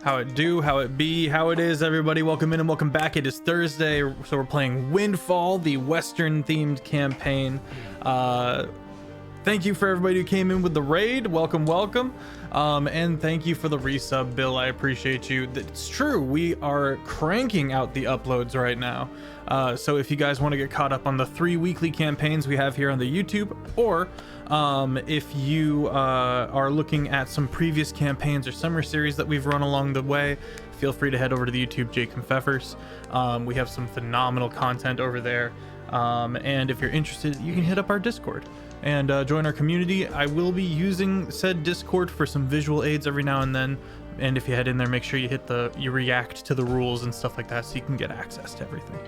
How it do, how it be, how it is, everybody. Welcome in and welcome back. It is Thursday, so we're playing Windfall, the Western-themed campaign. Thank you for everybody who came in with the raid. Welcome. And thank you for the resub, Bill. I appreciate you. It's true, we are cranking out the uploads right now. So if you guys want to get caught up on the 3 weekly campaigns we have here on the YouTube, or if you are looking at some previous campaigns or summer series that we've run along the way, feel free to head over to the YouTube Jake and SirFeffers. We have some phenomenal content over there. And if you're interested, you can hit up our Discord and join our community. I will be using said Discord for some visual aids every now and then. And if you head in there, make sure you react to the rules and stuff like that so you can get access to everything.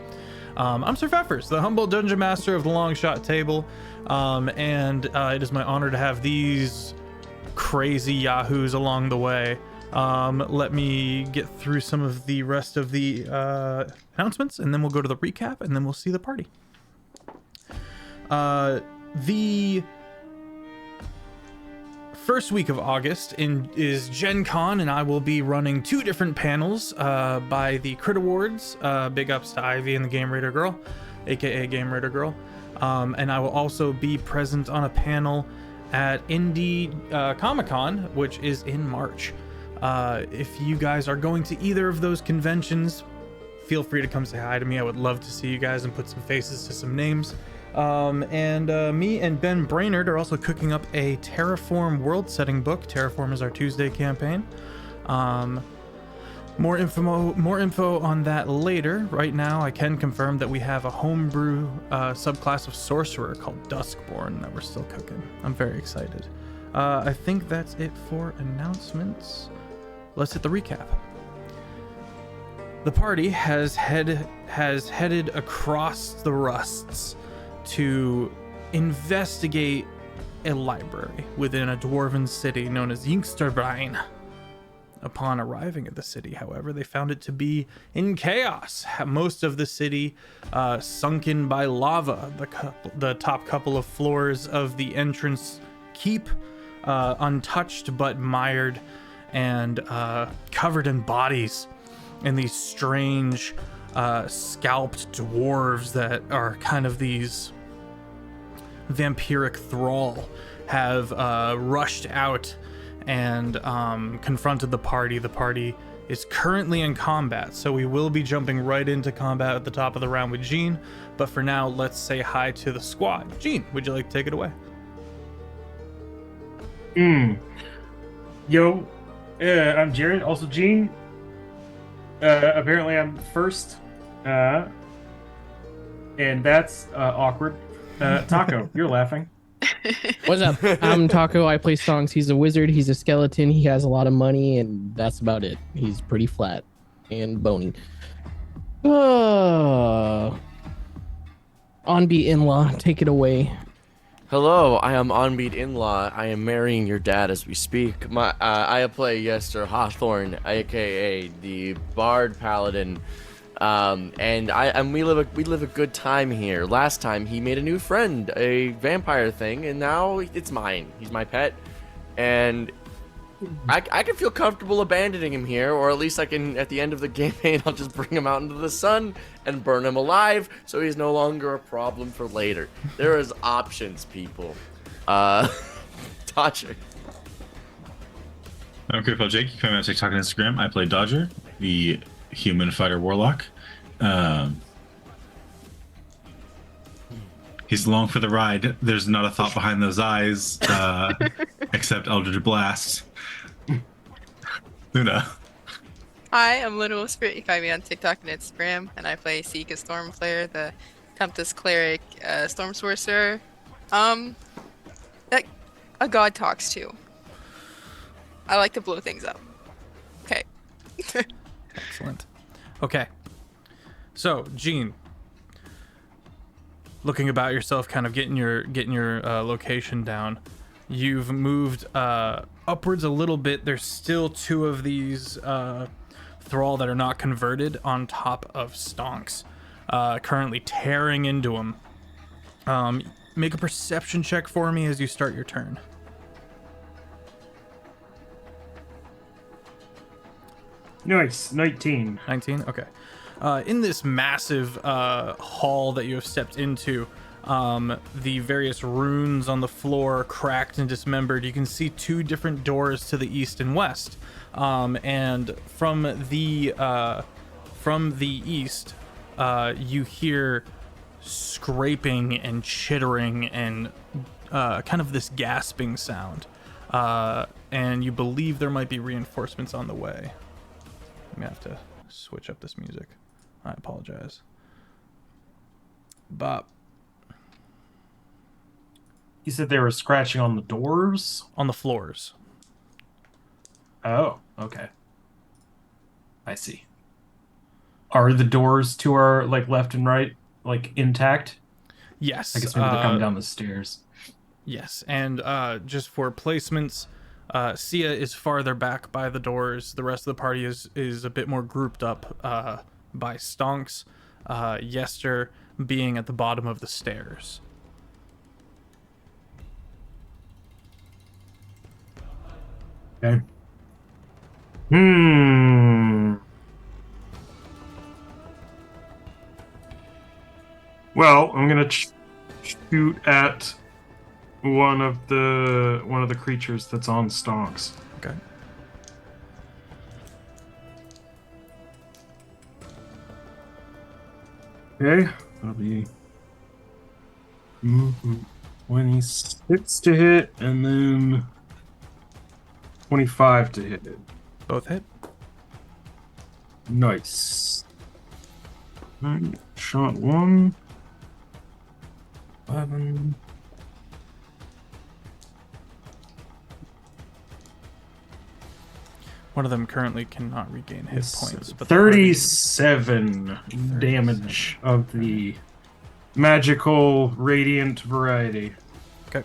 I'm SirFeffers, the humble dungeon master of the long shot table. And it is my honor to have these crazy yahoos along the way. Let me get through some of the rest of the announcements, and then we'll go to the recap, and then we'll see the party. The first week of August is Gen Con, and I will be running 2 different panels by the Crit Awards. Big ups to Ivy and the Game Raider Girl, aka Game Raider Girl. And I will also be present on a panel at Indie Comic-Con, which is in March. If you guys are going to either of those conventions, feel free to come say hi to me. I would love to see you guys and put some faces to some names. Me and Ben Brainerd are also cooking up a Terraform world setting book. Terraform is our Tuesday campaign. More info on that later. Right now, I can confirm that we have a homebrew subclass of sorcerer called Duskborn that we're still cooking. I'm very excited. I think that's it for announcements. Let's hit the recap. The party has headed across the rusts to investigate a library within a dwarven city known as Yingsterbrain. Upon arriving at the city, however, they found it to be in chaos. Most of the city sunken by lava. The top couple of floors of the entrance keep untouched but mired and covered in bodies and these strange scalped dwarves that are kind of these vampiric thrall have rushed out and confronted the party. The party is currently in combat, so we will be jumping right into combat at the top of the round with Jean. But for now, let's say hi to the squad. Jean, would you like to take it away? Yo, I'm Jared, also Jean. Apparently I'm first, and that's awkward. Taco, you're laughing. What's up? I'm Taco. I play songs. He's a wizard. He's a skeleton. He has a lot of money, and that's about it. He's pretty flat and bony. Onbeat in-law, take it away. Hello, I am Onbeat in-law. I am marrying your dad as we speak. I play Yester Hawthorne, aka the Bard Paladin. And we live a good time here. Last time he made a new friend, a vampire thing, and now it's mine. He's my pet, and I can feel comfortable abandoning him here, or at least I can. At the end of the campaign, I'll just bring him out into the sun and burn him alive, so he's no longer a problem for later. There is options, people. Dodger. I'm CritFailJake. You can find me on TikTok and Instagram. I play Dodger, the human fighter warlock. He's along for the ride. There's not a thought behind those eyes, except Eldritch Blast. Luna. Hi, I'm LunaWolfSpirit. You can find me on TikTok and Instagram, and I play Seek, a Stormflayer, the Tempest Cleric, Storm Sorcerer. That a god talks to. I like to blow things up. Okay. Excellent. Okay. So, Jean, looking about yourself, kind of getting your location down. You've moved upwards a little bit. There's still 2 of these thrall that are not converted on top of stonks, currently tearing into them. Make a perception check for me as you start your turn. Nice. 19. 19. Okay. In this massive hall that you have stepped into, the various runes on the floor cracked and dismembered. You can see two different doors to the east and west, and from the east, you hear scraping and chittering and kind of this gasping sound, and you believe there might be reinforcements on the way. I'm gonna have to switch up this music. I apologize. Bop. You said they were scratching on the doors? On the floors. Oh, okay. I see. Are the doors to our left and right intact? Yes. I guess maybe they're coming down the stairs. Yes, and just for placements, Sia is farther back by the doors. The rest of the party is a bit more grouped up by Stonks. Yester being at the bottom of the stairs. Okay. Well, I'm gonna shoot at one of the creatures that's on Stonks. Okay. Okay, that'll be 26 to hit, and then 25 to hit it. Both hit. Nice. Alright, shot 1. 11. One of them currently cannot regain hit points. But 37 damage of the magical radiant variety. Okay.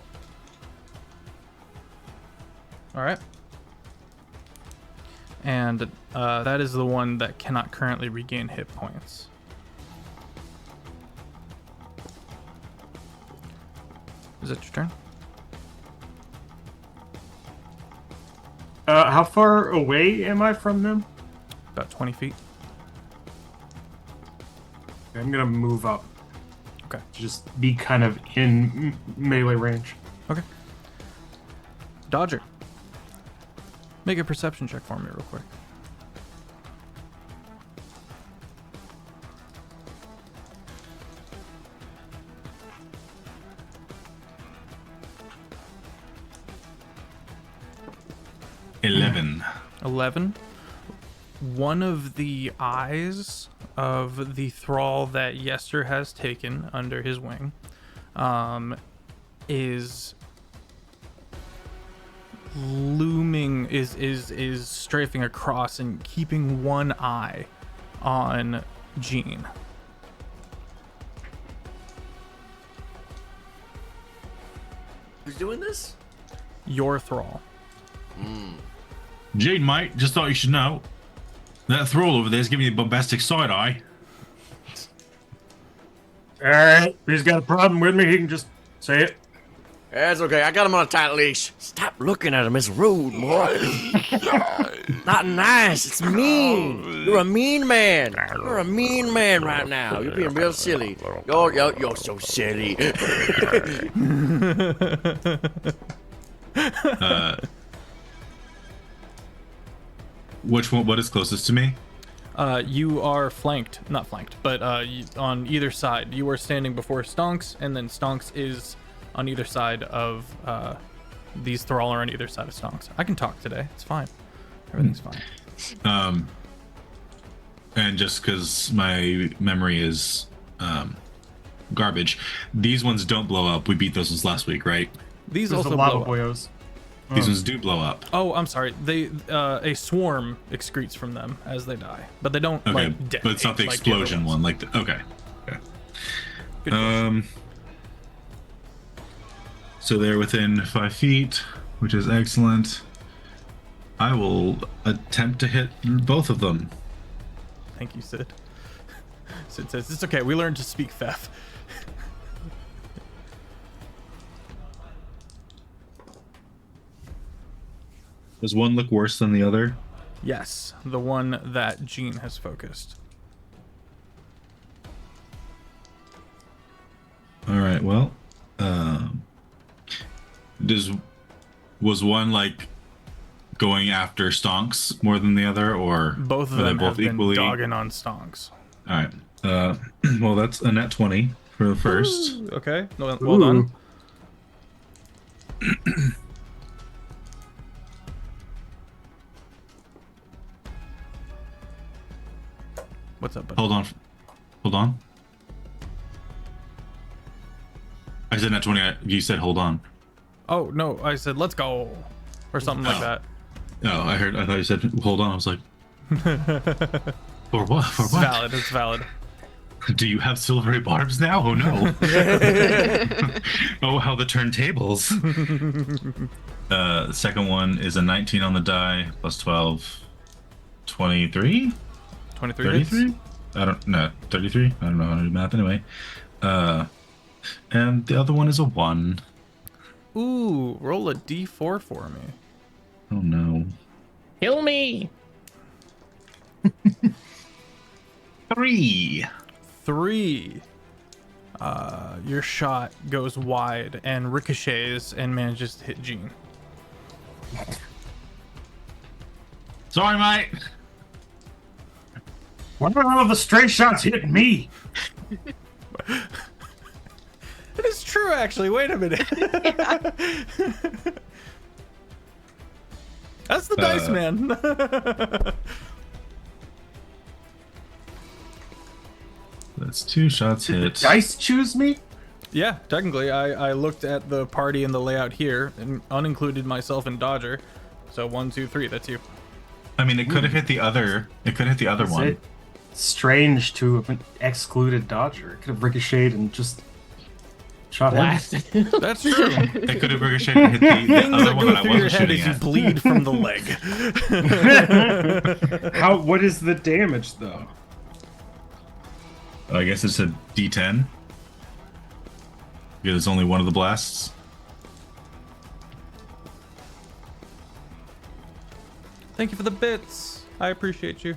All right. And that is the one that cannot currently regain hit points. Is it your turn? How far away am I from them? About 20 feet. I'm gonna move up. Okay. Just be kind of in melee range. Okay. Dodger. Make a perception check for me real quick. $11. 11. One of the eyes of the thrall that Yester has taken under his wing is looming, is strafing across and keeping one eye on Jean. Who's doing this? Your thrall. Jade, mate, just thought you should know. That thrall over there's giving you a bombastic side eye. Alright, if he's got a problem with me, he can just say it. That's okay. I got him on a tight leash. Stop looking at him. It's rude, boy. Not nice. It's mean. You're a mean man. You're a mean man right now. You're being real silly. You're so silly. Which one? What is closest to me? You are flanked, not flanked, but on either side. You are standing before Stonks, and then Stonks is on either side of these thrall are on either side of Stonks. I can talk today. It's fine. Everything's fine. And just because my memory is garbage, these ones don't blow up. We beat those ones last week, right? These There's also the lava blow up. boyos. These ones do blow up. Oh, I'm sorry. They a swarm excretes from them as they die, but they don't Okay, like detonate. but it's not the like other explosion ones. one. Like the, okay. Good question. So they're within 5 feet, which is excellent. I will attempt to hit both of them. Thank you, Sid. Sid says it's okay. We learned to speak Feff. Does one look worse than the other? Yes, the one that Jean has focused. All right. Well, was one like going after Stonks more than the other, or Both of are they them have been equally? dogging on Stonks. All right. Well, that's a net 20 for the first. Ooh, okay, well done. What's up, buddy? Hold on. I said net 20. You said hold on. Oh no, I said let's go, or something like that. No, I thought you said hold on. I was like, for what? For It's what? valid. It's valid. Do you have silvery barbs now? Oh no. Oh, how the turntables. The second one is a 19 on the die, plus 12, 23? 23 hits. 33? I don't know. 33? I don't know how to do math anyway. And the other one is a 1. Ooh, roll a d4 for me. Oh no. Kill me. 3. 3. Your shot goes wide and ricochets and manages to hit Jean. Sorry, mate. What are all the stray shots hitting me? It is true, actually. Wait a minute. That's the dice, man. That's 2 shots hit. Dice choose me? Yeah, technically, I looked at the party and the layout here and unincluded myself and Dodger. So 1, 2, 3. That's you. I mean, it could have hit the other. It could hit the other Is one. it strange to have excluded Dodger? It could have ricocheted and just shot him. Blasted. That's true. It could have ricocheted and hit the Things other that one go that I through your wasn't head shooting as you at. bleed from the leg. What is the damage though? I guess it's a D10. Because it's only one of the blasts. Thank you for the bits. I appreciate you.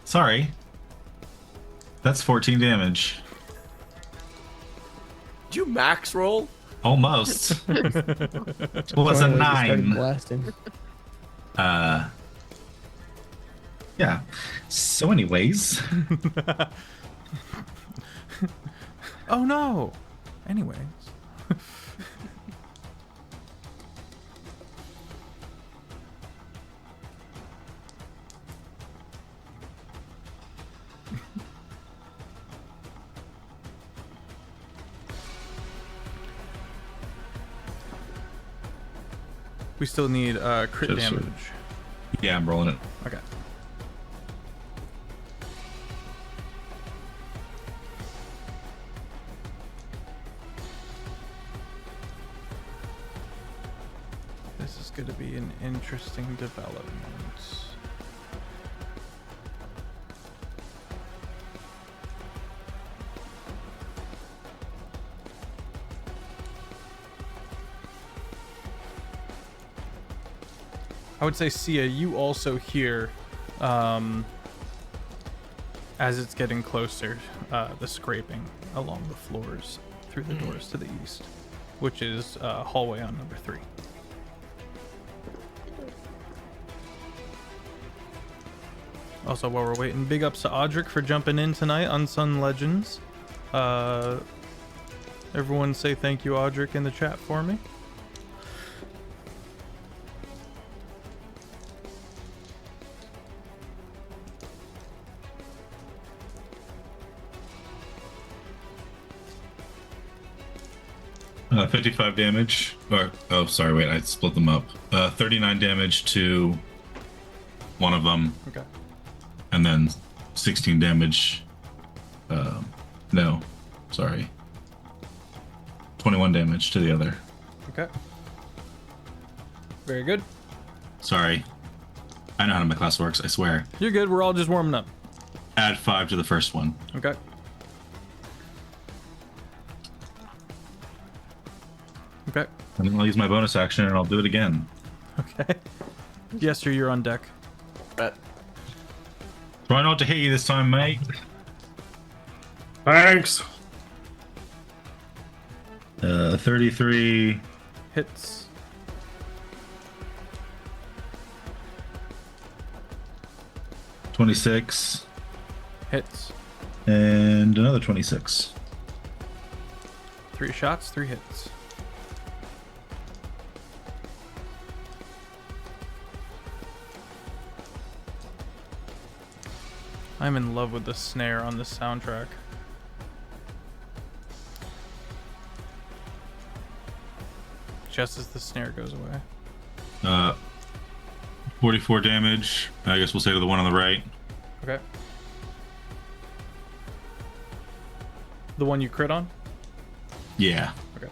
Sorry. That's 14 damage. Did you max roll? Almost. Well, it's a Finally, just started 9. blasting. Yeah. So anyways. Oh no. Anyways. We still need crit Just damage. Yeah, I'm rolling it. Okay. This is going to be an interesting development. I would say, Sia, you also hear, as it's getting closer, the scraping along the floors through the doors to the east, which is hallway on number 3. Also, while we're waiting, big ups to Audric for jumping in tonight on Sun Legends. Everyone say thank you, Audric, in the chat for me. Uh, 55 damage. Or, oh, sorry, wait, I split them up. 39 damage to one of them, Okay. and then 16 damage. No, sorry. 21 damage to the other. Okay. Very good. Sorry. I know how my class works, I swear. You're good. We're all just warming up. Add 5 to the first one. Okay. Okay. And then I'll use my bonus action and I'll do it again. Okay. Yester, you're on deck. Bet. Try not to hit you this time, mate. Thanks. 33. Hits. $26. Hits. And another 26. 3 shots, 3 hits. I'm in love with the snare on this soundtrack. Just as the snare goes away. 44 damage. I guess we'll say to the one on the right. Okay. The one you crit on? Yeah. Okay.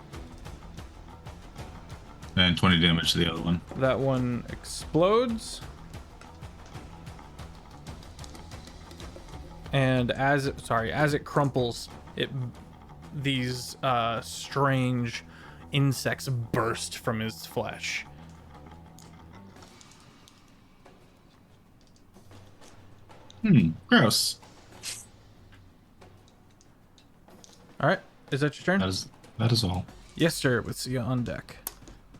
And 20 damage to the other one. That one explodes. And as it crumples, these strange insects burst from his flesh. Gross. All right, is that your turn? That is all. Yes, sir. With Sia on deck.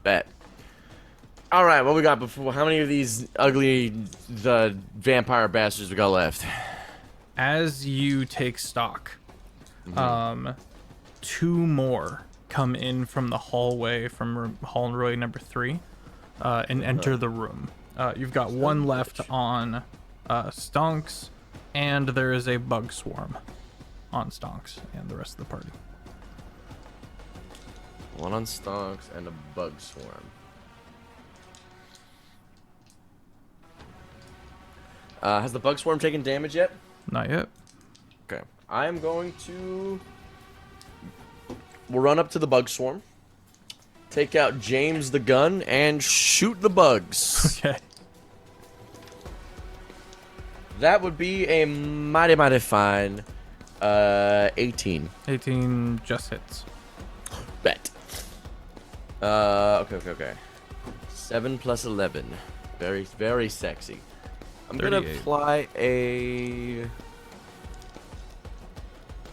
Bet. All right, what we got before? How many of these ugly, the vampire bastards we got left? As you take stock, 2 more come in from the hallway from hallway number 3, and enter the room. You've got 1 left on Stonks, and there is a bug swarm on Stonks and the rest of the party. 1 on stonks and a bug swarm. Has the bug swarm taken damage yet? Not yet. Okay. I am going to... We'll run up to the bug swarm, take out James the gun, and shoot the bugs. Okay. That would be a mighty, mighty fine 18. 18 just hits. Bet. Okay. 7 plus 11. Very, very sexy. I'm gonna 38. apply a...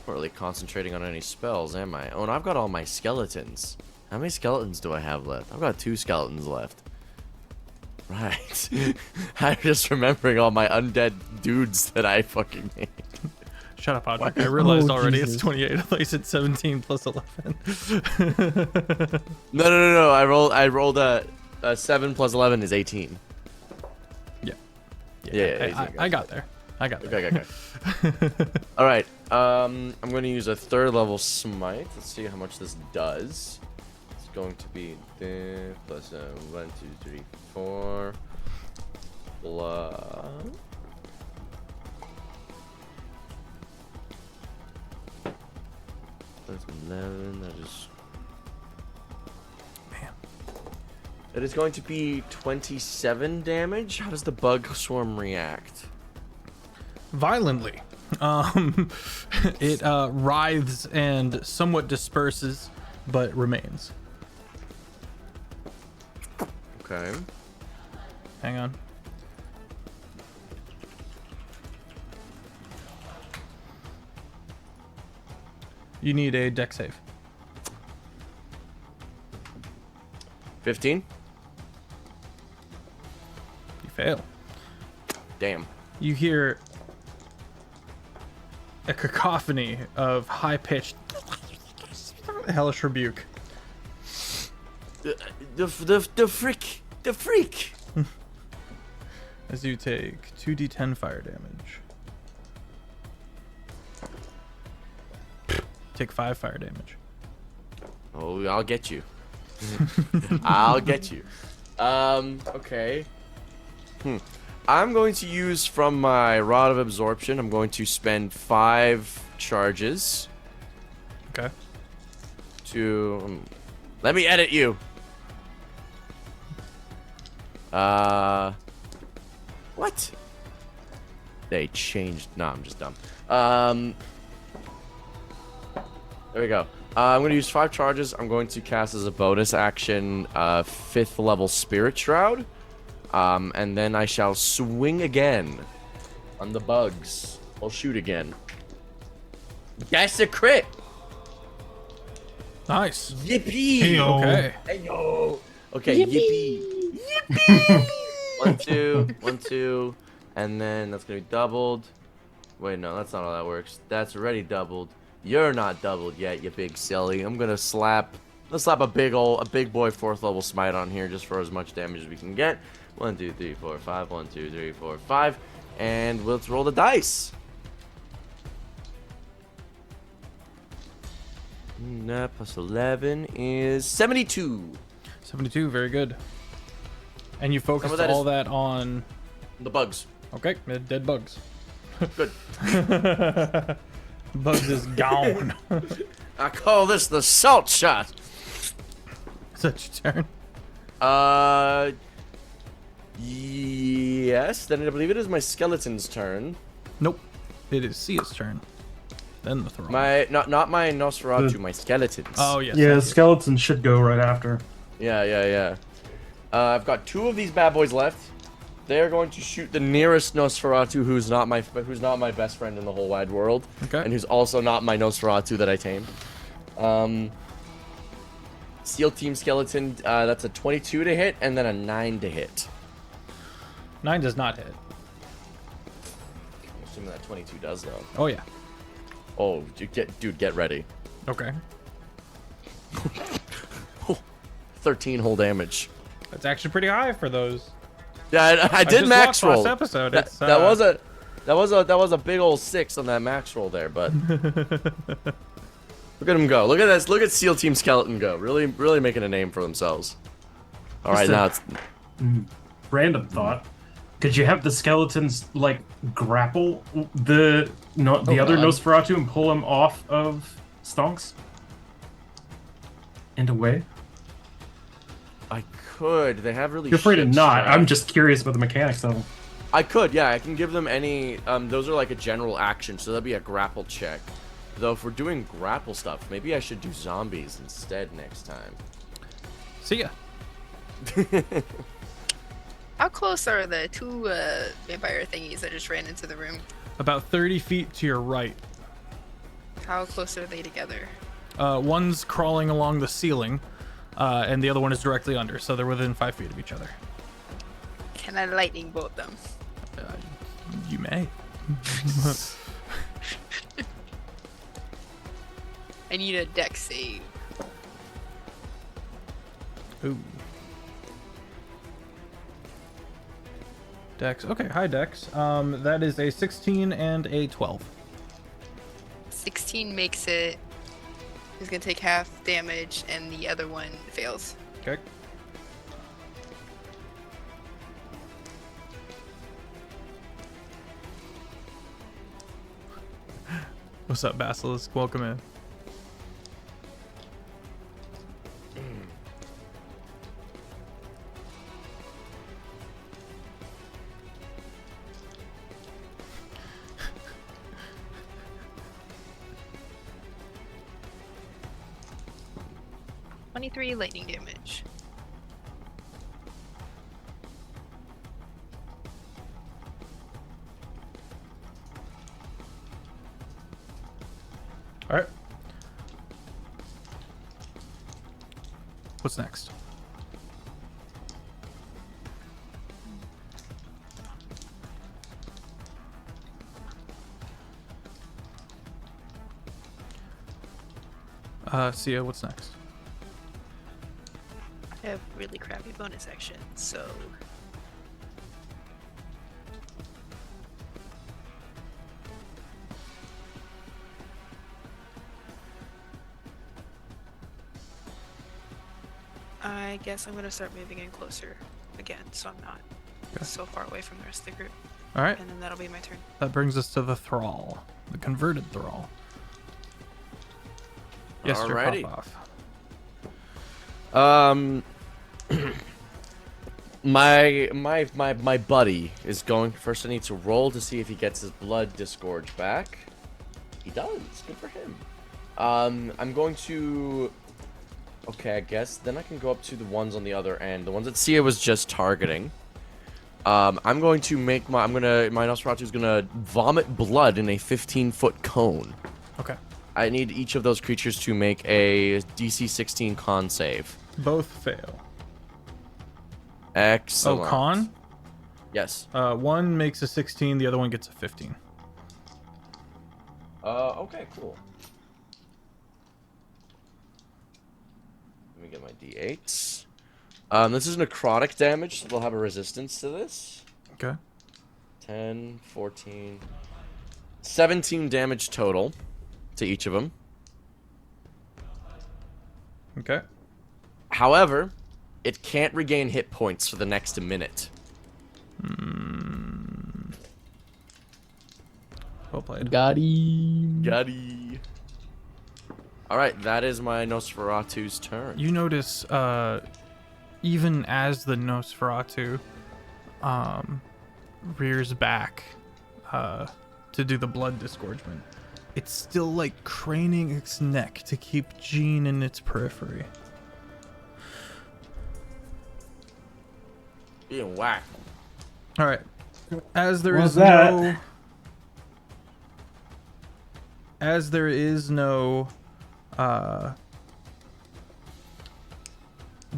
Not really concentrating on any spells, am I? Oh, and I've got all my skeletons. How many skeletons do I have left? I've got 2 skeletons left. Right. I'm just remembering all my undead dudes that I fucking made. Shut up, Audrey. I realized already Jesus. it's 28. I thought you said 17 plus 11. No. I rolled a 7 plus 11 is 18. Yeah. I got there. Okay. All right. I'm going to use a 3rd level smite. Let's see how much this does. It's going to be plus 1, 2, 3, 4 plus. Plus 11. That is. Man. It is going to be 27 damage. How does the bug swarm react? Violently. It writhes and somewhat disperses, but remains. Okay. Hang on. You need a deck save. 15. You fail. Damn. You hear a cacophony of high-pitched hellish rebuke. The freak. As you take 2d10 fire damage. Take 5 fire damage. Oh, I'll get you. I'll get you. Okay. I'm going to use from my Rod of Absorption. I'm going to spend 5 charges Okay. to... let me edit you. What? They changed... No, I'm just dumb. There we go. I'm going to use 5 charges. I'm going to cast as a bonus action 5th level Spirit Shroud. And then I shall swing again on the bugs. I'll shoot again. That's a crit! Nice. Yippee! Heyo. Okay. Heyo! Okay, yippee! Yippee! 1, 2, 1, 2. And then that's going to be doubled. Wait, no, that's not how that works. That's already doubled. You're not doubled yet, you big silly. I'm gonna slap a big boy 4th level smite on here just for as much damage as we can get. 1, 2, 3, 4, 5. 1, 2, 3, 4, 5. And let's roll the dice. That plus 11 is 72. 72, very good. And you focused that all is- that on... The bugs. Okay, dead bugs. Good. Bugs is gone. I call this the salt shot. Is that your turn? Yes. Then I believe it is my skeleton's turn. Nope. It is Sia's turn. Then the throw. Not my Nosferatu, my skeletons. Oh, yes. Yeah, thank you. skeletons should go right after. Yeah. I've got 2 of these bad boys left. They're going to shoot the nearest Nosferatu, who's not my best friend in the whole wide world, Okay. and who's also not my Nosferatu that I tamed. Steel Team Skeleton, that's a 22 to hit, and then a 9 to hit. 9 does not hit. I'm assuming that 22 does though. Oh, yeah. Oh, dude, get ready. Okay. 13 whole damage. That's actually pretty high for those. Yeah, I did just max watched roll. last episode. That, It's, that was a big old 6 on that max roll there, but look at him go. Look at this. Look at Steel Team Skeleton go. Really making a name for themselves. All right, now it's Random thought. Could you have the skeletons like grapple the other God. Nosferatu and pull him off of Stonks? And away? I could. They have really. Feel free to shit not. strength. I'm just curious about the mechanics of them. I could. Yeah, I can give them any. Those are like a general action, so that'd be a grapple check. Though if we're doing grapple stuff, maybe I should do zombies instead next time. See ya. How close are the 2 vampire thingies that just ran into the room? About 30 feet to your right. How close are they together? One's crawling along the ceiling, and the other one is directly under, so they're within 5 feet of each other. Can I lightning bolt them? You may. I need a dex save. Ooh. Dex. Okay, hi Dex. That is a 16 and a 12. 16 makes it. He's gonna take half damage, and the other one fails. Okay. What's up, Basilisk? Welcome in. $23 lightning damage. All right. What's next? Sia, what's next? I have really crappy bonus action, so I guess I'm gonna start moving in closer again, so I'm not Okay. so far away from the rest of the group, All right. and then that'll be my turn. That brings us to the Thrall, the converted Thrall. Yes, sir, Alrighty. pop off. My buddy is going first. I need to roll to see if he gets his blood disgorged back. He does. Good for him. I'm going to. Okay, I guess then I can go up to the ones on the other end, the ones that Sia was just targeting. I'm going to make my. My Nosferatu is gonna vomit blood in a 15-foot cone. Okay. I need each of those creatures to make a DC 16 con save. Both fail. Excellent. Oh, con? Yes. One makes a 16, the other one gets a 15. Okay, cool. Let me get my d8s. This is necrotic damage, so they'll have a resistance to this. Okay. 10, 14, 17 damage total to each of them. Okay. However, it can't regain hit points for the next minute. Well played. Got him. Gutty. Alright, that is my Nosferatu's turn. You notice, even as the Nosferatu rears back to do the blood disgorgement, it's still like craning its neck to keep Jean in its periphery. Being whacked. All right. As there What's is that? no, as there is no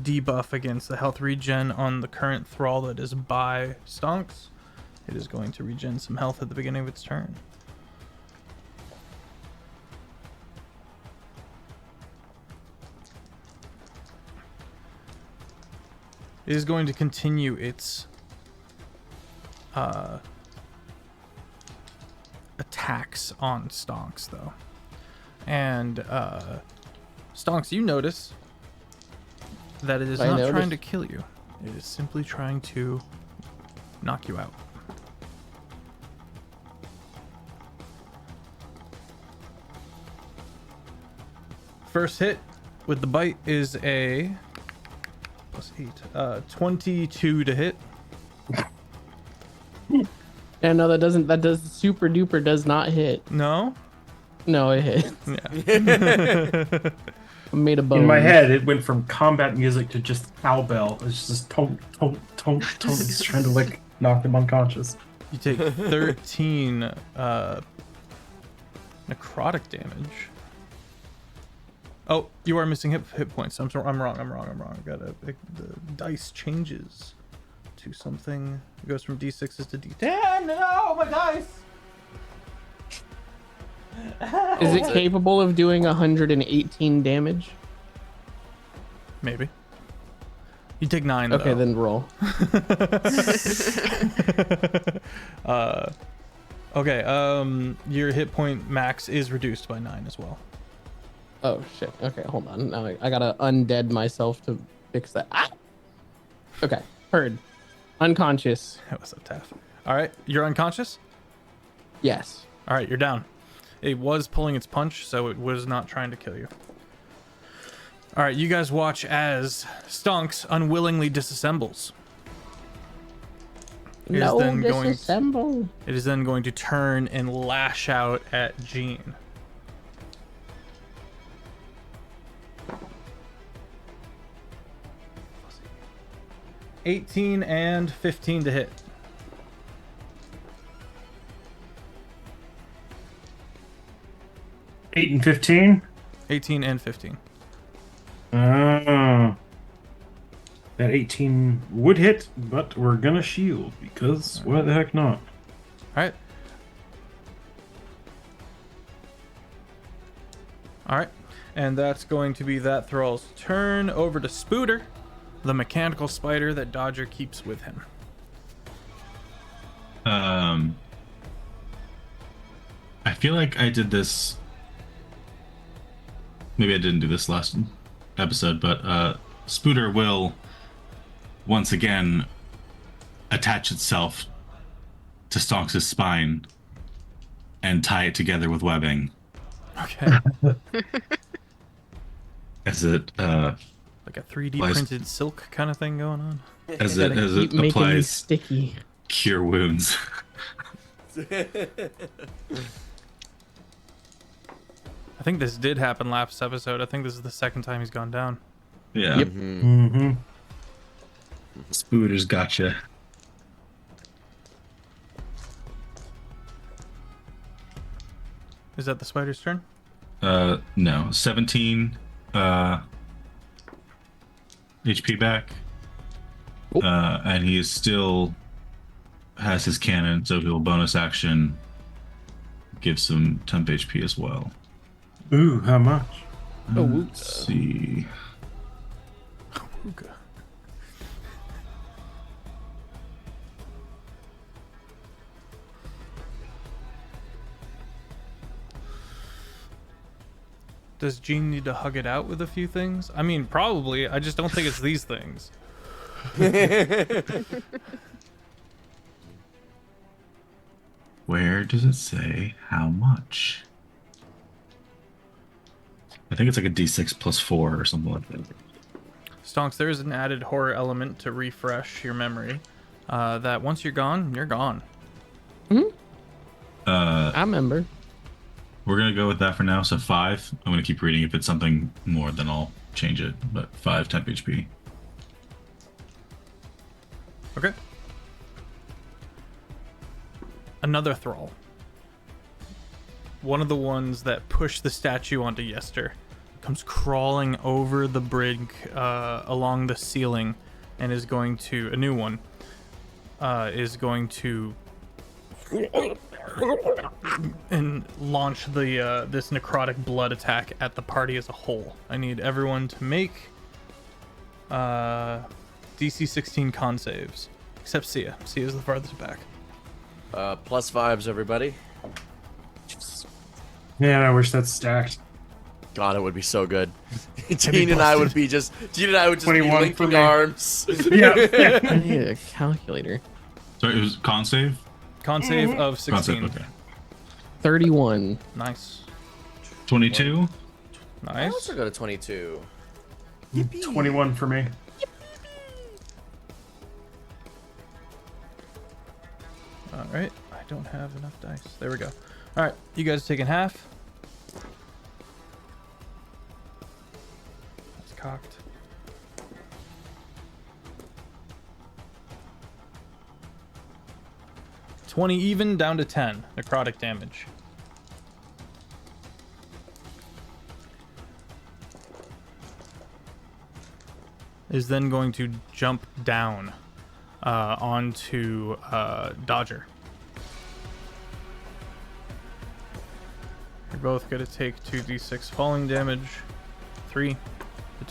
debuff against the health regen on the current thrall that is by Stonks, it is going to regen some health at the beginning of its turn. It is going to continue its attacks on Stonks, though. And Stonks, you notice that it is not trying to kill you. It is simply trying to knock you out. First hit with the bite is a +8, 22 to hit. Yeah, no, that does super duper does not hit. No? No, it hit. Yeah. I made a bone. In my head, it went from combat music to just cowbell. It's just tonk, tonk, tonk, tonk. He's trying to like knock him unconscious. You take 13 necrotic damage. Oh, you are missing hit points. I'm wrong. The dice changes to something. It goes from D6s to D10. No, my dice. Is it capable of doing 118 damage? Maybe. You take 9. Okay, though. then roll. Okay. Your hit point max is reduced by 9 as well. Oh shit. Okay, hold on. Now I gotta undead myself to fix that. Ah! Okay, heard. Unconscious. That was so tough. All right, you're unconscious. Yes. All right, you're down. It was pulling its punch, so it was not trying to kill you. All right, you guys watch as Stonks unwillingly disassembles. It is then disassemble. It is then going to turn and lash out at Jean. +8, and 15 to hit. 8 and 15. 18 and 15. That 18 would hit, but we're gonna shield because why the heck not? All right, and that's going to be that thrall's turn. Over to Spooter, the mechanical spider that Dodger keeps with him. I feel like I did this. Maybe I didn't do this last episode, but Spooter will once again attach itself to Stonks' spine and tie it together with webbing. Okay. As it Like a 3D applies, printed silk kind of thing going on. as it Keep making me applies sticky. cure wounds. I think this did happen last episode. I think this is the second time he's gone down. Yeah. Yep. Mm-hmm. Spooters gotcha. Is that the spider's turn? No. 17 HP back. Oh. And he is still has his cannon, so he'll bonus action give some temp HP as well. Ooh, how much? Oh, Let's see. Ooga. Does Gene need to hug it out with a few things? I mean, probably. I just don't think it's these things. Where does it say how much? I think it's like a D6 plus 4 or something like that. Stonks, there is an added horror element to refresh your memory. That once you're gone, you're gone. I remember. We're gonna go with that for now. So 5. I'm gonna keep reading. If it's something more, then I'll change it. But 5 temp HP. Okay. Another thrall. One of the ones that pushed the statue onto Yester comes crawling over the brig along the ceiling and is going to, a new one, is going to and launch the this necrotic blood attack at the party as a whole. I need everyone to make DC 16 con saves, except Sia. Sia's the farthest back. Plus 5s, everybody. Man, I wish that's stacked. God, it would be so good. Gene and I would be just be 21 for linking me. arms. Yeah. I need a calculator. Sorry, it was con save? Con save of Con 16. save, okay. 31. Nice. 22? I Nice. also go to 22. 21 for me. All right. I don't have enough dice. There we go. All right. You guys taking half. That's cocked. $20 even, down to 10 necrotic damage. Is then going to jump down onto Dodger. You're both going to take 2d6 falling damage. 3.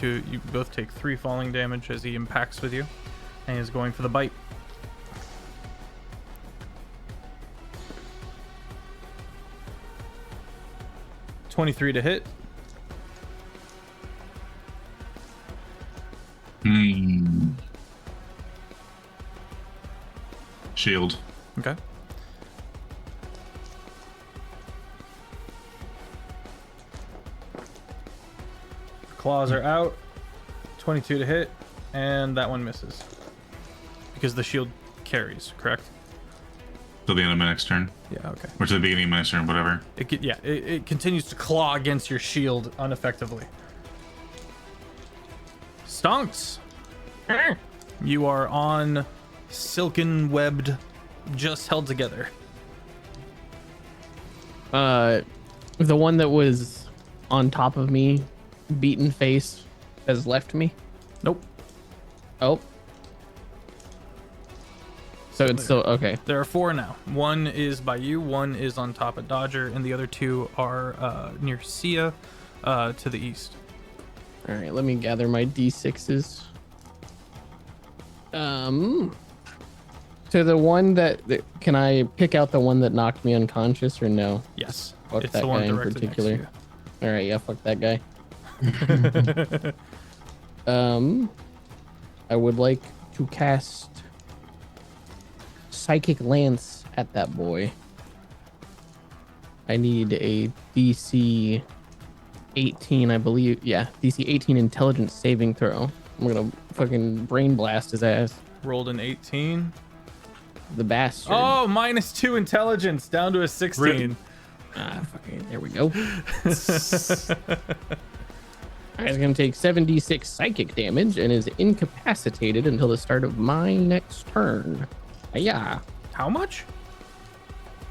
You both take 3 falling damage as he impacts with you. And is going for the bite. $23 to hit. Shield. Okay. Claws are out. 22 to hit, and that one misses. Because the shield carries, correct? Till the end of my next turn. Yeah, okay. Or to the beginning of my next turn, whatever. It continues to claw against your shield ineffectively. Stonks! You are on silken webbed, just held together. The one that was on top of me, beaten face, has left me. Nope. Oh. So it's still okay. There are 4 now. 1 is by you, 1 is on top of Dodger, and the other 2 are near Sia to the east. All right, let me gather my d6s. So the one that can I pick out the one that knocked me unconscious or no? Yes. Fuck It's that the one guy in directly next to particular. you. All right, yeah, fuck that guy. I would like to cast Psychic Lance at that boy. I need a DC 18, I believe. Yeah, DC 18 Intelligence saving throw. I'm gonna fucking brain blast his ass. Rolled an 18. The bastard. Oh, -2 intelligence, down to a 16. Fucking, there we go. Alright, it's gonna take 7d6 psychic damage and is incapacitated until the start of my next turn. Yeah. How much?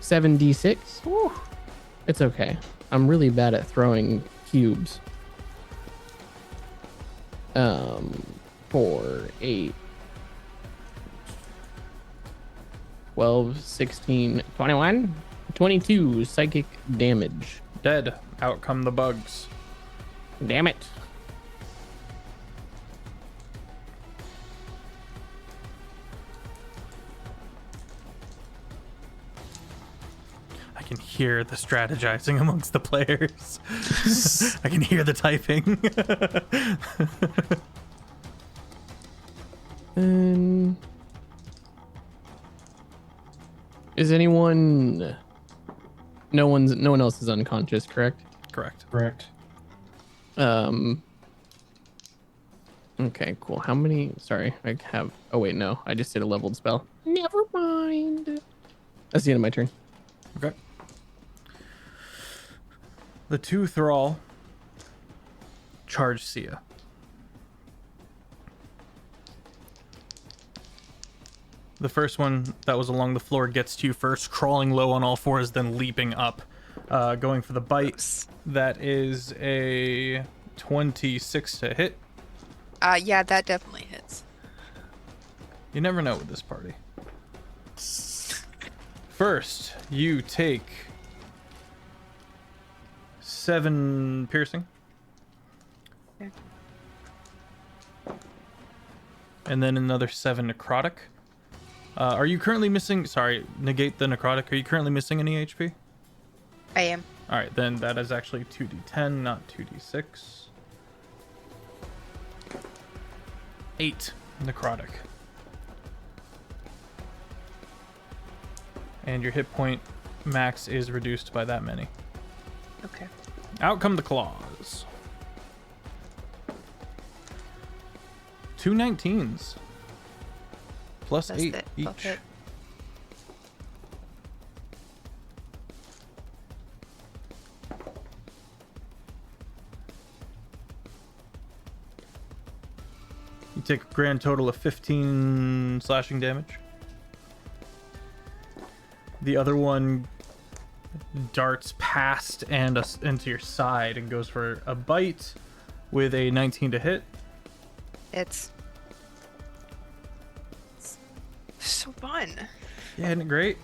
7d6. Whew. It's okay. I'm really bad at throwing cubes. 4, 8, 12, 16, 21, 22 psychic damage. Dead. Out come the bugs. Damn it. I can hear the strategizing amongst the players. I can hear the typing. And is anyone? No one else is unconscious, correct? Correct. Correct. Okay, cool. How many? Sorry, I have. Oh wait, no, I just did a leveled spell. Never mind. That's the end of my turn. Okay. The two thrall charge Sia. The first one that was along the floor gets to you first, crawling low on all fours, then leaping up, going for the bite. Gross. That is a 26 to hit. Yeah, that definitely hits. You never know with this party. First, you take 7 piercing. Okay. And then another 7 necrotic. Are you currently missing... Sorry, negate the necrotic. Are you currently missing any HP? I am. Alright, then that is actually 2d10, not 2d6. 8 necrotic. And your hit point max is reduced by that many. Okay. Out come the claws. 2 19s. Plus That's 8 it. each. That's it. You take a grand total of 15 slashing damage. The other one darts past and into your side and goes for a bite with a 19 to hit. It's so fun. Yeah, isn't it great?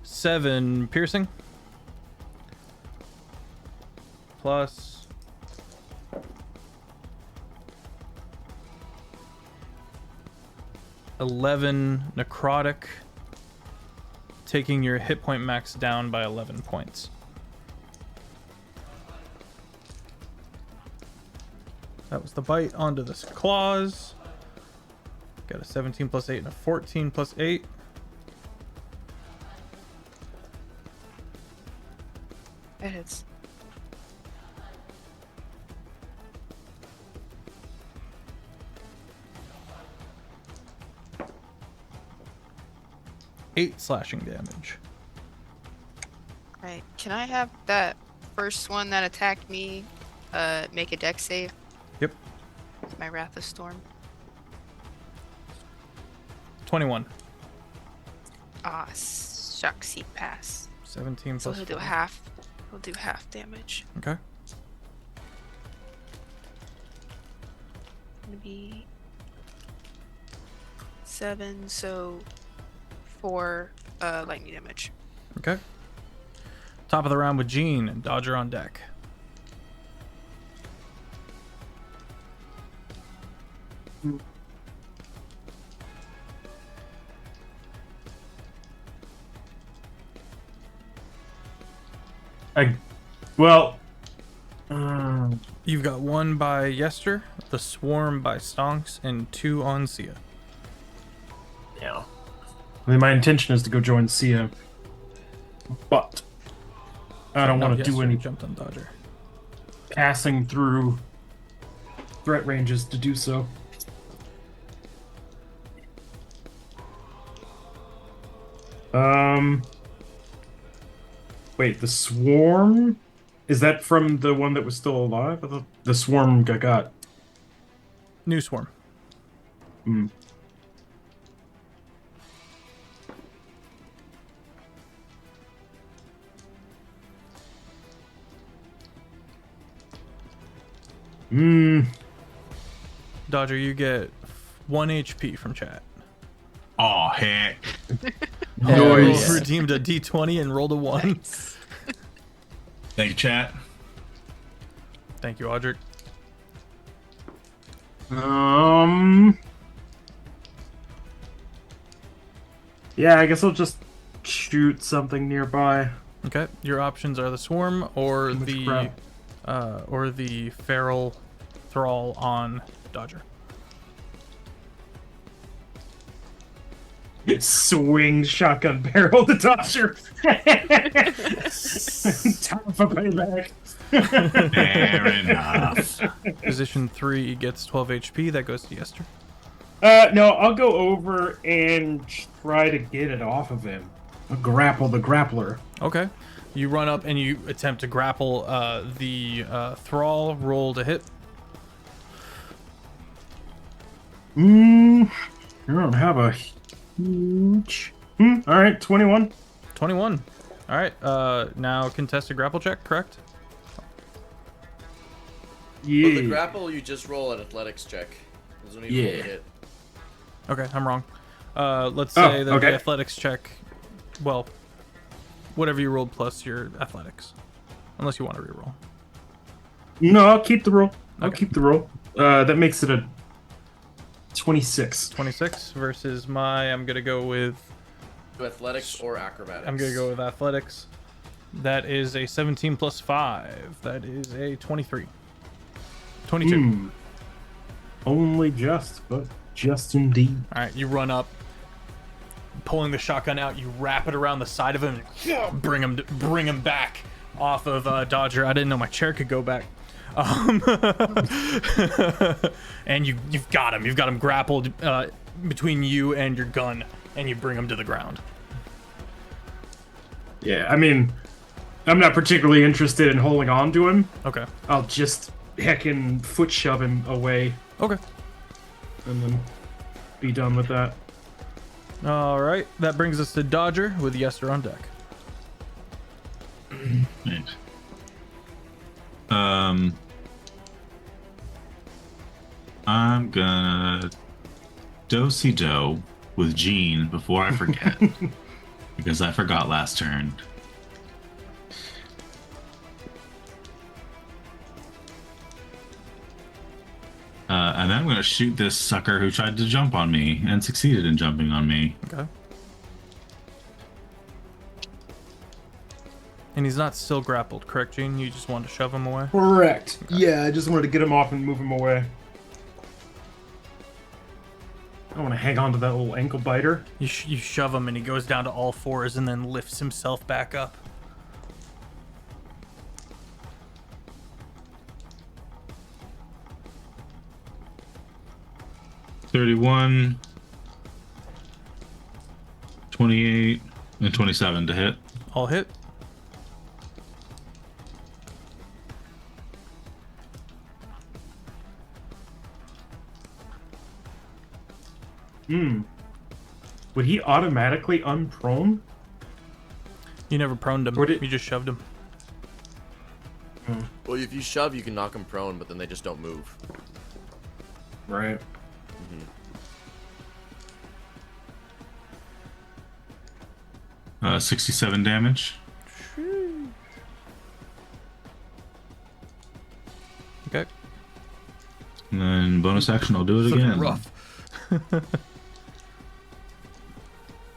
7 piercing. Plus 11 necrotic, taking your hit point max down by 11 points. That was the bite onto the claws. Got a 17 plus 8 and a 14 plus 8. It hits. Eight slashing damage. Right. Can I have that first one that attacked me make a dex save? Yep. It's my Wrath of Storm. 21. Ah, shucks, he pass. 17 So plus he'll do 4. half. He'll do half damage. Okay. Gonna be 7, so 4 lightning damage. Okay. Top of the round with Jean and Dodger on deck. Well, You've got 1 by Yester, the Swarm by Stonks, and 2 on Sia. yeah. I mean, my intention is to go join Sia, but I don't want to do Yester any jumped on Dodger. passing through threat ranges to do so. Wait, the swarm? Is that from the one that was still alive? I thought the swarm got. New swarm. Hmm. Dodger, you get 1 HP from chat. Oh heck. Nice. Redeemed a D20 and rolled a 1. Thank you, chat. Thank you, Audric. Yeah, I guess I'll just shoot something nearby. Okay, your options are the swarm or Too much the feral thrall on Dodger. Swing shotgun barrel to Dodger. Time for payback. Fair enough. Position 3 gets 12 HP. That goes to Yester. No, I'll go over and try to get it off of him. I'll grapple the grappler. Okay. You run up and you attempt to grapple the thrall. Roll to hit. I don't have a huge. All right, 21. 21. All right. Now contest a grapple check, correct? Yeah. For the grapple, you just roll an athletics check. There's no need to hit. Okay, I'm wrong. Let's say that okay. the athletics check, well, whatever you rolled plus your athletics. Unless you want to reroll. No, I'll keep the roll. I'll Okay. keep the roll. That makes it a 26. 26 versus I'm going to go with... Athletics or acrobatics. I'm going to go with athletics. That is a 17 plus 5. That is a 23. 22. Only just, but just indeed. All right, you run up, pulling the shotgun out. You wrap it around the side of him, and bring him back off of Dodger. I didn't know my chair could go back. And you've got him. You've got him grappled between you and your gun, and you bring him to the ground. Yeah, I mean, I'm not particularly interested in holding on to him. Okay. I'll just heckin' foot shove him away Okay. and then be done with that. All right. That brings us to Dodger with Yester on deck. Thanks. I'm gonna do-si-do with Jean before I forget. Because I forgot last turn. And then I'm gonna shoot this sucker who tried to jump on me and succeeded in jumping on me. Okay. And he's not still grappled, correct, Gene? You just wanted to shove him away? Correct. Yeah, I just wanted to get him off and move him away. I don't want to hang on to that little ankle biter. You shove him and he goes down to all fours and then lifts himself back up. $31, 28, and 27 to hit. All hit. Would he automatically unprone? You never proned him. Or did- You just shoved him. Well, if you shove, you can knock them prone, but then they just don't move. Right. 67 damage. Okay. And then bonus action, I'll do it again. Rough.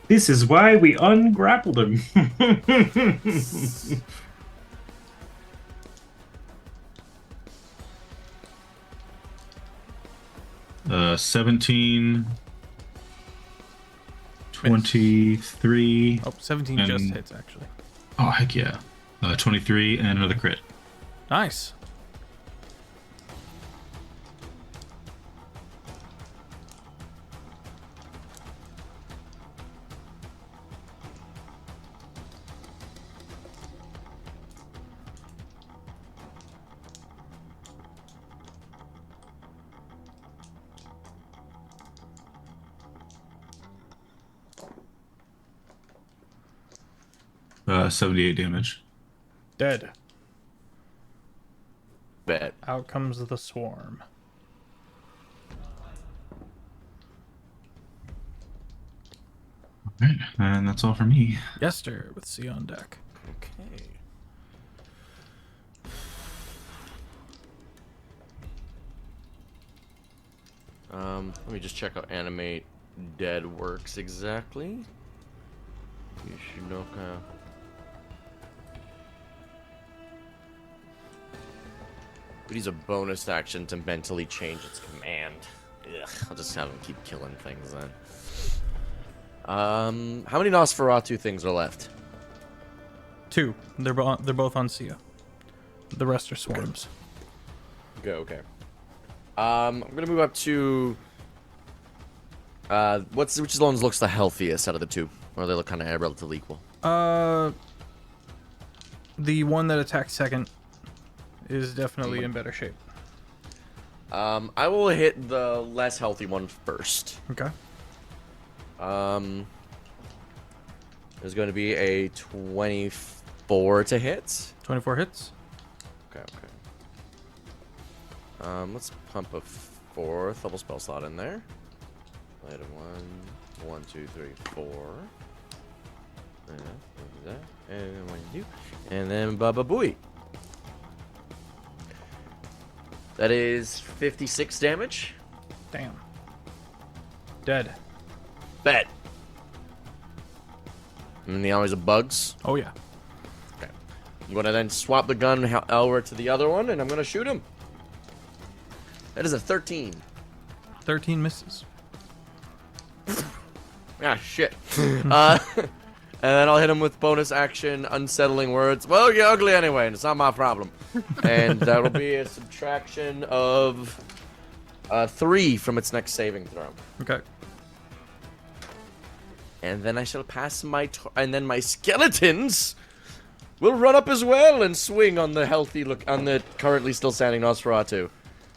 This is why we ungrappled him. 17, 23. Oh, 17 just And- hits, actually. Oh, heck yeah. 23 and another crit. Nice. 78 damage. Dead. Bet. Out comes the swarm. All right, and that's all for me. Yester with C on deck. Okay. Let me just check out animate dead works exactly. Yoshinoka. We use a bonus action to mentally change its command. Ugh, I'll just have him keep killing things then. How many Nosferatu things are left? 2. They're both on Sia. The rest are swarms. Okay. I'm gonna move up to which one looks the healthiest out of the two? Or they look kind of relatively equal? The one that attacked second is definitely in better shape. I will hit the less healthy one first. Okay. There's going to be a 24 to hit. 24 hits. Okay. Let's pump a 4th double spell slot in there. Item 1, 2, 3, 4. And 1, 2, and then Baba Booey. That is 56 damage. Damn. Dead. Bet. And the armies of bugs. Oh yeah. Okay. I'm gonna then swap the gun over to the other one, and I'm gonna shoot him. That is a 13. 13 misses. Ah, shit. And then I'll hit him with bonus action, unsettling words. Well, you're ugly anyway, and it's not my problem. And that'll be a subtraction of 3 from its next saving throw. Okay. And then I shall pass my and then my skeletons will run up as well and swing on the on the currently still standing Nosferatu.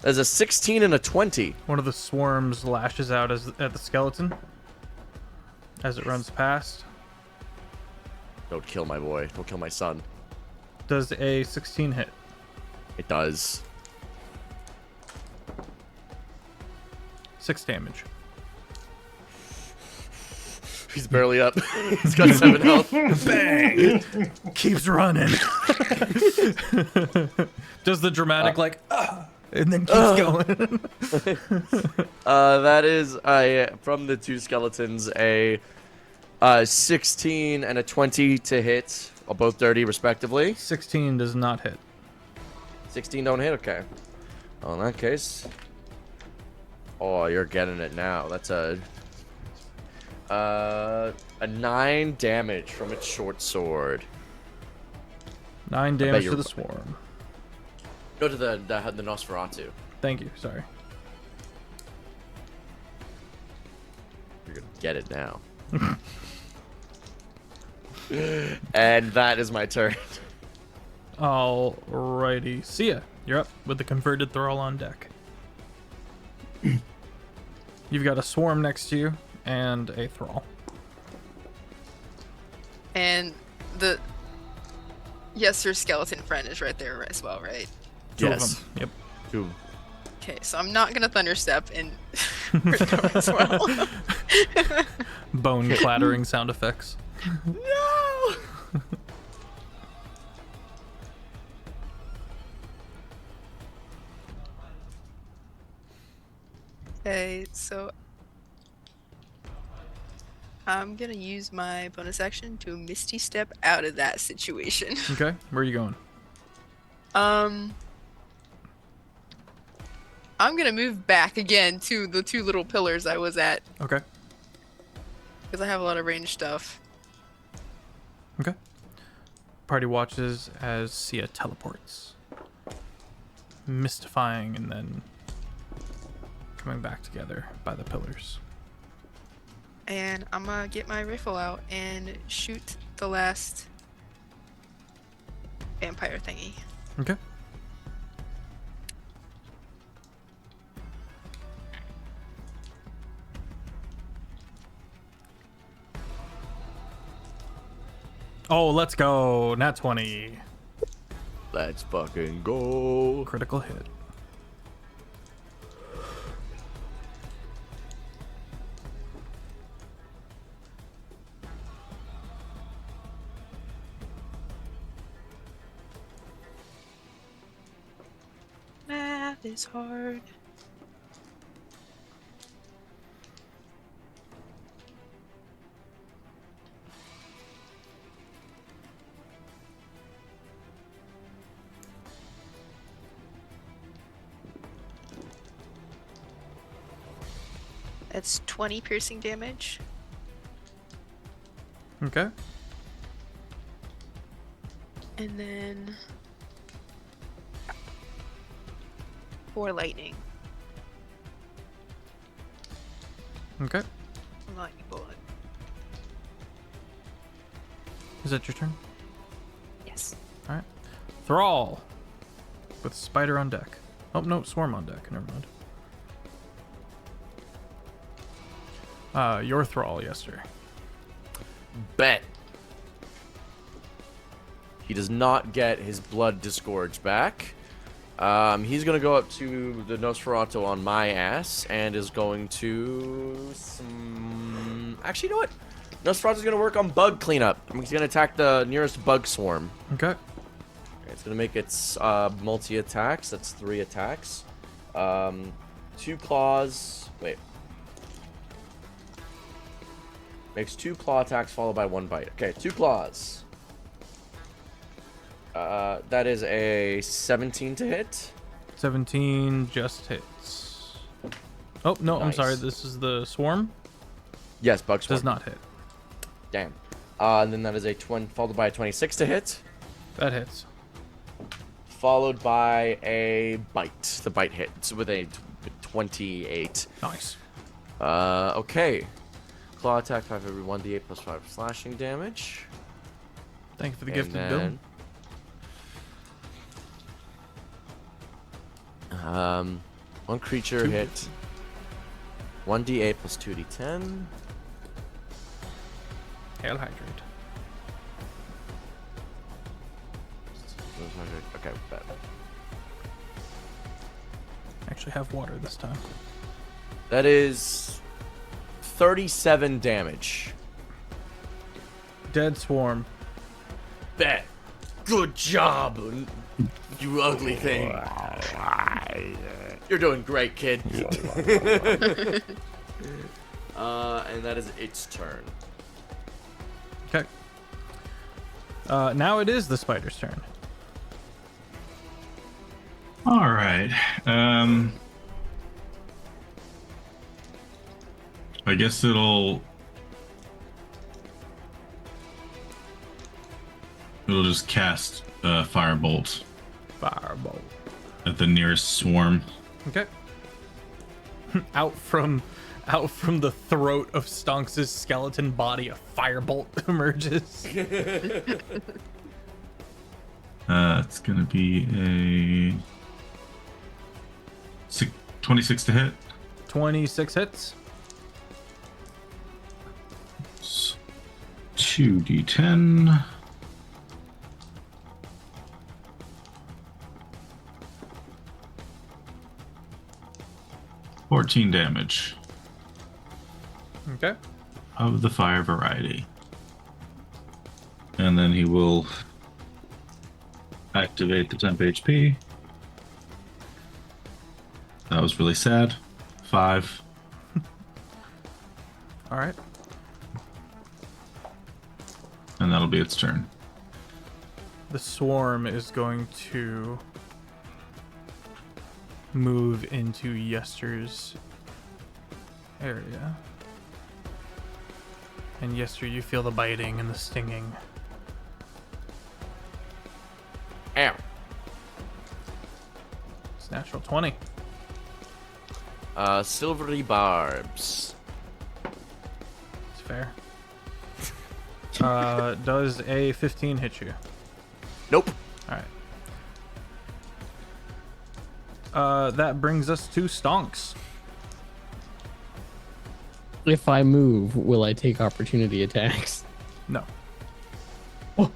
There's a 16 and a 20. One of the swarms lashes out at the skeleton as it runs past. Don't kill my boy. Don't kill my son. Does a 16 hit? It does. 6 damage. He's barely up. He's got 7 health. Bang! Keeps running. Does the dramatic and then keeps going. That is from the 2 skeletons a 16 and a 20 to hit, both dirty respectively. 16 does not hit. 16 don't hit. Okay. Well, in that case, oh, you're getting it now. That's a 9 damage from its short sword. 9 damage to you're the swarm. Go to the Nosferatu. Thank you. Sorry. You're gonna get it now. And that is my turn. Alrighty. See ya. You're up with the converted thrall on deck. You've got a swarm next to you and a thrall. And your skeleton friend is right there as well, right? 2 of Yes. them. Yep. 2. Okay, so I'm not gonna thunderstep and recover as well. Bone clattering sound effects. No! Okay, so I'm gonna use my bonus action to Misty Step out of that situation. Okay. Where are you going? I'm gonna move back again to the 2 little pillars I was at Okay. because I have a lot of range stuff. Okay. Party watches as Sia teleports. Mystifying and then coming back together by the pillars. And I'm gonna get my rifle out and shoot the last vampire thingy. Okay. Oh, let's go. Nat 20. Let's fucking go. Critical hit. Math is hard. That's 20 piercing damage. Okay. And then 4 lightning. Okay. Lightning bullet. Is that your turn? Yes. All right. Thrall with spider on deck. Oh no, swarm on deck. Never mind. Your Thrall, Yester. Bet. He does not get his blood disgorged back. He's gonna go up to the Nosferatu on my ass and is going to actually, you know what? Nosferatu's gonna work on bug cleanup. He's gonna attack the nearest bug swarm. Okay. It's gonna make its multi attacks. That's 3 attacks. 2 claws. Wait. Makes 2 claw attacks followed by 1 bite. Okay, 2 claws. That is a 17 to hit. 17 just hits. Oh no, I'm Nice. sorry. This is the swarm. Yes, bug swarm. Does not hit. Damn. And then that is a followed by a 26 to hit, That hits. followed by a bite. The bite hits with a 28. Nice. Okay. Claw attack 5 every 1d8 plus 5 slashing damage. Thank you for the And gifted build. then, one creature hit 1d8 plus 2d10. Hail hydrate. Okay, bet. Actually have water this time. That is 37 damage. Dead swarm. Bet. Good job, you ugly thing. You're doing great, kid. And that is its turn. Okay. Now it is the spider's turn. All right. I guess it'll just cast Firebolt Firebolt. at the nearest swarm. Okay. out from the throat of Stonks' skeleton body, a firebolt emerges. It's gonna be a 26 to hit. 26 hits. 2d10. $14 damage Okay. of the fire variety. And then he will activate the temp HP. That was really sad. 5. All right. And that'll be its turn. The swarm is going to move into Yester's area. And Yester, you feel the biting and the stinging. Ow. It's natural 20. Silvery barbs. It's fair. Does a 15 hit you? Nope. All right. That brings us to Stonks. If I move, will I take opportunity attacks? No. Oh,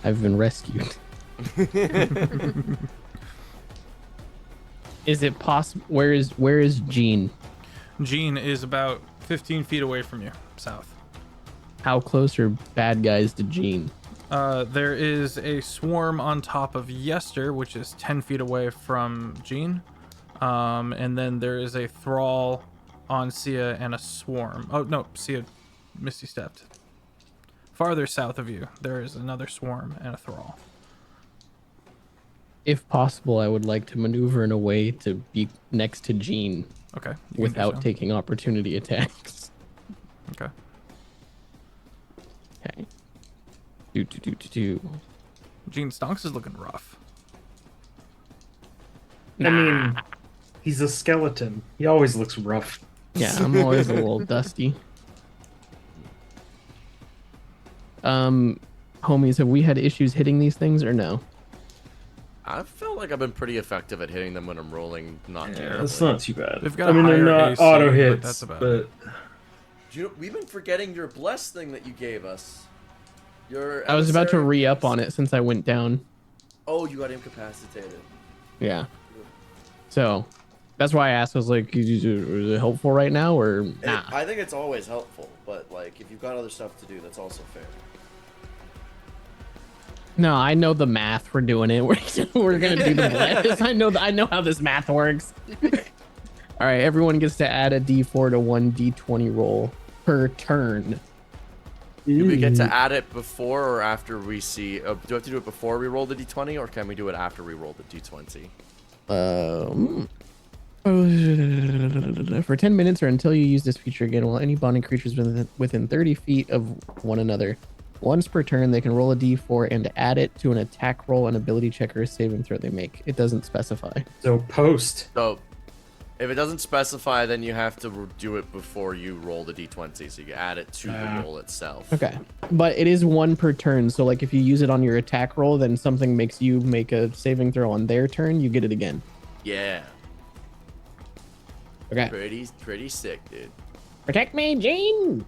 I've been rescued. Is it possible? Where is Jean? Jean is about 15 feet away from you, south. How close are bad guys to Jean? There is a swarm on top of Yester, which is 10 feet away from Jean. And then there is a thrall on Sia and a swarm. Oh, no, Sia misty stepped. Farther south of you, there is another swarm and a thrall. If possible, I would like to maneuver in a way to be next to Jean Okay. You can do without so. taking opportunity attacks. Okay. Okay. Do. Jean Stonks is looking rough. I mean, he's a skeleton. He always looks rough. Yeah, I'm always a little dusty. Homies, have we had issues hitting these things or no? I feel like I've been pretty effective at hitting them when I'm rolling. Not terribly. That's not too bad. They've got I mean, a they're higher not AC, auto but hits, that's about but it. Do you know, we've been forgetting your bless thing that you gave us. Your I was about to emissary- re-up on it since I went down. Oh, you got incapacitated. Yeah. So, that's why I asked. I was like, is it helpful right now or nah? I think it's always helpful, but like if you've got other stuff to do, that's also fair. No, I know the math. We're doing it. We're gonna do the bless. I know how this math works. All right, everyone gets to add a D4 to one D20 roll per turn. Do we get to add it before or after we see? Do we have to do it before we roll the d20, or can we do it after we roll the d20? For 10 minutes or until you use this feature again, while any bonding creatures within 30 feet of one another, once per turn, they can roll a d4 and add it to an attack roll, an ability check, or a saving throw they make. It doesn't specify. so post. So, if it doesn't specify, then you have to do it before you roll the d20, so you add it to the roll itself. Okay, but it is one per turn. So, like, if you use it on your attack roll, then something makes you make a saving throw on their turn, you get it again. Yeah. Okay. Pretty sick, dude. Protect me, Jean.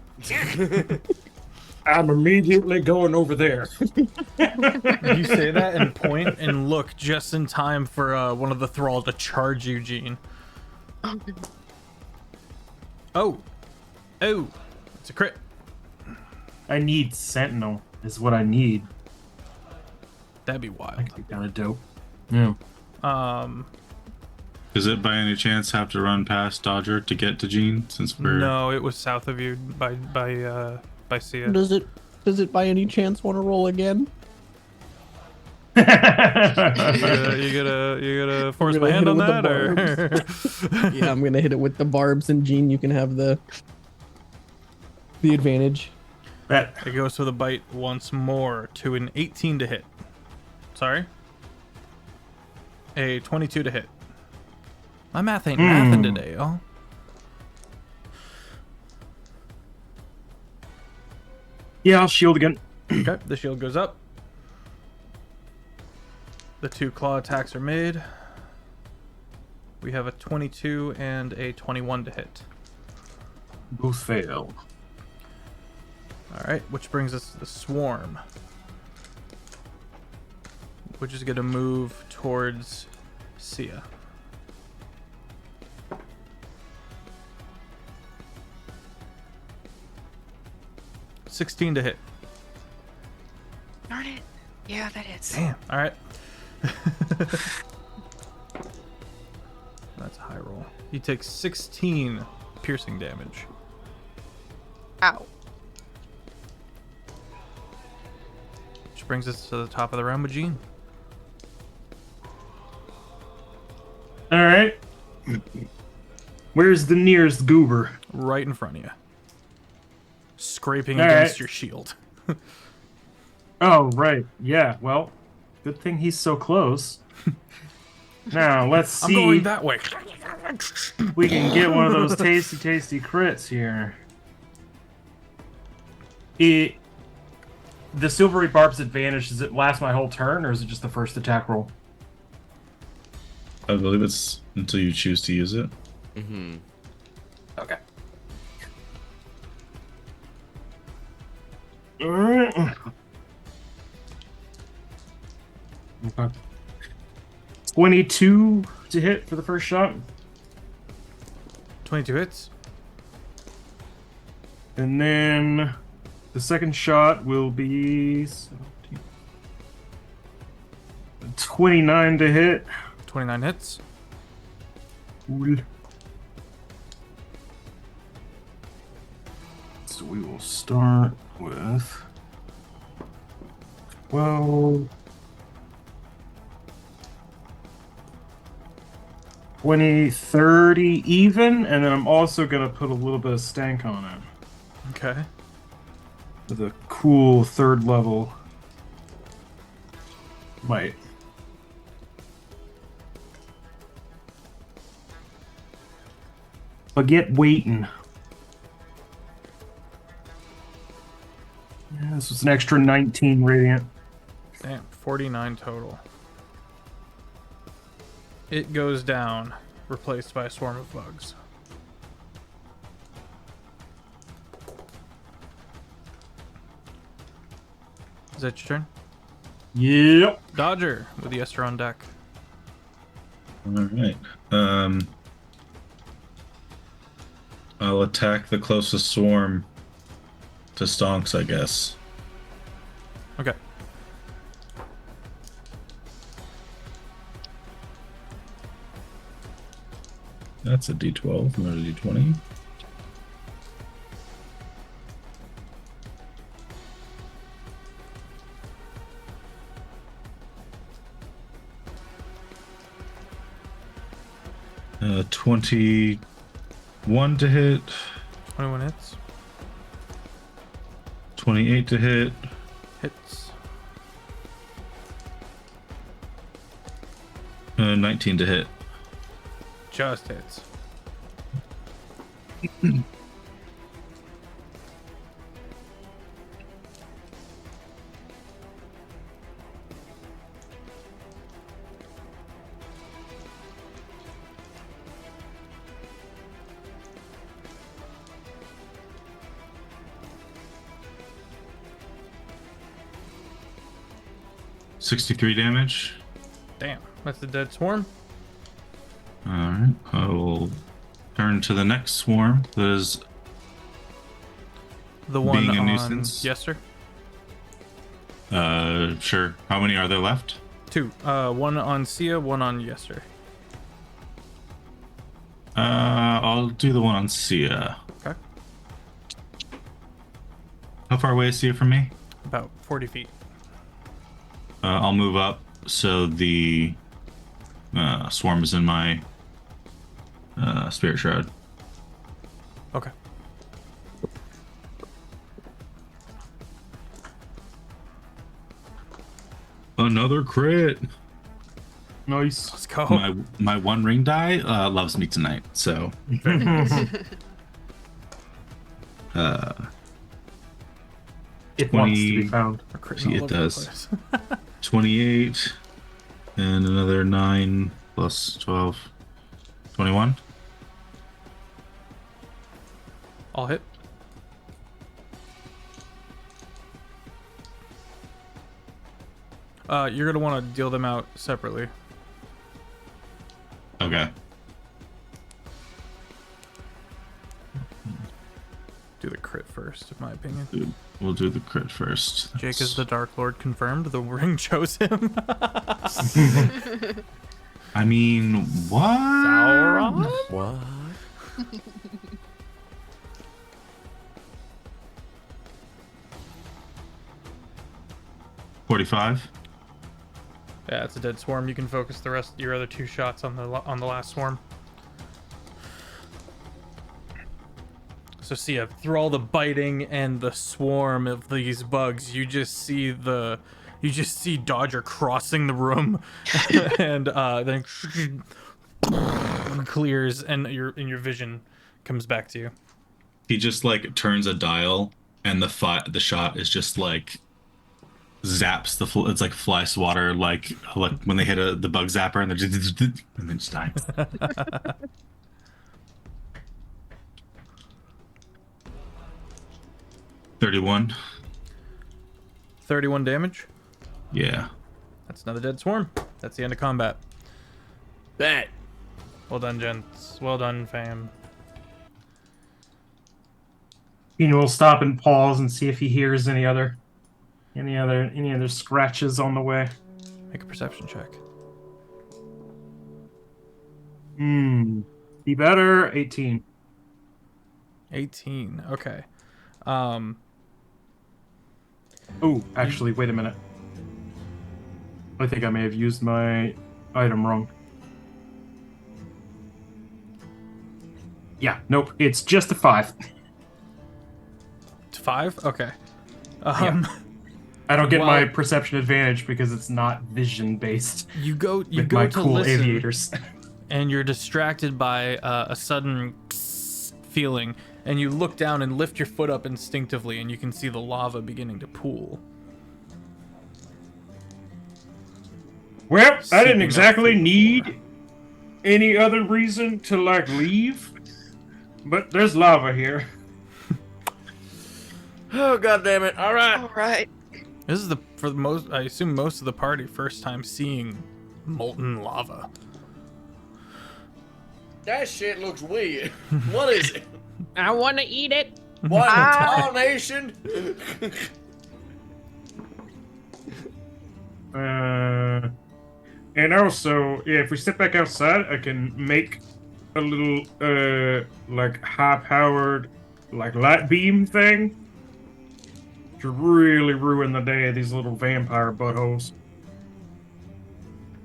I'm immediately going over there. You say that and point and look just in time for one of the thralls to charge you, Jean. Oh, it's a crit. I need Sentinel. Is what I need. That'd be That wild. could be kind of dope. Yeah. Does it by any chance have to run past Dodger to get to Jean? Since we're No, it was south of you by Sia. Does it by any chance want to roll again? You gotta force gonna my hit hand it on with that, the or Yeah, I'm gonna hit it with the barbs, and Jean, you can have the advantage. That it goes for the bite once more to an 18 to hit. Sorry, a 22 to hit. My math ain't mathing today, y'all. yeah, I'll shield again. Okay, the shield goes up. The 2 claw attacks are made. We have a 22 and a 21 to hit. Both fail. All right, which brings us to the swarm, which is going to move towards Sia. $16 to hit. Darn it. Yeah, that hits. Damn. All right. That's a high roll. He takes 16 piercing damage. Ow. Which brings us to the top of the round with Jean. All right. Where's the nearest goober? Right in front of you. Scraping All against right. your shield. Oh, right. Yeah, well, good thing he's so close. Now, let's see I'm going that way. if we can get one of those tasty crits here. The silvery barb's advantage, does it last my whole turn, or is it just the first attack roll? I believe it's until you choose to use it. Mm-hmm. Okay. Alright. 22 to hit for the first shot. 22 hits. And then the second shot will be 17, 29 to hit. 29 hits. Cool. So we will start with 12, 20, 30 even, and then I'm also going to put a little bit of stank on it. Okay. With a cool 3rd level might. But get waiting. Yeah, this was an extra 19 radiant. Damn, 49 total. It goes down, replaced by a swarm of bugs. Is that your turn? Yep. Dodger with the Esther on deck. All right. I'll attack the closest swarm to Stonks, I guess. Okay. That's a D12, not a D20. Uh, 21 to hit, 21 hits. 28 to hit, Hits. 19 to hit. Just hits. $63 damage. Damn, that's the dead swarm. Alright, I will turn to the next swarm that is The one being a on nuisance. Yes, sir. Sure. How many are there left? 2. One on Sia, one on Yester. I'll do the one on Sia. Okay. How far away is Sia from me? About 40 feet. I'll move up so the swarm is in my spirit shroud. Okay. Another crit. Nice. Let's go. My one ring die loves me tonight, so It wants to 20 be found. We're critting all it over the does. place. 28 and another 9 plus 12. 21. All hit. You're gonna want to deal them out separately. Okay. Do the crit first, in my opinion. We'll do the crit first. Jake is the Dark Lord confirmed. The ring chose him. I mean, what? Sauron? What? 45. Yeah, it's a dead swarm. You can focus the rest your other 2 shots on the last swarm. So see, through all the biting and the swarm of these bugs, you just see Dodger crossing the room, and then clears, and your vision comes back to you. He just like turns a dial, and the shot is just like zaps it's like fly swatter, like when they hit the bug zapper and then just die. 31. 31 damage. Yeah. That's another dead swarm. That's the end of combat. Bet. Well done, gents. Well done, fam. We'll stop and pause and see if he hears any other scratches on the way. Make a perception check. Be better. 18. 18. Okay. Oh, actually, wait a minute. I think I may have used my item wrong. Yeah, nope. It's just a 5. 5? Okay. I don't get my perception advantage because it's not vision based. You go with my to cool listen, aviators. and you're distracted by a sudden feeling, and you look down and lift your foot up instinctively, and you can see the lava beginning to pool. Well, I didn't Seeping exactly up through the need any other reason to leave, but there's lava here. Oh, God damn it. All right. All right. This is I assume most of the party first time seeing molten lava. That shit looks weird. What is it? I want to eat it. What a nation? And also, yeah, if we step back outside, I can make a little, like, high-powered, like, light beam thing to really ruin the day of these little vampire buttholes.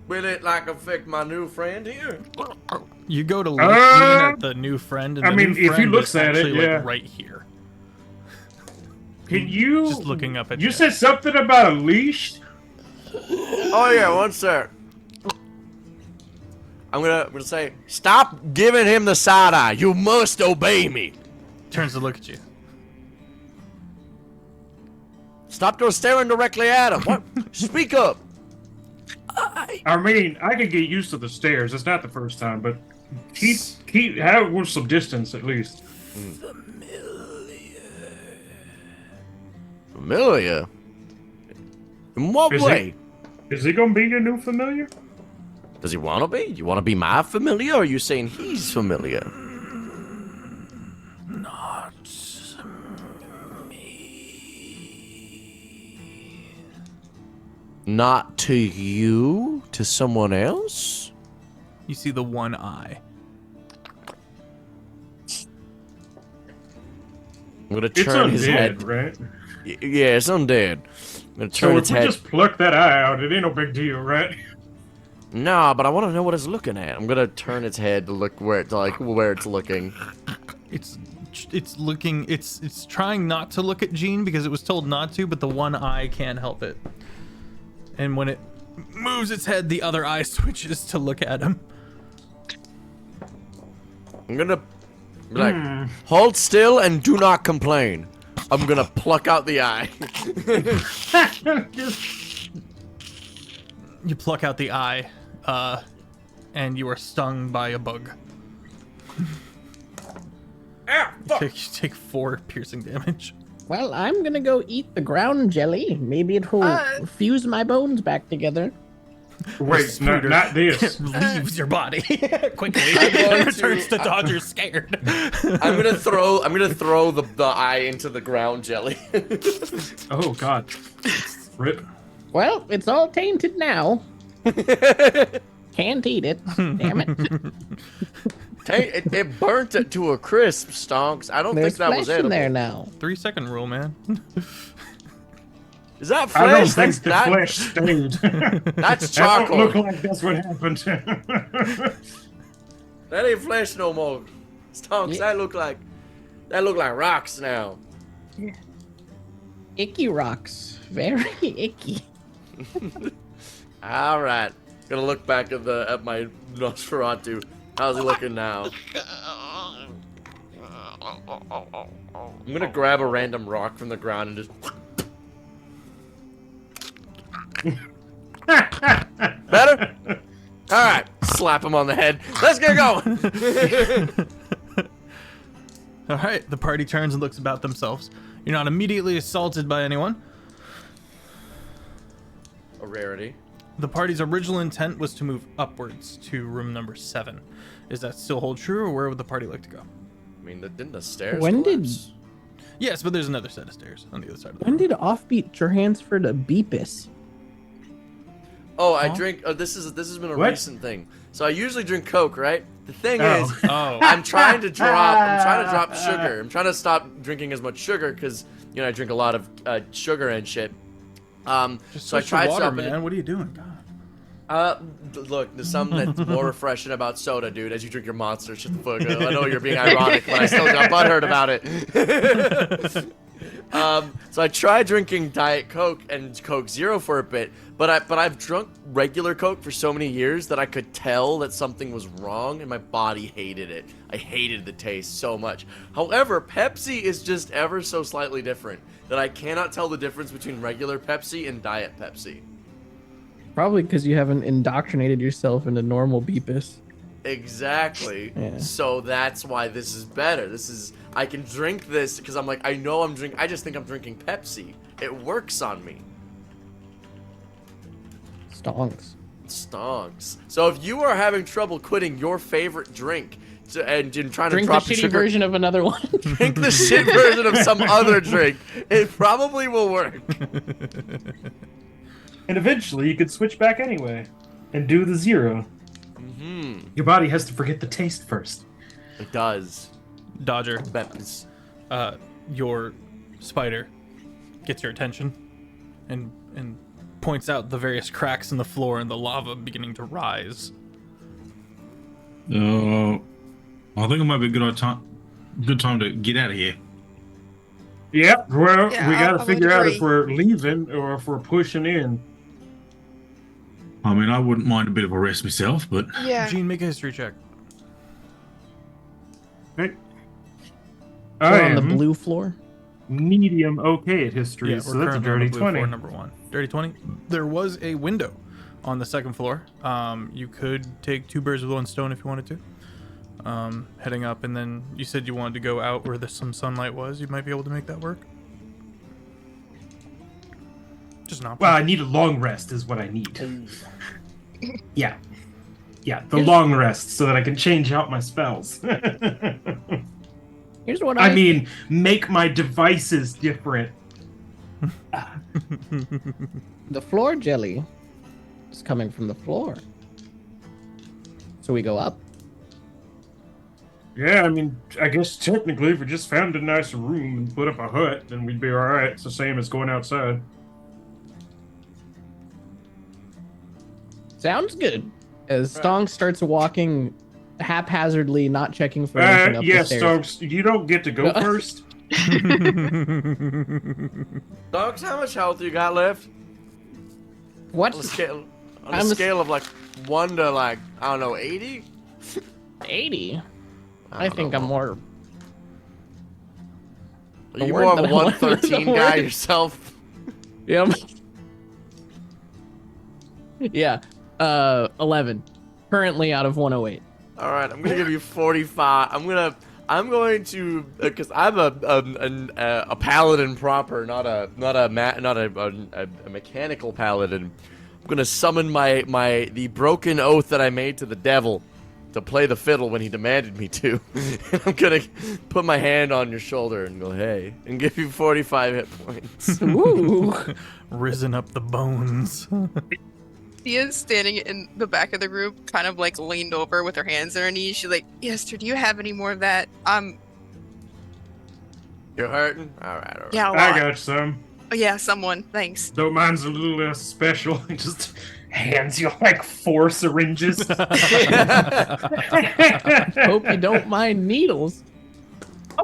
Will it, like, affect my new friend here? You go to look even at the new friend, and I the mean, new if he friend looks is at it, actually, yeah. like, right here. Can you... Just looking up at you you. said something about a leash? Oh, yeah, one sec. I'm gonna say, stop giving him the side eye. You must obey me. Turns to look at you. Stop staring directly at him. What? Speak up. I mean, I can get used to the stairs. It's not the first time, but have some distance at least. Familiar? In what way? Is he gonna be your new familiar? Does he want to be? You want to be my familiar, or are you saying he's familiar? Not me. Not to you? To someone else? You see the one eye. I'm gonna It's turn his undead, head. right? Yeah, it's undead. I'm gonna turn So its if we head. just pluck that eye out, it ain't no big deal, right? Nah, but I want to know what it's looking at. I'm gonna turn its head to look where it's looking. It's looking. It's trying not to look at Gene because it was told not to, but the one eye can't help it. And when it moves its head, the other eye switches to look at him. I'm gonna be like, hold still and do not complain. I'm gonna pluck out the eye. You pluck out the eye, and you are stung by a bug. Ah, fuck. You take 4 piercing damage. Well, I'm gonna go eat the ground jelly. Maybe it will fuse my bones back together. Wait, not this. Leaves your body quickly. going Returns to- to Dodger scared. I'm gonna throw the eye into the ground jelly. Oh God. Rip. Well, it's all tainted now. Can't eat it. Damn it. Hey, it burnt it to a crisp, Stonks. I don't There's think that was flesh in edible. there now. 3-second rule, man. Is that I don't flesh? think the flesh stayed. That's That don't charcoal. look like that's what happened. That ain't flesh no more. Stonks, Yeah. that look like rocks now. Icky rocks. Very icky. All right, gonna look back at my Nosferatu. How's he looking now? I'm gonna grab a random rock from the ground and just. Better? All right, slap him on the head. Let's get going. All right, the party turns and looks about themselves. You're not immediately assaulted by anyone. A rarity. The party's original intent was to move upwards to room number 7. Is that still hold true, or where would the party like to go? I mean, didn't the stairs When did- collapse? Yes, but there's another set of stairs on the other side of the When room. did Offbeat transfer to Beepus? Oh, I Huh? drink. Oh, this has been a What? recent thing. So I usually drink Coke, right? The thing Oh. is, Oh. I'm trying to drop sugar. I'm trying to stop drinking as much sugar because I drink a lot of sugar and shit. Just so I switch to tried water, stopping man. it. What are you doing? God. Look, there's something that's more refreshing about soda, dude. As you drink your Monster, shut the fuck up. I know you're being ironic, but I still got butthurt about it. So I tried drinking Diet Coke and Coke Zero for a bit, but I've drunk regular Coke for so many years that I could tell that something was wrong, and my body hated it. I hated the taste so much. However, Pepsi is just ever so slightly different that I cannot tell the difference between regular Pepsi and Diet Pepsi. Probably because you haven't indoctrinated yourself into normal Beepus. Exactly. Yeah. So that's why this is better. I can drink this because I'm like, I know I just think I'm drinking Pepsi. It works on me. Stonks. Stonks. So if you are having trouble quitting your favorite drink and trying to Drink the drop the shitty sugar, version of another one. drink the shit version of some other drink, it probably will work. And eventually you could switch back anyway and do the 0. Hmm. Your body has to forget the taste first. It does. Dodger, Pepsi. your spider gets your attention and points out the various cracks in the floor and the lava beginning to rise. I think it might be a good time to get out of here. Yeah, well, Yeah, we gotta I would figure out agree. if we're leaving or if we're pushing in. I mean, I wouldn't mind a bit of a rest myself, but Yeah. Gene, make a history check. Right? We're I on the am blue floor. medium okay at history, Yeah, so we're that's a currently on dirty the blue 20. floor, number 1. Dirty 20. There was a window on the second floor. You could take 2 birds with 1 stone if you wanted to. Heading up, and then you said you wanted to go out where some sunlight was. You might be able to make that work. Just an option. Well, I need a long rest is what I need. Yeah. Yeah, the long rest so that I can change out my spells. Here's what I mean, make my devices different. the floor jelly is coming from the floor. So we go up. Yeah, I mean, I guess technically if we just found a nice room and put up a hut, then we'd be alright. It's the same as going outside. Sounds good. As Stonk starts walking haphazardly, not checking for anything up yes, the stairs. Stokes, you don't get to go No. first. Dogs, how much health you got left? What? On a scale, I'm a- scale of like 1 to like, I don't know, 80? 80? I don't think know. I'm more... Are the you word more of a that I want- 113 the guy word- yourself? Yep. Yeah. 11. Currently out of 108. All right, I'm gonna give you 45. I'm going to, because I'm a paladin proper, not a mechanical paladin. I'm gonna summon the broken oath that I made to the devil to play the fiddle when he demanded me to. I'm gonna put my hand on your shoulder and go, hey, and give you 45 hit points. Ooh. Risen up the bones. Thea's standing in the back of the group, kind of like leaned over with her hands on her knees. She's like, Yester, do you have any more of that? You're hurting? All right. Yeah, a I lot. got some. Oh, yeah, someone. Thanks. Though mine's a little less special. It just hands you like 4 syringes. Hope you don't mind needles.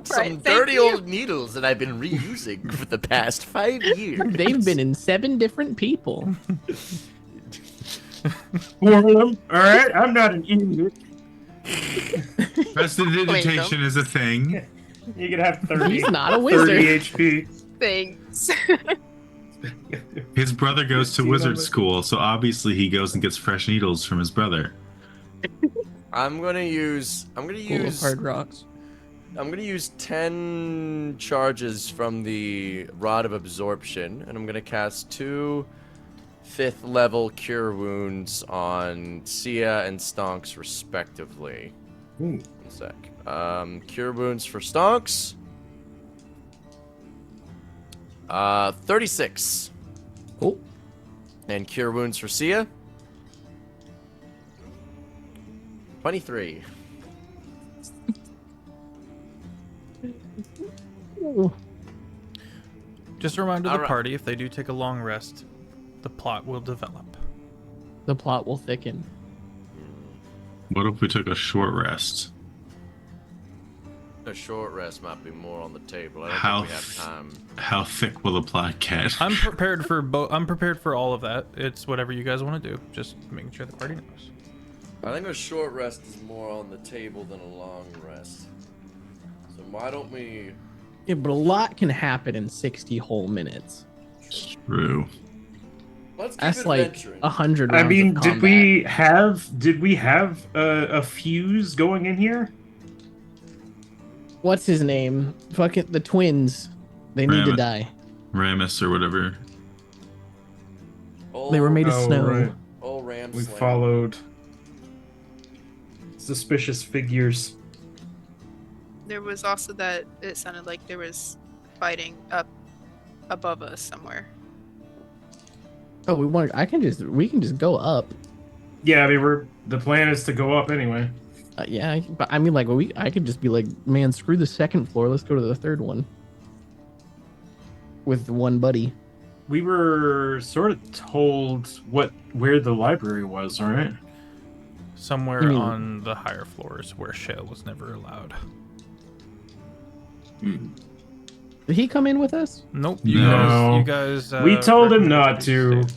Some dirty old needles that I've been reusing for the past 5 years. They've been in 7 different people. 4 of them. Alright, I'm not an idiot. Prestidigitation is a thing. You can have 30. He's not a wizard. 30 HP. Thanks. His brother goes to wizard school, so obviously he goes and gets fresh needles from his brother. I'm gonna use Hard rocks. I'm gonna use 10 charges from the Rod of Absorption, and I'm gonna cast 2 5th level cure wounds on Sia and Stonks respectively. Ooh. 1 sec. Cure wounds for Stonks. 36. Cool. And cure wounds for Sia. 23. Just a reminder to the Alright. party, if they do take a long rest, the plot will develop. The plot will thicken. What if we took a short rest? A short rest might be more on the table. I don't How think we have time. How thick will the plot get? I'm prepared for both. I'm prepared for all of that. It's whatever you guys want to do. Just making sure the party knows. I think a short rest is more on the table than a long rest. So why don't we... Yeah, but a lot can happen in 60 whole minutes. True. Let's keep That's like adventuring. 100 I rounds mean, of did combat. we have a fuse going in here? What's his name? Fuck it, the twins. They need to Ramet. die. Ramus or whatever. They were made of Oh, snow. right. Oh, Ram We Slam. followed suspicious figures. There was also that it sounded like there was fighting up above us somewhere. Oh, we can just go up. Yeah, I mean, the plan is to go up anyway. Yeah, but I mean, like, I could just be like, man, screw the second floor. Let's go to the third one with one buddy. We were sort of told where the library was, all right? Somewhere You mean- on the higher floors where shale was never allowed. Did he come in with us? Nope. No. You guys. We told him recommended not he to. stay.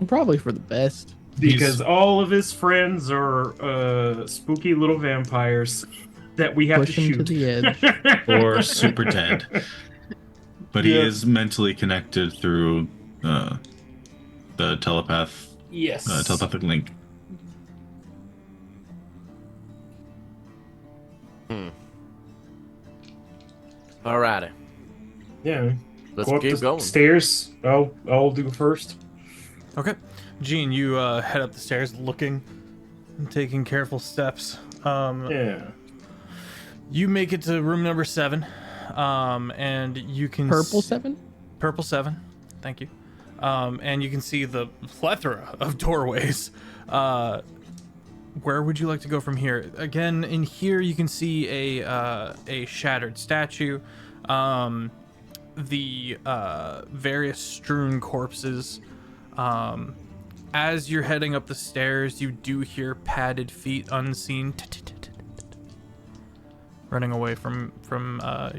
Probably for the best. Because all of his friends are spooky little vampires that we have Push to him shoot. to the edge. Or super dead. But he Yeah. is mentally connected through the telepathic link. Alrighty. Yeah. Let's Go up keep the going. stairs. I'll do first. Okay. Gene, you head up the stairs looking and taking careful steps. Yeah. You make it to room number 7. And you can Purple 7? Purple 7. Thank you. And you can see the plethora of doorways. Where would you like to go from here? Again, in here you can see a shattered statue, the various strewn corpses. As you're heading up the stairs, you do hear padded feet unseen running away from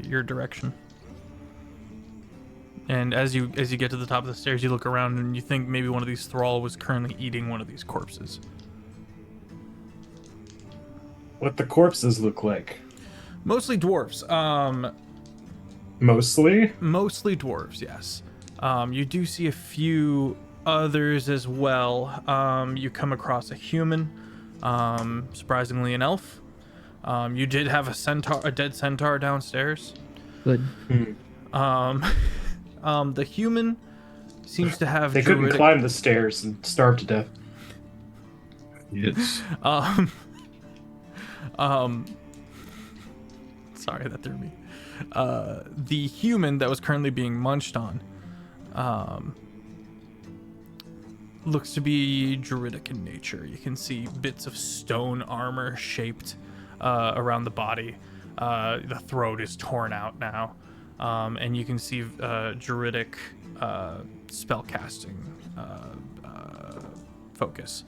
your direction. And as you get to the top of the stairs, you look around and you think maybe one of these thrall was currently eating one of these corpses. What the corpses look like? Mostly dwarves. Mostly? Mostly dwarves, yes. You do see a few others as well. You come across a human, surprisingly an elf. You did have a dead centaur downstairs. Good. The human seems to have They couldn't druidic- climb the stairs and starve to death. It's Sorry, that threw me. The human that was currently being munched on, looks to be druidic in nature. You can see bits of stone armor shaped around the body. The throat is torn out now, and you can see druidic spellcasting focus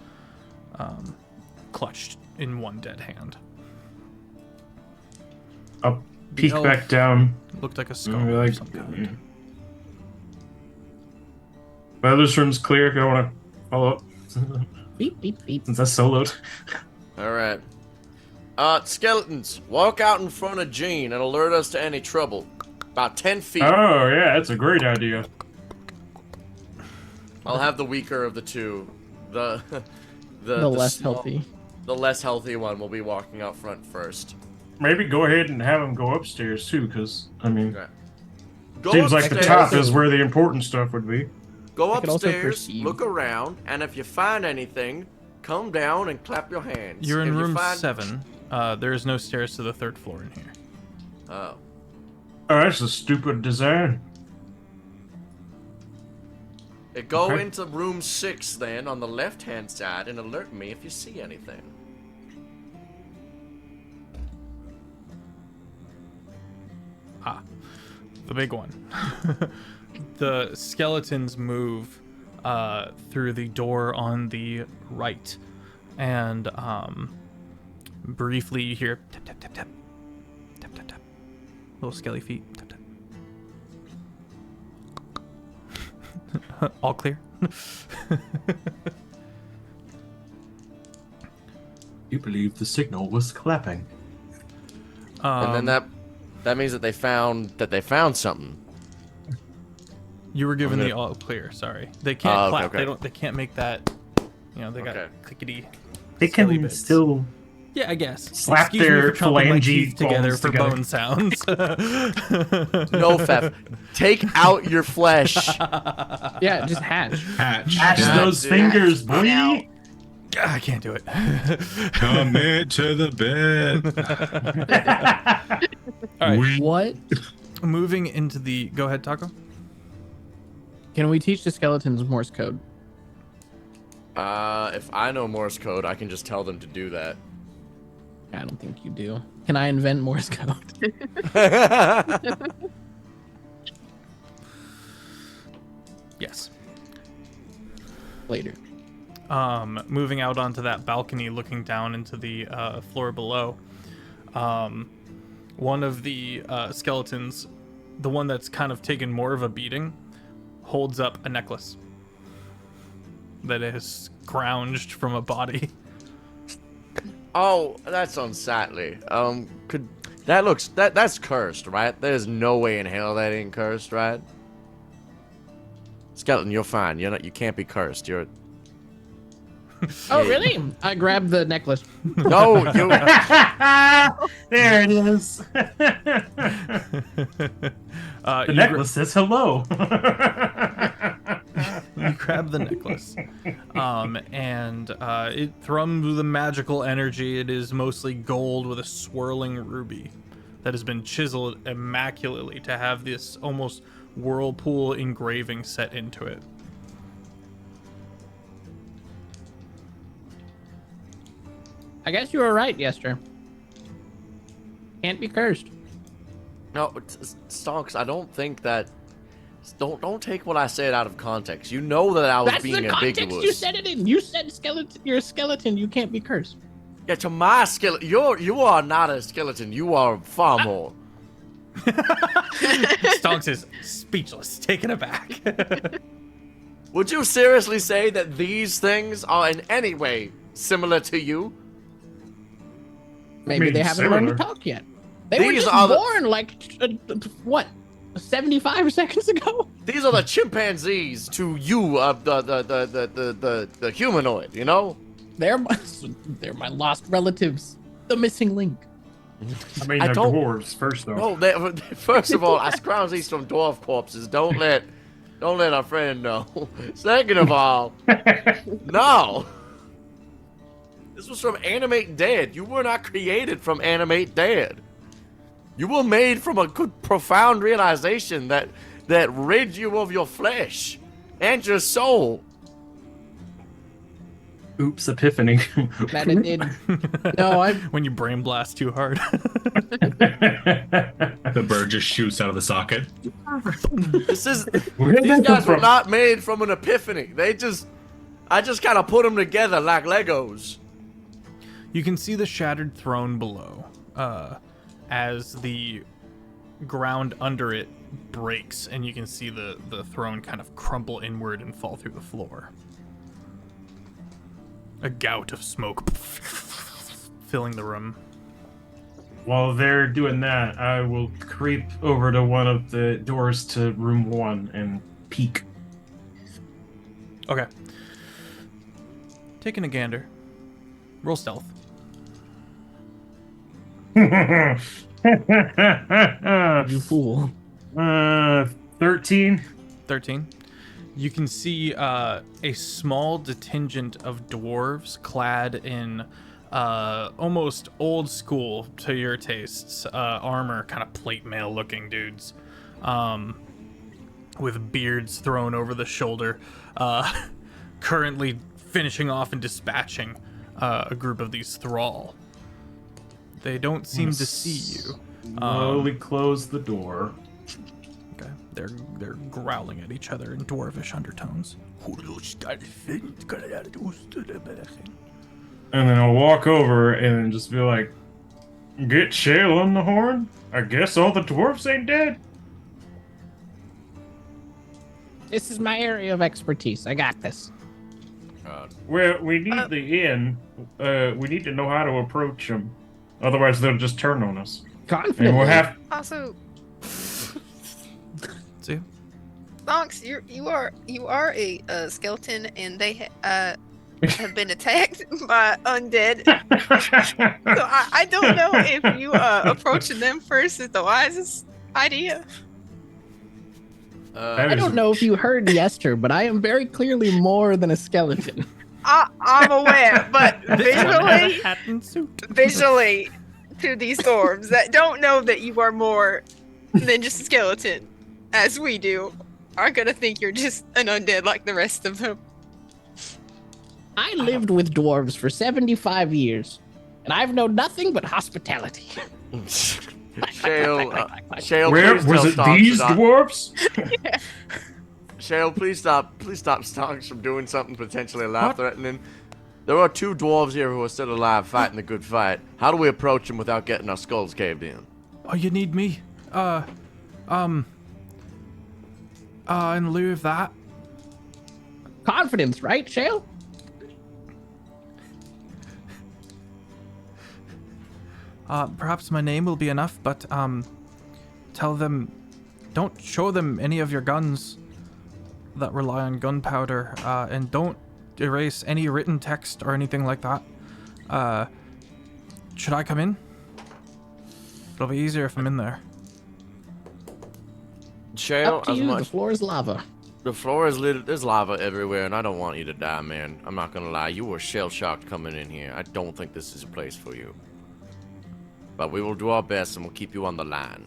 clutched in one dead hand. I'll peek elf- back down. Looked like a skull and be of like, some kind. My other room's clear if you want to follow up. Beep, beep, beep. Since I soloed. Alright. Skeletons, walk out in front of Gene and alert us to any trouble. About 10 feet. Oh, yeah, that's a great idea. I'll have the weaker of the two. The Less small- healthy. The less healthy one will be walking out front first. Maybe go ahead and have him go upstairs, too, because, I mean, Okay. Go seems like the upstairs. top is where the important stuff would be. Go I can also upstairs, perceive. look around, and if you find anything, come down and clap your hands. You're in If you room find... 7. There is no stairs to the 3rd floor in here. Oh. Oh, that's a stupid design. Go Okay. into room 6 then on the left-hand side and alert me if you see anything. The big one. The skeletons move through the door on the right, and briefly you hear tap tap tap tap tap tap tap, little skelly feet tap tap. All clear. You believe the signal was clapping. And then that means that they found something. You were given I'm the gonna- all clear. Sorry, they can't Oh, okay, clap. okay. They don't. They can't make that. You know, they got Okay. clickety. They skelly can bits. still. Yeah, I guess. Slap Excuse me their for chomping my phalange teeth together bones for together. bone sounds. No, Feff. Take out your flesh. Yeah, just hatch. Hatch. Catch Yeah. those dude. fingers, boy. I can't do it. Commit to the bed. All right, We- What? moving into the. Go ahead, Taco. Can we teach the skeletons Morse code? If I know Morse code, I can just tell them to do that. I don't think you do. Can I invent Morse code? Yes. Later. Moving out onto that balcony, looking down into the floor below. One of the skeletons, the one that's kind of taken more of a beating, holds up a necklace that is scrounged from a body. Oh, that's unsightly. That's cursed, right? There's no way in hell that ain't cursed, right? Skeleton, you're fine. You can't be cursed. You're Oh, really? I grabbed the necklace. no, you. There it is. The You necklace says hello. You grab the necklace, and it thrums with a magical energy. It is mostly gold with a swirling ruby that has been chiseled immaculately to have this almost whirlpool engraving set into it. I guess you were right, Yester. Can't be cursed. No, Stonks, I don't think that. Don't take what I said out of context. You know that I was That's being the context ambiguous. you said it in. You said skeleton. You're a skeleton. You can't be cursed. Yeah, to my skeleton, you are not a skeleton. You are far more. Stonks is speechless, taken aback. Would you seriously say that these things are in any way similar to you? Maybe mean, they haven't learned to similar. talk yet. They were These just are the- born like what, 75 seconds ago. These are the chimpanzees to you, the humanoid. You know. They're my lost relatives. The missing link. I mean, I they're don't- dwarves first, though. No, first of all, I scrounge these from dwarf corpses. Don't let our friend know. Second of all, no. This was from Animate Dead. You were not created from Animate Dead. You were made from a good, profound realization that rid you of your flesh and your soul. Oops, epiphany. That it did. No, I. When you brain blast too hard. The bird just shoots out of the socket. These Where did that come guys were from? not made from an epiphany. I just kind of put them together like Legos. You can see the shattered throne below, as the ground under it breaks, and you can see the throne kind of crumple inward and fall through the floor. A gout of smoke filling the room. While they're doing that, I will creep over to one of the doors to room 1 and peek. Okay. Taking a gander. Roll stealth. 'Cause you fool. 13. 13. you can see a small contingent of dwarves clad in almost old school to your tastes armor, kind of plate mail looking dudes, with beards thrown over the shoulder, currently finishing off and dispatching a group of these thrall. They don't seem to see you. Slowly close the door. Okay, they're growling at each other in dwarvish undertones. And then I'll walk over and just be like, get Shale on the horn? I guess all the dwarves ain't dead. This is my area of expertise. I got this. Well, we need the inn. We need to know how to approach them. Otherwise, they'll just turn on us. Confidently. And we'll have... Also, See? Stonks, you are a skeleton, and they have been attacked by undead. So I don't know if you approaching them first is the wisest idea. I don't know if you heard Yester, but I am very clearly more than a skeleton. I'm aware, but visually, Hat and suit. visually, to these dwarves that don't know that you are more than just a skeleton, as we do, are gonna think you're just an undead like the rest of them. I lived with dwarves for 75 years, and I've known nothing but hospitality. Shale, Where please was tell it? Stonks These to not- dwarves? Shale, please stop Stonks from doing something potentially life-threatening. There are 2 dwarves here who are still alive fighting the good fight. How do we approach them without getting our skulls caved in? Oh, you need me? In lieu of that, Confidence, right, Shale? perhaps my name will be enough, but, tell them, don't show them any of your guns that rely on gunpowder, and don't erase any written text or anything like that. Should I come in? It'll be easier if I'm in there. Shale, Up to as you, the much floor is lava. the floor is lit. There's lava everywhere, and I don't want you to die, man. I'm not gonna lie. You were shell-shocked coming in here. I don't think this is a place for you. But we will do our best, and we'll keep you on the line.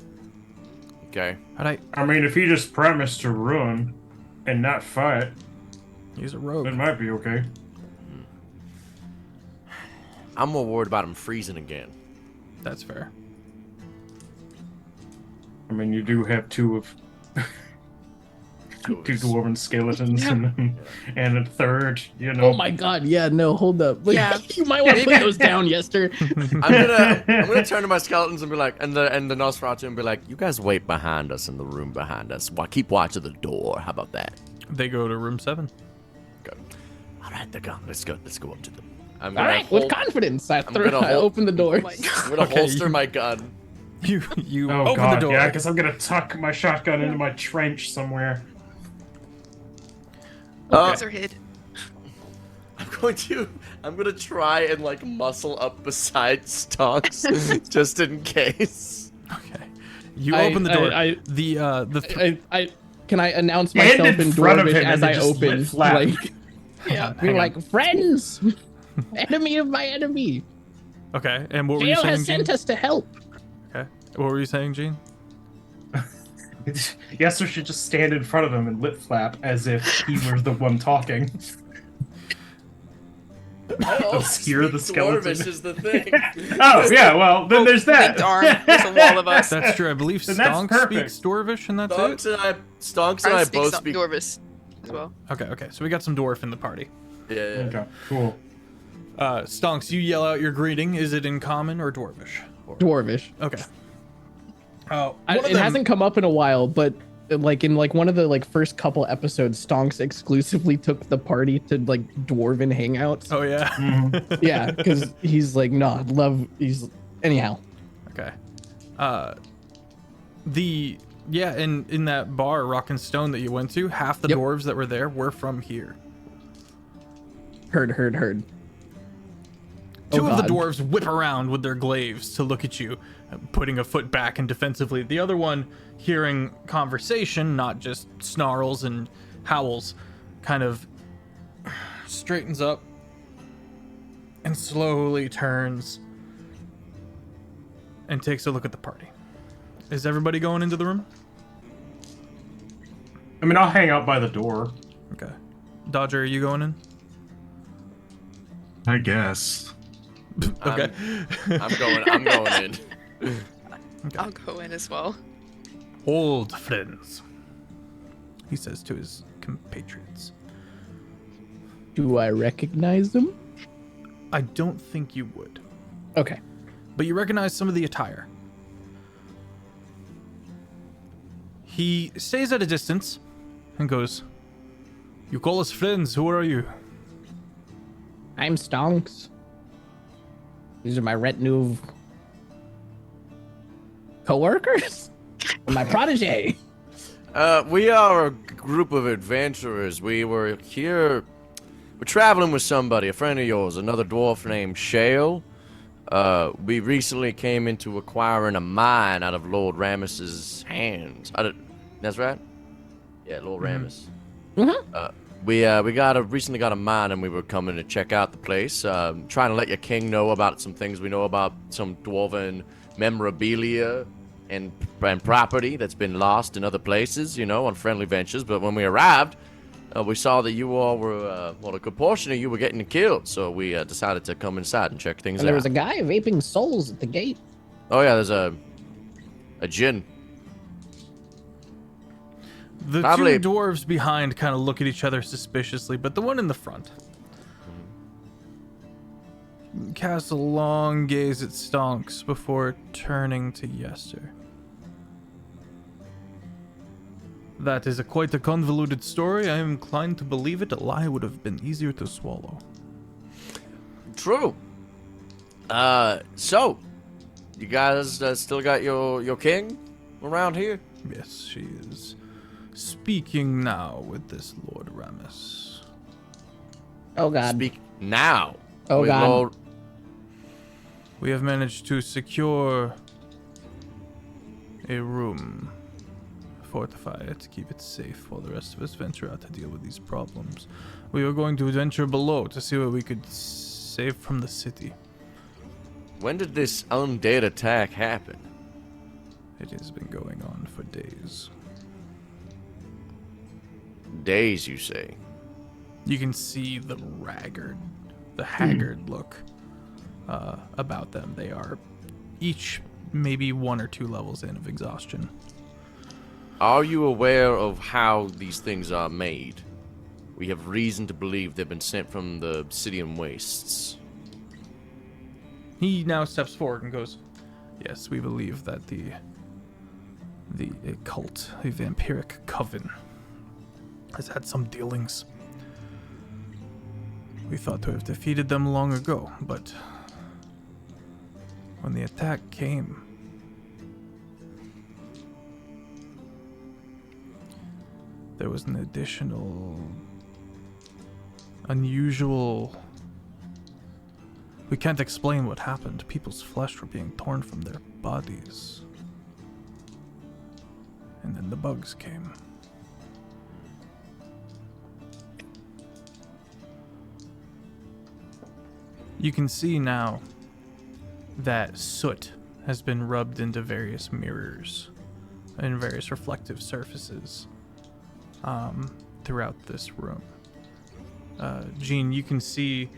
Okay? Alright, I mean, if he just promised to run and not fight, he's a rogue. it might be okay. I'm more worried about him freezing again. That's fair. I mean, you do have two dwarven skeletons and a third, you know. Oh my god, yeah, no, hold up. Like, Yeah. You might want to put those down, Yester. I'm gonna turn to my skeletons and be like, and the Nosferatu and be like, you guys wait behind us in the room behind us. Keep watch of the door. How about that? They go to room 7. Good. All right, they're gone. Let's go up to them. I'm All gonna right, with hold- confidence, I gonna hold- open the door. Oh my God. I'm gonna Okay, holster you- my gun. You Oh open god, the door. yeah, I guess I'm gonna tuck my shotgun into my trench somewhere. Those are hid. I'm gonna try and like muscle up beside Stonks just in case. Okay. You open the door. Can I announce And myself in in front of Dwarvish him, as and I it just open? lit flap. Like, Yeah, be like, friends, enemy of my enemy. Okay, and what were you Shale saying, has sent Gene? us to help. Okay. What were you saying, Gene? Yester should just stand in front of him and lip flap as if he were the one talking. Obscure the skeleton. Dwarvish is the thing. Oh, yeah, well, then there's that. Linked arm. There's a wall of us. That's true. I believe Then that's Stonk perfect. speaks Dwarvish, and that's Stonks and I both speak. Dwarvis as well. it. Okay. So we got some dwarf in the party. Yeah. Okay, cool. Stonks, you yell out your greeting. Is it in common or Dwarvish? Dwarvish. Okay. It hasn't come up in a while, but like in like one of the like first couple episodes, Stonks exclusively took the party to like dwarven hangouts. Oh yeah. Mhm. Yeah, because he's like, no, he's anyhow. Okay. In that bar, Rock and Stone, that you went to, half the Yep. dwarves that were there were from here. Heard. Two Oh, of the God. dwarves whip around with their glaives to look at you, putting a foot back and defensively. The other one, hearing conversation, not just snarls and howls, kind of straightens up and slowly turns and takes a look at the party. Is everybody going into the room? I mean, I'll hang out by the door. Okay. Dodger, are you going in? I guess. Okay. I'm going in. I'll go in as well. Old friends, he says to his compatriots. Do I recognize them? I don't think you would, Okay. but you recognize some of the attire. He stays at a distance and goes, "You call us friends, who are you?" I'm Stonks. These are my retinue of co-workers. My protege. We are a group of adventurers. We're traveling with somebody, a friend of yours, another dwarf named Shale. We recently came into acquiring a mine out of Lord Rammus's hands. That's right? Yeah, Lord Rammus. We recently got a mine, and we were coming to check out the place. Trying to let your king know about some things we know about some dwarven memorabilia and property that's been lost in other places, on friendly ventures. But when we arrived, we saw that you all were, a good portion of you were getting killed. So we decided to come inside and check things And out. there was a guy vaping souls at the gate. Oh yeah, there's a djinn. The Probably- two dwarves behind kind of look at each other suspiciously, but the one in the front casts a long gaze at Stonks before turning to Yester. That is quite a convoluted story. I am inclined to believe it. A lie would have been easier to swallow. True. So, you guys still got your king around here? Yes, she is speaking now with this Lord Rammus. Oh God. Speak now. Oh, with God. Lord- We have managed to secure a room, fortify it, keep it safe while the rest of us venture out to deal with these problems. We are going to venture below to see what we could save from the city. When did this undead attack happen? It has been going on for days. Days, you say? You can see the haggard look about them. They are each maybe 1 or 2 levels in of exhaustion. Are you aware of how these things are made? We have reason to believe they've been sent from the Obsidian Wastes. He now steps forward and goes, "Yes, we believe that the cult, a vampiric coven, has had some dealings. We thought to have defeated them long ago, but when the attack came, there was an additional unusual... We can't explain what happened. People's flesh were being torn from their bodies. And then the bugs came. You can see now that soot has been rubbed into various mirrors and various reflective surfaces throughout this room. Jean, you can see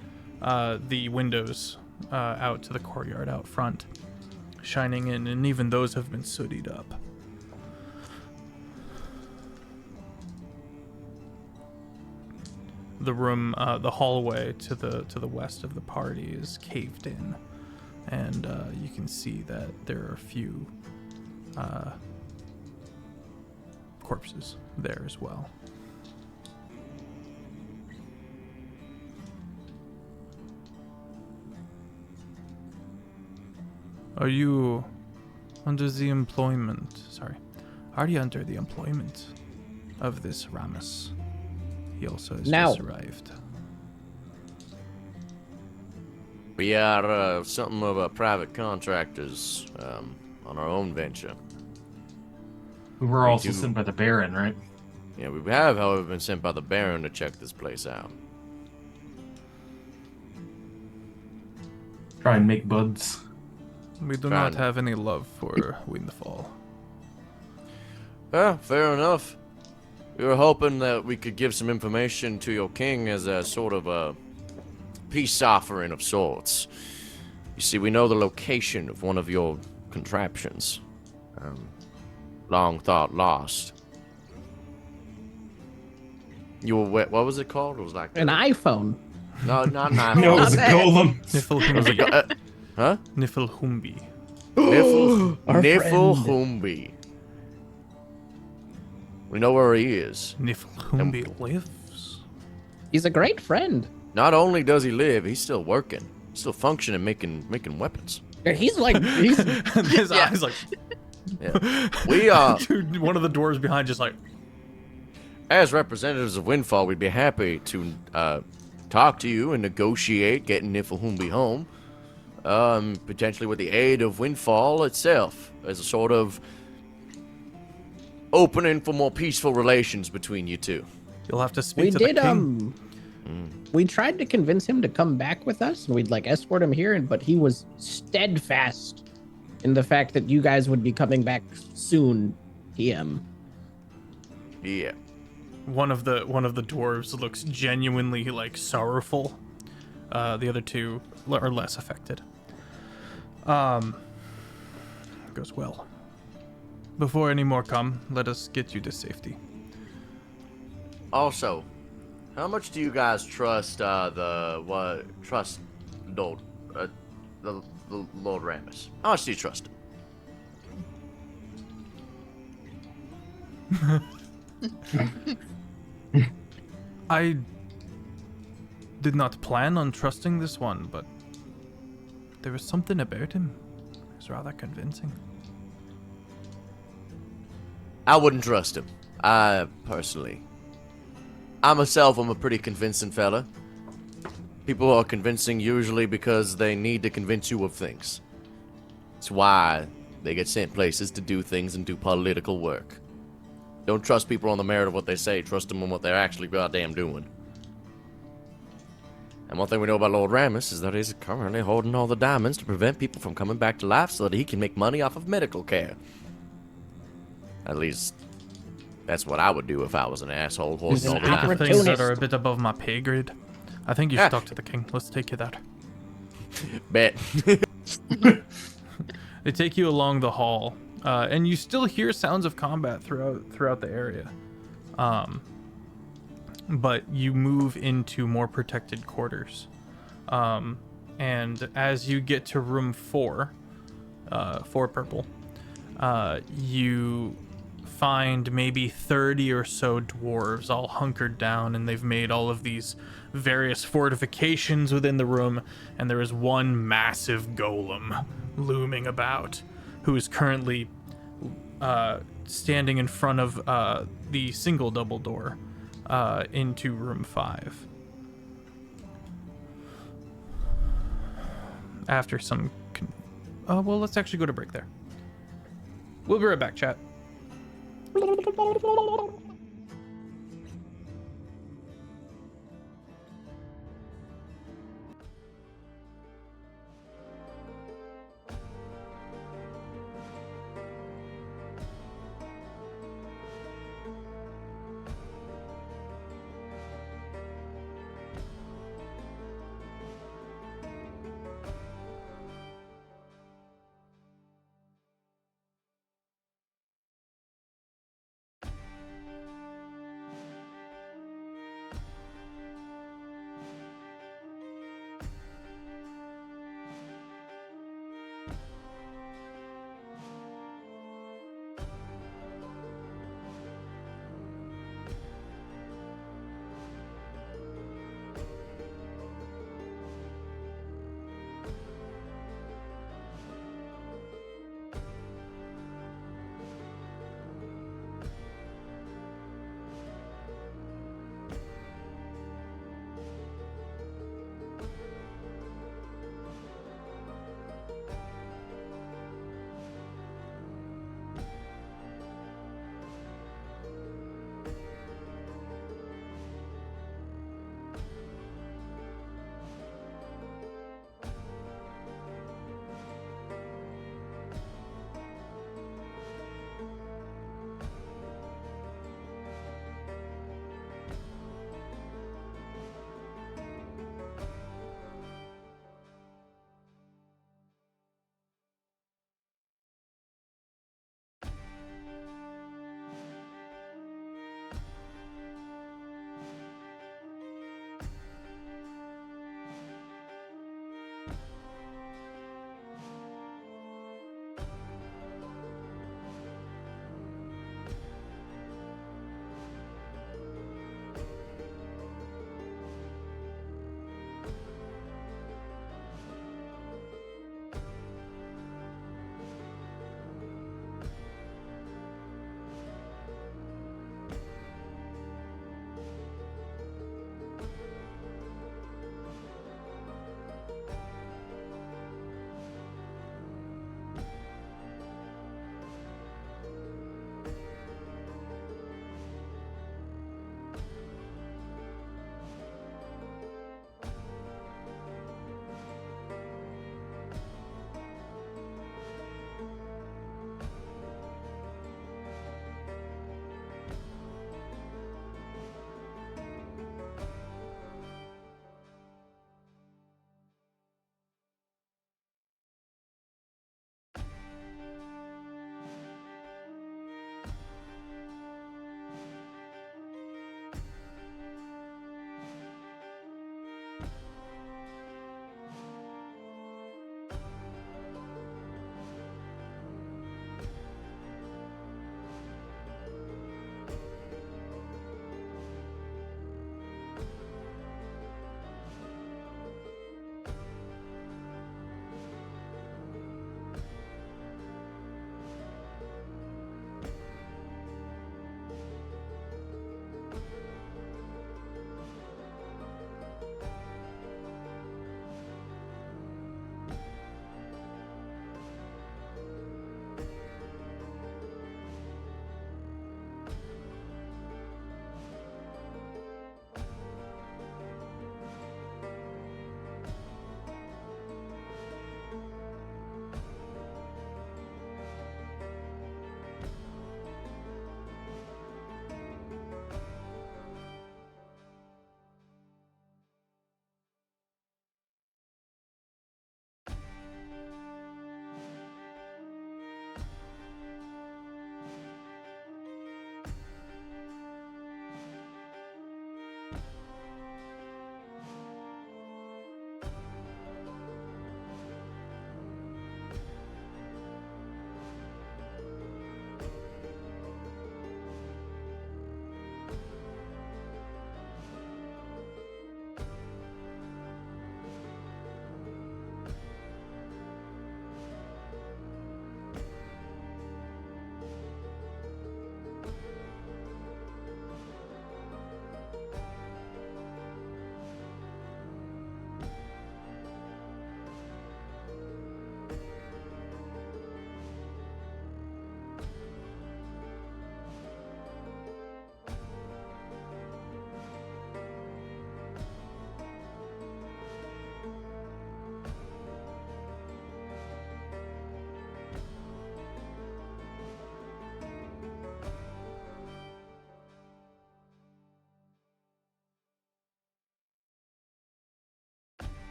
the windows out to the courtyard out front shining in, and even those have been sootied up. The room, the hallway to the west of the party is caved in, and you can see that there are a few corpses there as well. Are you under the employment? Are you under the employment of this Rammus? He also has No. just arrived. We are something of a private contractors on our own venture. We were also do. sent by the Baron, right? Yeah, we have, however, been sent by the Baron to check this place out. Try and make buds. We do Fine. not have any love for Windfall. Yeah, fair enough. We were hoping that we could give some information to your king as a sort of a peace offering of sorts. You see, we know the location of one of your contraptions. Long thought lost. You were what was it called? It was like An iPhone. No, not an iPhone. No, it was a that. golem. Niflhumbi. Huh? Niflhumbi. Our Niflhumbi. We know where he is. Niflhumbi lives. He's a great friend. Not only does he live, he's still working, still functioning, making weapons. He's His Yeah. eyes like. Yeah. We are, Dude, one of the doors behind just like. as representatives of Windfall, we'd be happy to talk to you and negotiate getting Niflhumbi home, potentially with the aid of Windfall itself, as a sort of opening for more peaceful relations between you two. You'll have to speak we to did the king. we tried to convince him to come back with us, and we'd like escort him here, but he was steadfast in the fact that you guys would be coming back soon. PM. Yeah. One of the dwarves looks genuinely like sorrowful. The other two are less affected. Goes well. Before any more come, let us get you to safety. Also, how much do you guys trust Lord the Lord Ramus? How much do you trust him? I did not plan on trusting this one, but there was something about him. It was rather convincing. I wouldn't trust him. I myself am a pretty convincing fella. People are convincing usually because they need to convince you of things. It's why they get sent places to do things and do political work. Don't trust people on the merit of what they say. Trust them on what they're actually goddamn doing. And one thing we know about Lord Ramus is that he's currently holding all the diamonds to prevent people from coming back to life so that he can make money off of medical care. At least, that's what I would do if I was an asshole He's holding all an the Speak of diamonds. things that opportunist. are a bit above my pay grade. I think you should talk to the king. Let's take you there. Bet. They take you along the hall, and you still hear sounds of combat throughout the area. But you move into more protected quarters. And as you get to room 4 purple, you find maybe 30 or so dwarves all hunkered down, and they've made all of these various fortifications within the room, and there is one massive golem looming about, who is currently standing in front of the single double door into room 5. After some well, let's actually go to break there. We'll be right back, chat.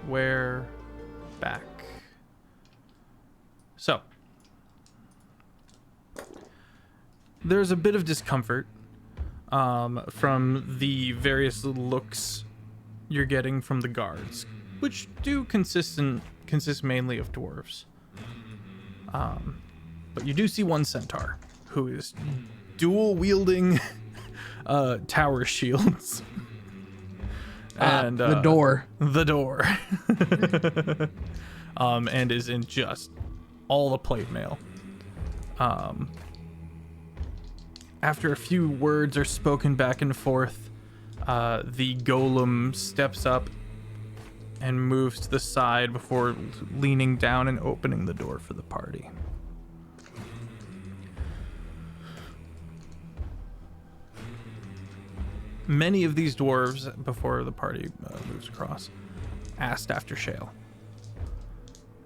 we're back. So, there's a bit of discomfort from the various looks you're getting from the guards, which do consist mainly of dwarves. But you do see one centaur who is dual wielding tower shields. And the door. The door. And is in just all the plate mail. After a few words are spoken back and forth, the golem steps up and moves to the side before leaning down and opening the door for the party. Many of these dwarves, before the party moves across, asked after Shale.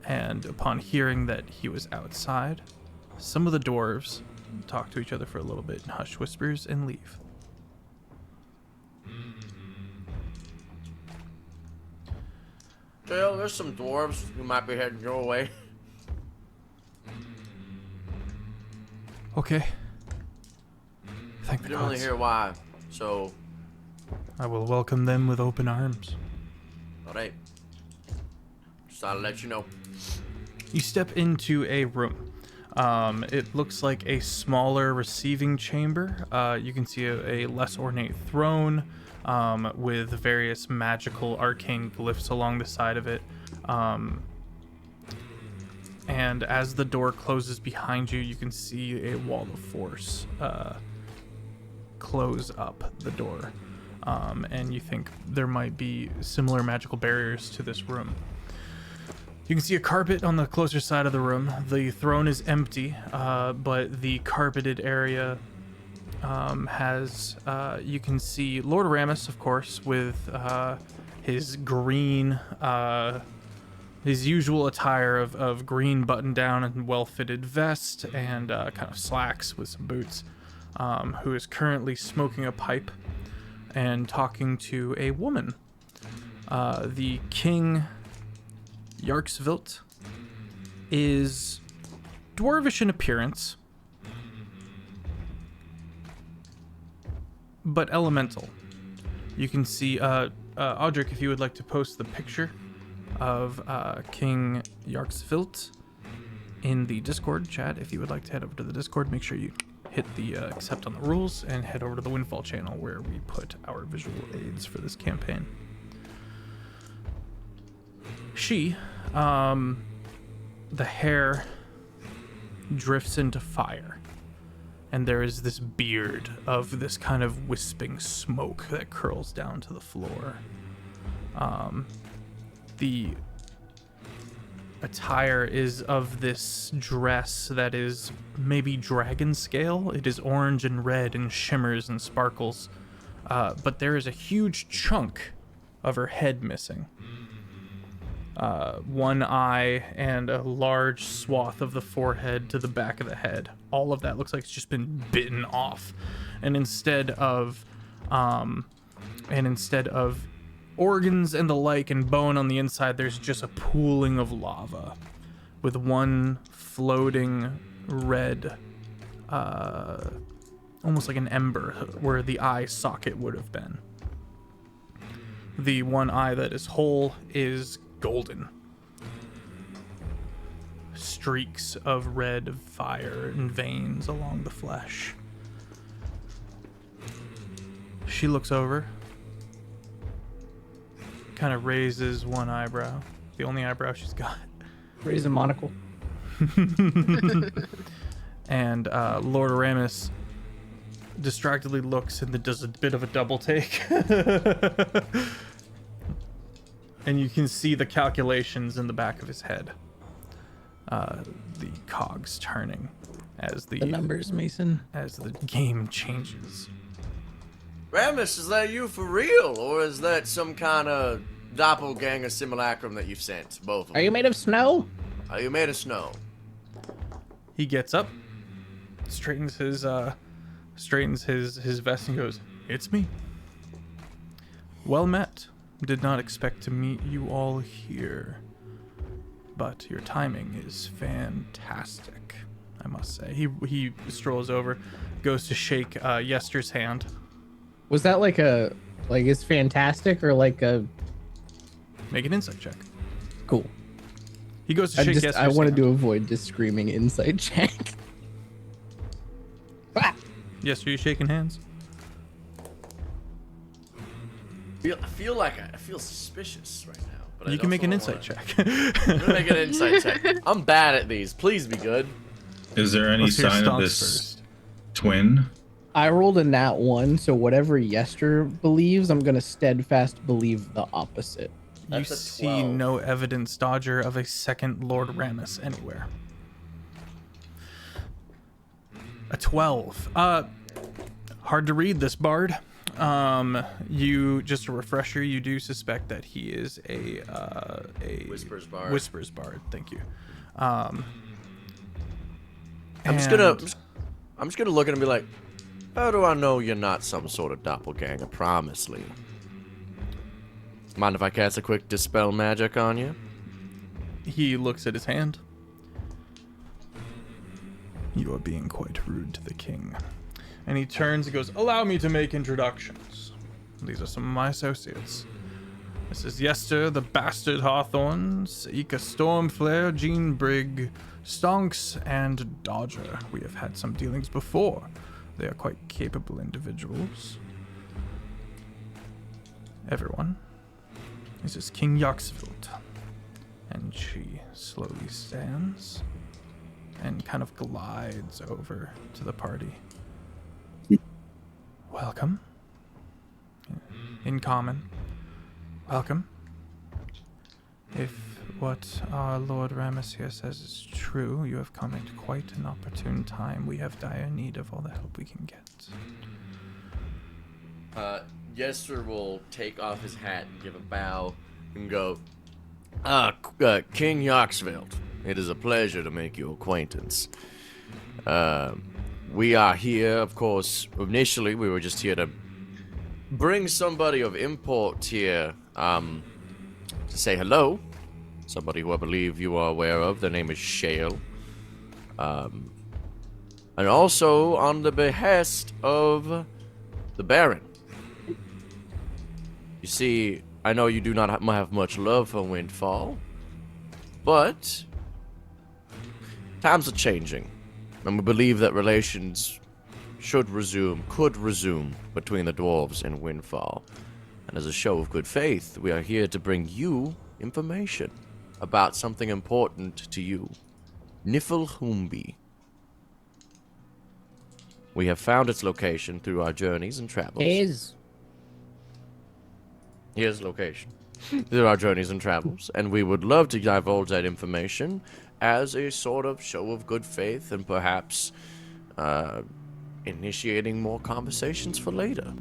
And upon hearing that he was outside, some of the dwarves talk to each other for a little bit in hushed whispers and leave. Shale, there's some dwarves who might be heading your way. Okay. Thank the You don't really gods. hear why, so I will welcome them with open arms. alright. Just thought I'd let you know. You step into a room. It looks like a smaller receiving chamber. You can see a less ornate throne with various magical arcane glyphs along the side of it. And as the door closes behind you, you can see a wall of force close up the door. And you think there might be similar magical barriers to this room. You can see a carpet on the closer side of the room. The throne is empty, but the carpeted area has, you can see Lord Aramis, of course, with his green, his usual attire of green button-down and well-fitted vest and kind of slacks with some boots, who is currently smoking a pipe and talking to a woman. The King Yarksvilt is dwarvish in appearance, but elemental. You can see, Audric, if you would like to post the picture of King Yarksvilt in the Discord chat. If you would like to head over to the Discord, make sure you hit the accept on the rules and head over to the Windfall channel where we put our visual aids for this campaign. She, the hair drifts into fire, and there is this beard of this kind of wisping smoke that curls down to the floor. The attire is of this dress that is maybe dragon scale. It is orange and red and shimmers and sparkles, but there is a huge chunk of her head missing. One eye and a large swath of the forehead to the back of the head. All of that looks like it's just been bitten off. And instead of organs and the like and bone on the inside, there's just a pooling of lava with one floating red, almost like an ember where the eye socket would have been. The one eye that is whole is golden. Streaks of red fire and veins along the flesh. She looks over, kind of raises one eyebrow, the only eyebrow she's got. Raise a monocle. And Lord Aramis distractedly looks and then does a bit of a double take. And you can see the calculations in the back of his head. The cogs turning as the numbers, Mason. as the game changes. Ramus, is that you for real, or is that some kind of doppelganger simulacrum that you've sent? Both of them. Are you made of snow? Are you made of snow? He gets up, straightens his vest and goes, "It's me. Well met. Did not expect to meet you all here. But your timing is fantastic, I must say. He strolls over, goes to shake Yester's hand. Was that like it's fantastic or like a Make an insight check. cool? He goes to shake Yester's hand. I wanted to avoid this screaming insight check. Yester, you shaking hands? I feel suspicious right now. But You can make an insight check. I'm gonna make an insight check. I'm bad at these. Please be good. Is there any Let's hear sign of stonks this first. twin? I rolled a nat 1, so whatever Yester believes, I'm gonna steadfast believe the opposite. You That's a see 12. no evidence, Dodger, of a second Lord Ramus anywhere. A 12. Hard to read this bard. You, just a refresher, you do suspect that he is a Whispers bard. Whispers bard. Thank you. I'm just gonna look at him and be like, how do I know you're not some sort of doppelganger? Promisely. Mind if I cast a quick dispel magic on you? He looks at his hand. You are being quite rude to the king. And he turns and goes, allow me to make introductions. These are some of my associates. This is Yester, the Bastard Hawthorne, Seika Stormflare, Jean Brigg, Stonks, and Dodger. We have had some dealings before. They are quite capable individuals. Everyone. This is King Yaxvilt. And she slowly stands and kind of glides over to the party. Welcome. In common. Welcome. If what our Lord Ramus here says is true, you have come at quite an opportune time. We have dire need of all the help we can get. Yester will take off his hat and give a bow and go, King Yaxvilt, it is a pleasure to make your acquaintance. We are here, of course, initially we were just here to bring somebody of import here, to say hello. Somebody who I believe you are aware of. Their name is Shale. And also on the behest of the Baron. You see, I know you do not have much love for Windfall, but times are changing, and we believe that relations could resume between the dwarves and Windfall. And as a show of good faith, we are here to bring you information about something important to you. Niflhumbi. We have found its location through our journeys and travels. Here's location. Through our journeys and travels, and we would love to divulge that information as a sort of show of good faith and perhaps initiating more conversations for later.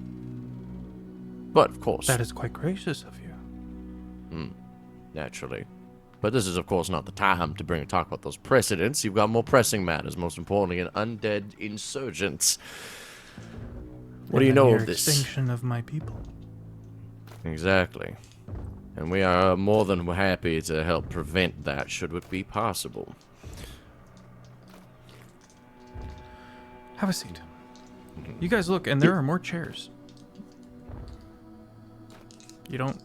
But, of course... That is quite gracious of you. Naturally. But this is, of course, not the time to talk about those precedents. You've got more pressing matters, most importantly, an undead insurgents. What do you know of this? Extinction of my people. Exactly. And we are more than happy to help prevent that, should it be possible. Have a seat. You guys look, and there are more chairs. You don't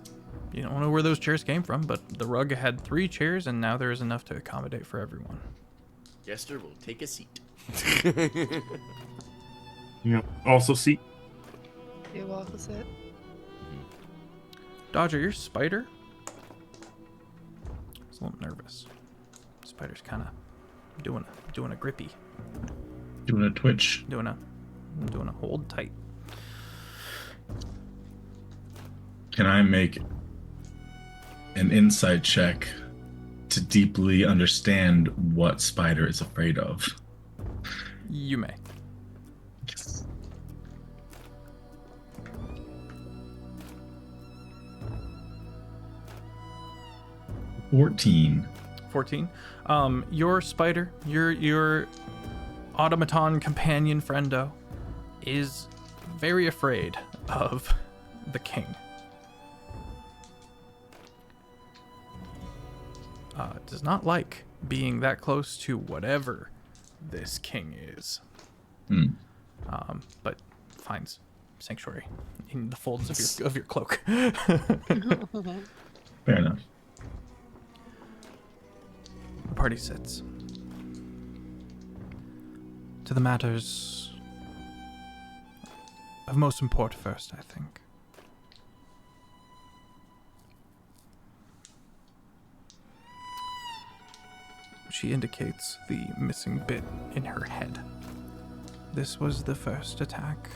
know where those chairs came from, but the rug had 3 chairs, and now there is enough to accommodate for everyone. Yester will take a seat. Yep. Also, see. You opposite. Dodger, your spider? It's a little nervous. Spider's kind of doing a grippy. Doing a twitch. Doing a hold tight. Can I make an insight check to deeply understand what Spider is afraid of? You may. Yes. $14. 14. Your spider, your automaton companion friendo, is very afraid of the king. does not like being that close to whatever this king is. But finds sanctuary in the folds of your cloak. Fair enough. The party sits. To the matters of most import first, I think. She indicates the missing bit in her head. This was the first attack.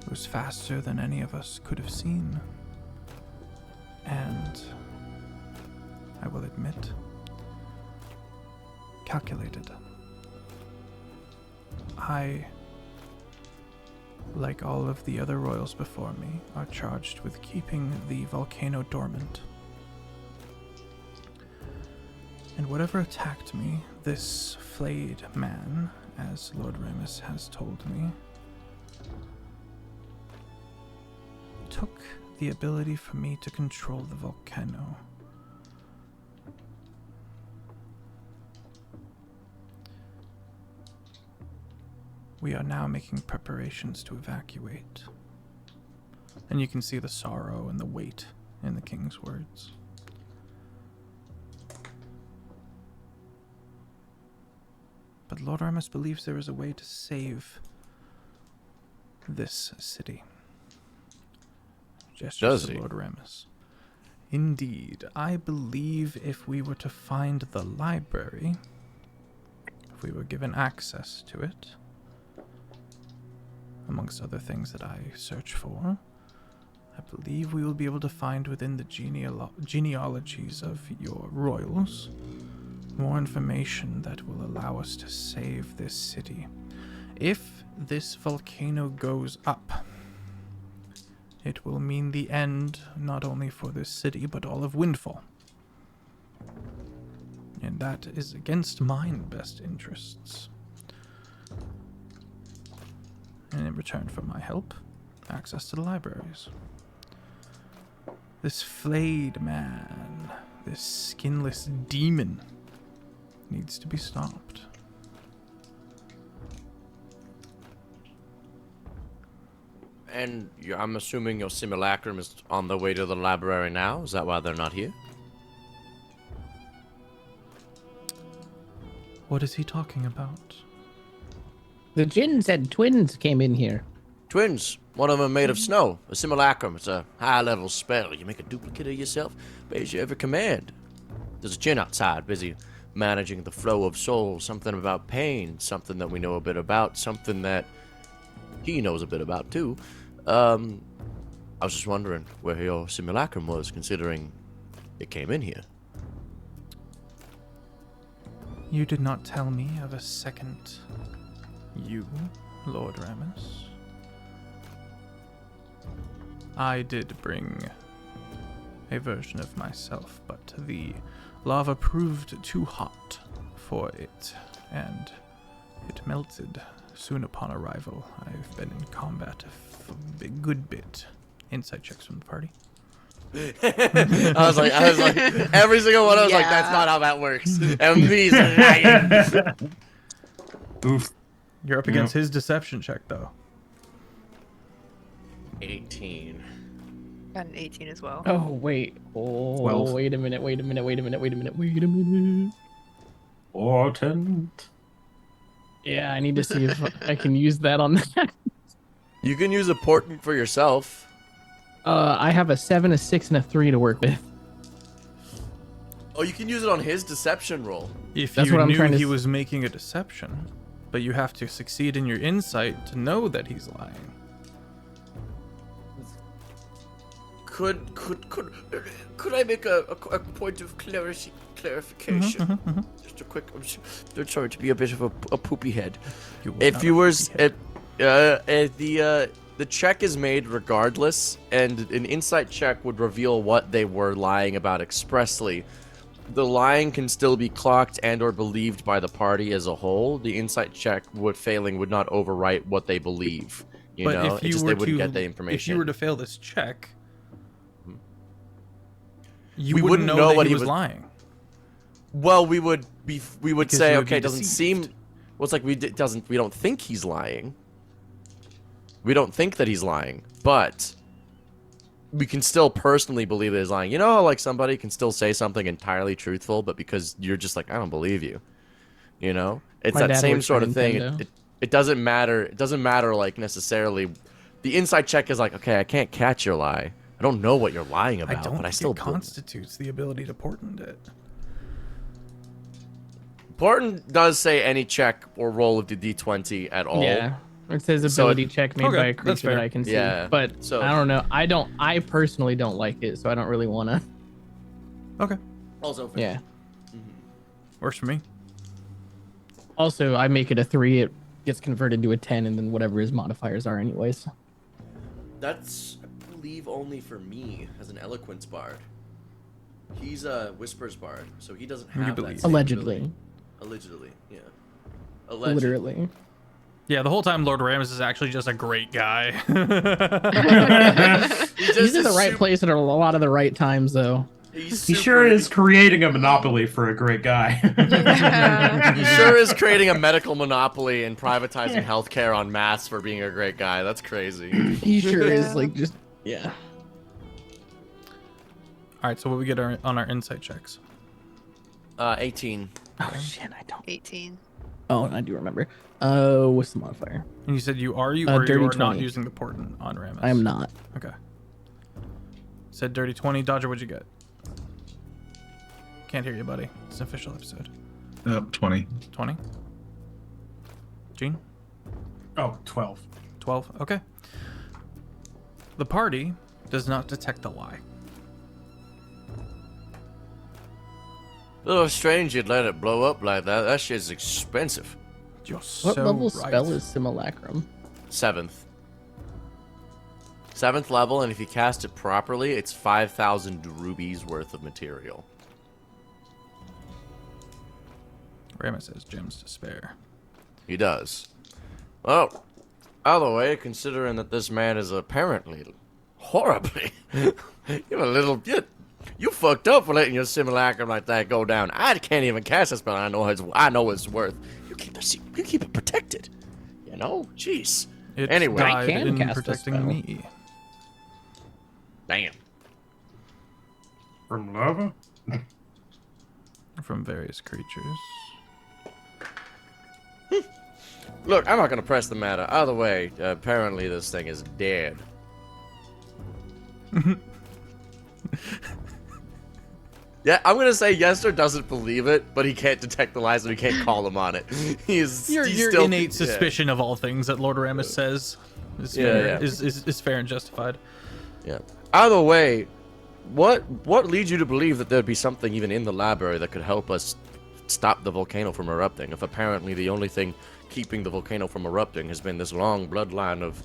It was faster than any of us could have seen. And I will admit, calculated. I, like all of the other royals before me, are charged with keeping the volcano dormant. And whatever attacked me, this flayed man, as Lord Remus has told me, took the ability for me to control the volcano. We are now making preparations to evacuate. And you can see the sorrow and the weight in the king's words. But Lord Remus believes there is a way to save this city. Gestures to Lord Remus. Indeed, I believe if we were to find the library, if we were given access to it, amongst other things that I search for, I believe we will be able to find within the genealogies of your royals more information that will allow us to save this city. If this volcano goes up, it will mean the end not only for this city, but all of Windfall. And that is against mine best interests. And in return for my help, access to the libraries. This flayed man, this skinless demon, needs to be stopped. And I'm assuming your simulacrum is on the way to the library now? Is that why they're not here? What is he talking about? The Jinn said twins came in here. Twins. One of them made of snow. A simulacrum. It's a high-level spell. You make a duplicate of yourself, pays you every command. There's a Jinn outside, busy managing the flow of souls. Something about pain. Something that we know a bit about. Something that he knows a bit about, too. I was just wondering where your simulacrum was, considering it came in here. You did not tell me of a second you, Lord Remus. I did bring a version of myself, but the lava proved too hot for it, and it melted soon upon arrival. I've been in combat a good bit. Insight checks from the party. I was like, every single one, I was like, that's not how that works. MV's lying. Oof. You're up against his deception check, though. 18. Got an 18 as well. Oh, wait. Oh, 12. wait a minute. Important. Yeah, I need to see if I can use that on that. You can use a portent for yourself. I have a 7, a 6, and a 3 to work with. Oh, you can use it on his deception roll. If That's you what I'm knew trying to he was making a deception, but you have to succeed in your insight to know that he's lying. Could I make a point of clarification? Just a quick. I'm sorry to be a bit of a poopy head. The check is made regardless, and an insight check would reveal what they were lying about expressly. The lying can still be clocked and or believed by the party as a whole. The insight check would not overwrite what they believe. You But know, if you it's just were they wouldn't to, get the information. if you were to fail this check, You we wouldn't know that what he was lying. Well, we would Because say, you would okay, be it doesn't deceived. seem. Well, it's like we don't think he's lying. We don't think that he's lying, but we can still personally believe that he's lying. You know how like somebody can still say something entirely truthful, but because you're just like, I don't believe you. You know, it's My that dad same works sort for of thing. Nintendo. It doesn't matter. It doesn't matter like necessarily. The inside check is like, okay, I can't catch your lie. I don't know what you're lying I about, don't but I think still it constitutes the ability to portent it. Portent does say any check or roll of the d20 at all. Yeah. It says So ability check made okay, by a that's creature that fair. I can see. Yeah, But so- I don't know. I personally don't like it, so I don't really want to. Okay, Also, Yeah. works for me. Also, I make it a 3, it gets converted to a 10, and then whatever his modifiers are anyways. That's, I believe, only for me as an eloquence bard. He's a whispers bard, so he doesn't have that believe. same Allegedly. ability. Allegedly, yeah. Allegedly. Literally. Yeah, the whole time Lord Ramus is actually just a great guy. He's in the right place at a lot of the right times, though. He sure is creating a monopoly for a great guy. He sure is creating a medical monopoly and privatizing healthcare en masse for being a great guy. That's crazy. He sure is like just yeah. All right, so what we get on our insight checks? 18. Oh shit, I don't. 18. Oh, I do remember. What's the modifier? And you said you are or you Dirty are not 20. using the portent on Ramus? I am not. Okay. Said dirty 20. Dodger, what'd you get? Can't hear you, buddy. It's an official episode. 20. 20. Gene? Oh, 12. 12. Okay. The party does not detect a lie. Oh, strange you'd let it blow up like that. That shit's expensive. You're What so level right. spell is Simulacrum? 7th. 7th level, and if you cast it properly, it's 5,000 rubies worth of material. Ramus has gems to spare. He does. Well, either way, considering that this man is apparently horribly, you're a little bit. You fucked up for letting your simulacrum like that go down. I can't even cast a spell. I know it's worth. You keep it protected. You know, jeez. It Anyway, died can in cast a protecting spell. me. Damn. From lava? From various creatures. Look, I'm not gonna press the matter. Either way, apparently this thing is dead. Yeah, I'm gonna say Yester doesn't believe it, but he can't detect the lies, so he can't call him on it. He's Your still, innate yeah. suspicion of all things that Lord Ramus says is Yeah, fair, yeah. Is fair and justified. Yeah. Either way, what leads you to believe that there'd be something even in the library that could help us stop the volcano from erupting? If apparently the only thing keeping the volcano from erupting has been this long bloodline of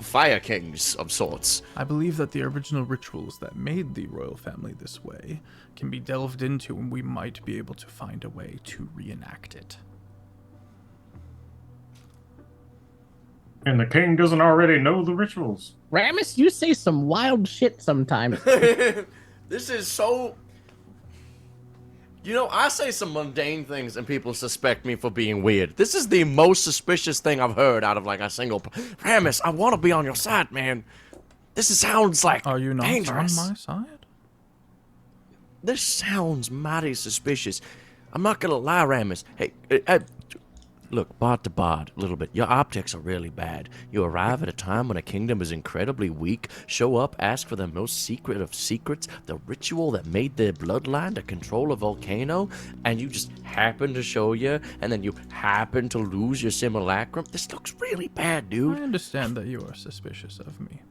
fire kings of sorts. I believe that the original rituals that made the royal family this way can be delved into, and we might be able to find a way to reenact it. And the king doesn't already know the rituals. Ramus, you say some wild shit sometimes. This is so. You know, I say some mundane things and people suspect me for being weird. This is the most suspicious thing I've heard out of like a single. Ramus, I want to be on your side, man. This sounds like Are you not dangerous. on my side? This sounds mighty suspicious. I'm not gonna lie, Ramus. Hey, look, bard to bard, a little bit. Your optics are really bad. You arrive at a time when a kingdom is incredibly weak, show up, ask for the most secret of secrets, the ritual that made their bloodline to control a volcano, and you just happen to show you, and then you happen to lose your simulacrum. This looks really bad, I dude. understand that you are suspicious of me,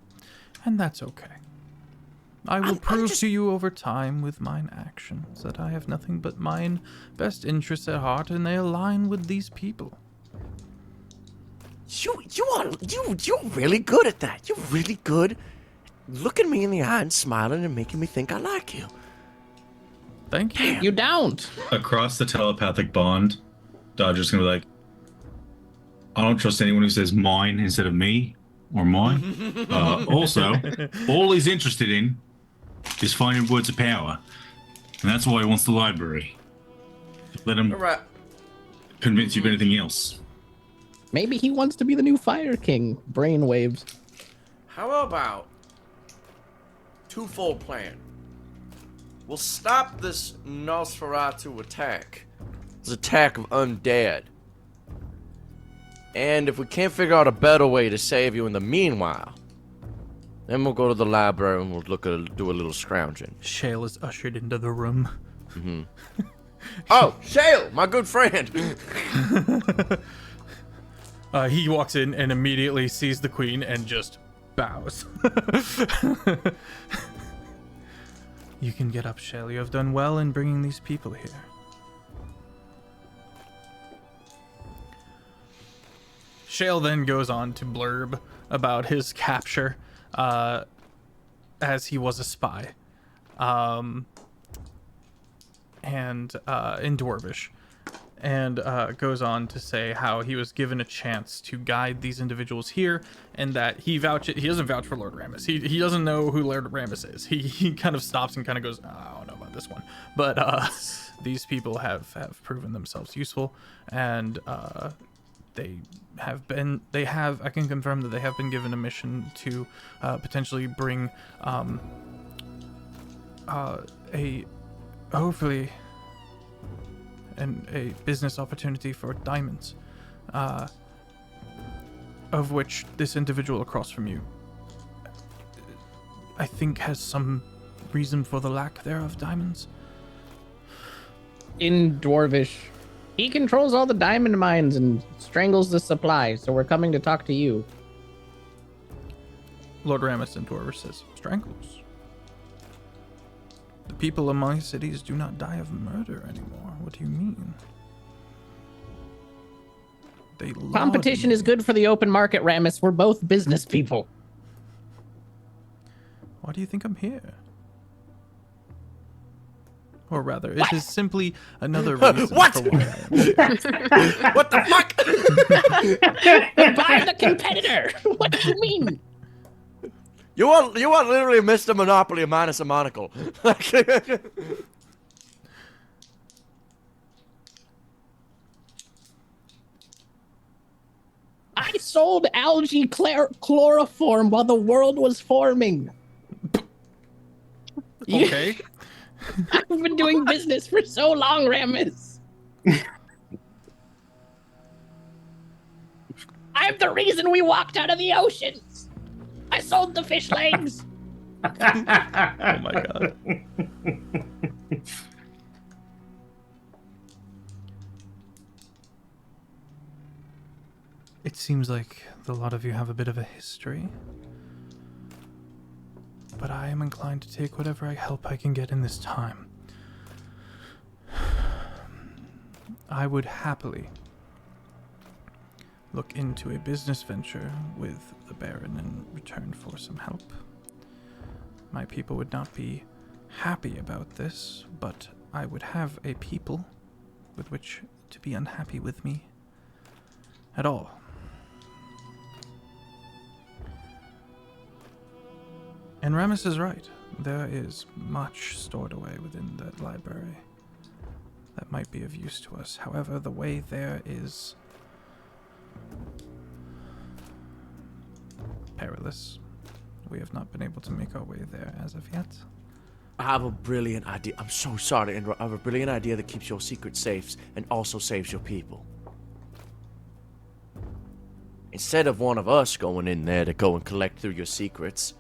and that's okay. I will I'm prove just- to you over time with mine actions that I have nothing but mine best interests at heart, and they align with these people. You're really good at that. You're really good. Looking me in the eye and smiling and making me think I like you. Thank you. You don't. Across the telepathic bond, Dodger's gonna be like, I don't trust anyone who says mine instead of me. or mine. Also, all he's interested in is finding words of power. And that's why he wants the library. Let him convince you of anything else. Maybe he wants to be the new Fire King. Brainwaves. How about twofold plan? We'll stop this Nosferatu attack. This attack of undead. And if we can't figure out a better way to save you in the meanwhile, then we'll go to the library and we'll do a little scrounging. Shale is ushered into the room. Mm-hmm. Oh, Shale, my good friend. He walks in and immediately sees the queen and just bows. You can get up, Shale. You have done well in bringing these people here. Shale then goes on to blurb about his capture as he was a spy in Dwarvish, and goes on to say how he was given a chance to guide these individuals here, and that he doesn't vouch for Lord Ramus. He doesn't know who Lord Ramus is. He kind of stops and kind of goes, I don't know about this one, but these people have proven themselves useful, and I can confirm that they have been given a mission to potentially bring hopefully a business opportunity for diamonds, of which this individual across from you, I think, has some reason for the lack there of diamonds. In Dwarvish, he controls all the diamond mines and strangles the supply, so we're coming to talk to you. Lord Ramus in Dwarvish says, strangles? The people of my cities do not die of murder anymore. What do you mean? Competition is good for the open market, Ramus. We're both business people. Why do you think I'm here? Or rather, it is simply another reason What? for why I am here. What the fuck? Buy the competitor. What do you mean? You want literally Mr. Monopoly minus a monocle. I sold algae chloroform while the world was forming. Okay. I've been doing business for so long, Ramus. I'm the reason we walked out of the oceans. I sold the fish legs. Oh my god. It seems like a lot of you have a bit of a history. But I am inclined to take whatever help I can get in this time. I would happily look into a business venture with the Baron in return for some help. My people would not be happy about this, but I would have a people with which to be unhappy with me at all. And Ramus is right. There is much stored away within that library that might be of use to us. However, the way there is perilous. We have not been able to make our way there as of yet. I have a brilliant idea. I'm so sorry to interrupt. I have a brilliant idea that keeps your secret safe and also saves your people. Instead of one of us going in there to go and collect through your secrets,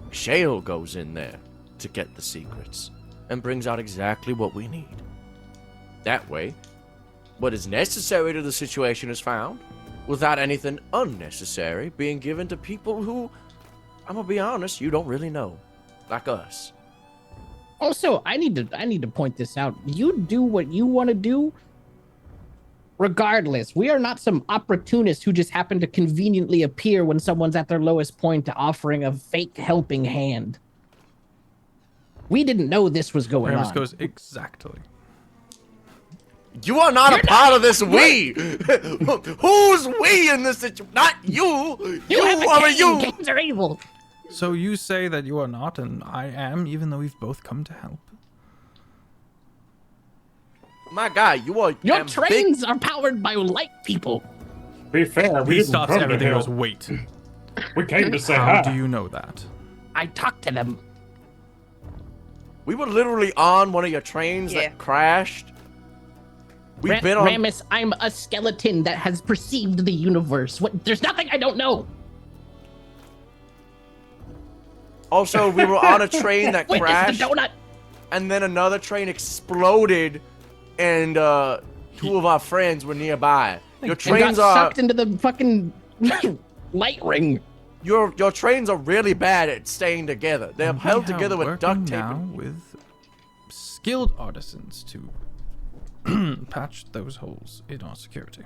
Shale goes in there to get the secrets and brings out exactly what we need. That way, what is necessary to the situation is found, without anything unnecessary being given to people who, I'm gonna be honest, you don't really know, like us. Also, I need to point this out. You do what you want to do. Regardless, we are not some opportunists who just happen to conveniently appear when someone's at their lowest point offering a fake helping hand. We didn't know this was going Ramus on. goes, exactly. You are not a part of this we. Who's we in this situation? Not you. You are you. Kings are evil. So you say that you are not, and I am, even though we've both come to help. My guy, you are. Your trains are powered by light people. Be fair, we He didn't stops come to everything and help. goes, wait. We came to say How hi. do you know that? I talked to them. We were literally on one of your trains that crashed. We've been on. Ramus, I'm a skeleton that has perceived the universe. What? There's nothing I don't know. Also, we were on a train that Witness crashed, the donut. and then another train exploded, and two of our friends were nearby. Your And got trains are sucked into the fucking light ring. your trains are really bad at staying together. They're We held are together with working duct tape. now with skilled artisans to patch those holes in our security.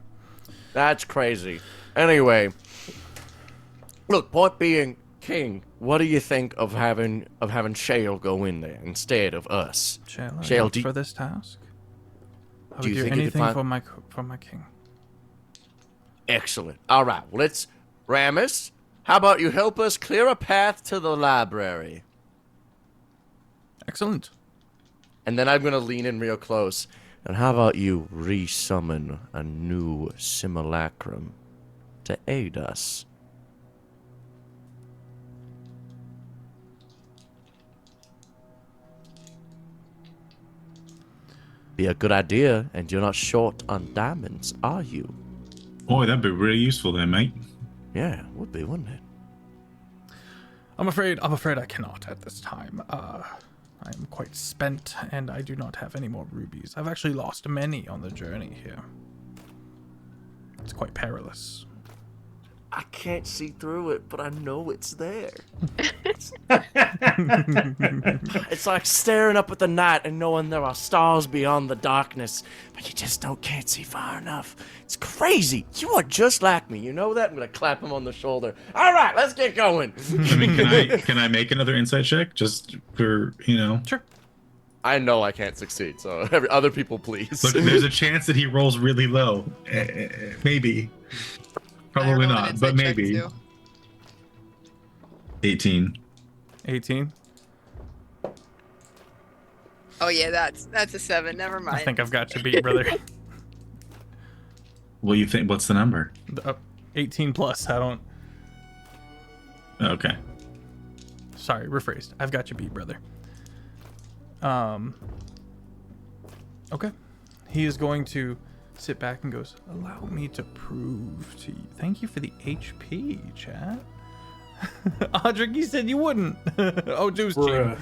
That's crazy. Anyway, look. Point being, King, what do you think of having Shale go in there instead of us? Shall I Shale, look do- for this task? I do would you do think you could anything find- for my king. Excellent. All right, let's. Ramus, how about you help us clear a path to the library? Excellent. And then I'm gonna lean in real close. And how about you resummon a new simulacrum to aid us? Be a good idea, and you're not short on diamonds, are you? Boy, that'd be really useful there, mate. Yeah, would be, wouldn't it? I'm afraid I cannot at this time. I am quite spent, and I do not have any more rubies. I've actually lost many on the journey here. It's quite perilous. I can't see through it, but I know it's there. It's like staring up at the night and knowing there are stars beyond the darkness, but you just can't see far enough. It's crazy. You are just like me. You know that? I'm gonna clap him on the shoulder. All right, let's get going. I mean, can I make another insight check just for Sure. I know I can't succeed, so other people, please. Look, there's a chance that he rolls really low. Maybe. Probably not, but maybe. 18. 18. Oh yeah, that's a 7. Never mind. I think I've got you beat, brother. What do you think? What's the number? 18 plus. I don't. Okay. Sorry, rephrased. I've got you beat, brother. Okay. He is going to sit back and goes, allow me to prove to you. Thank you for the HP, chat. Audric, you said you wouldn't. Oh, Juice Team.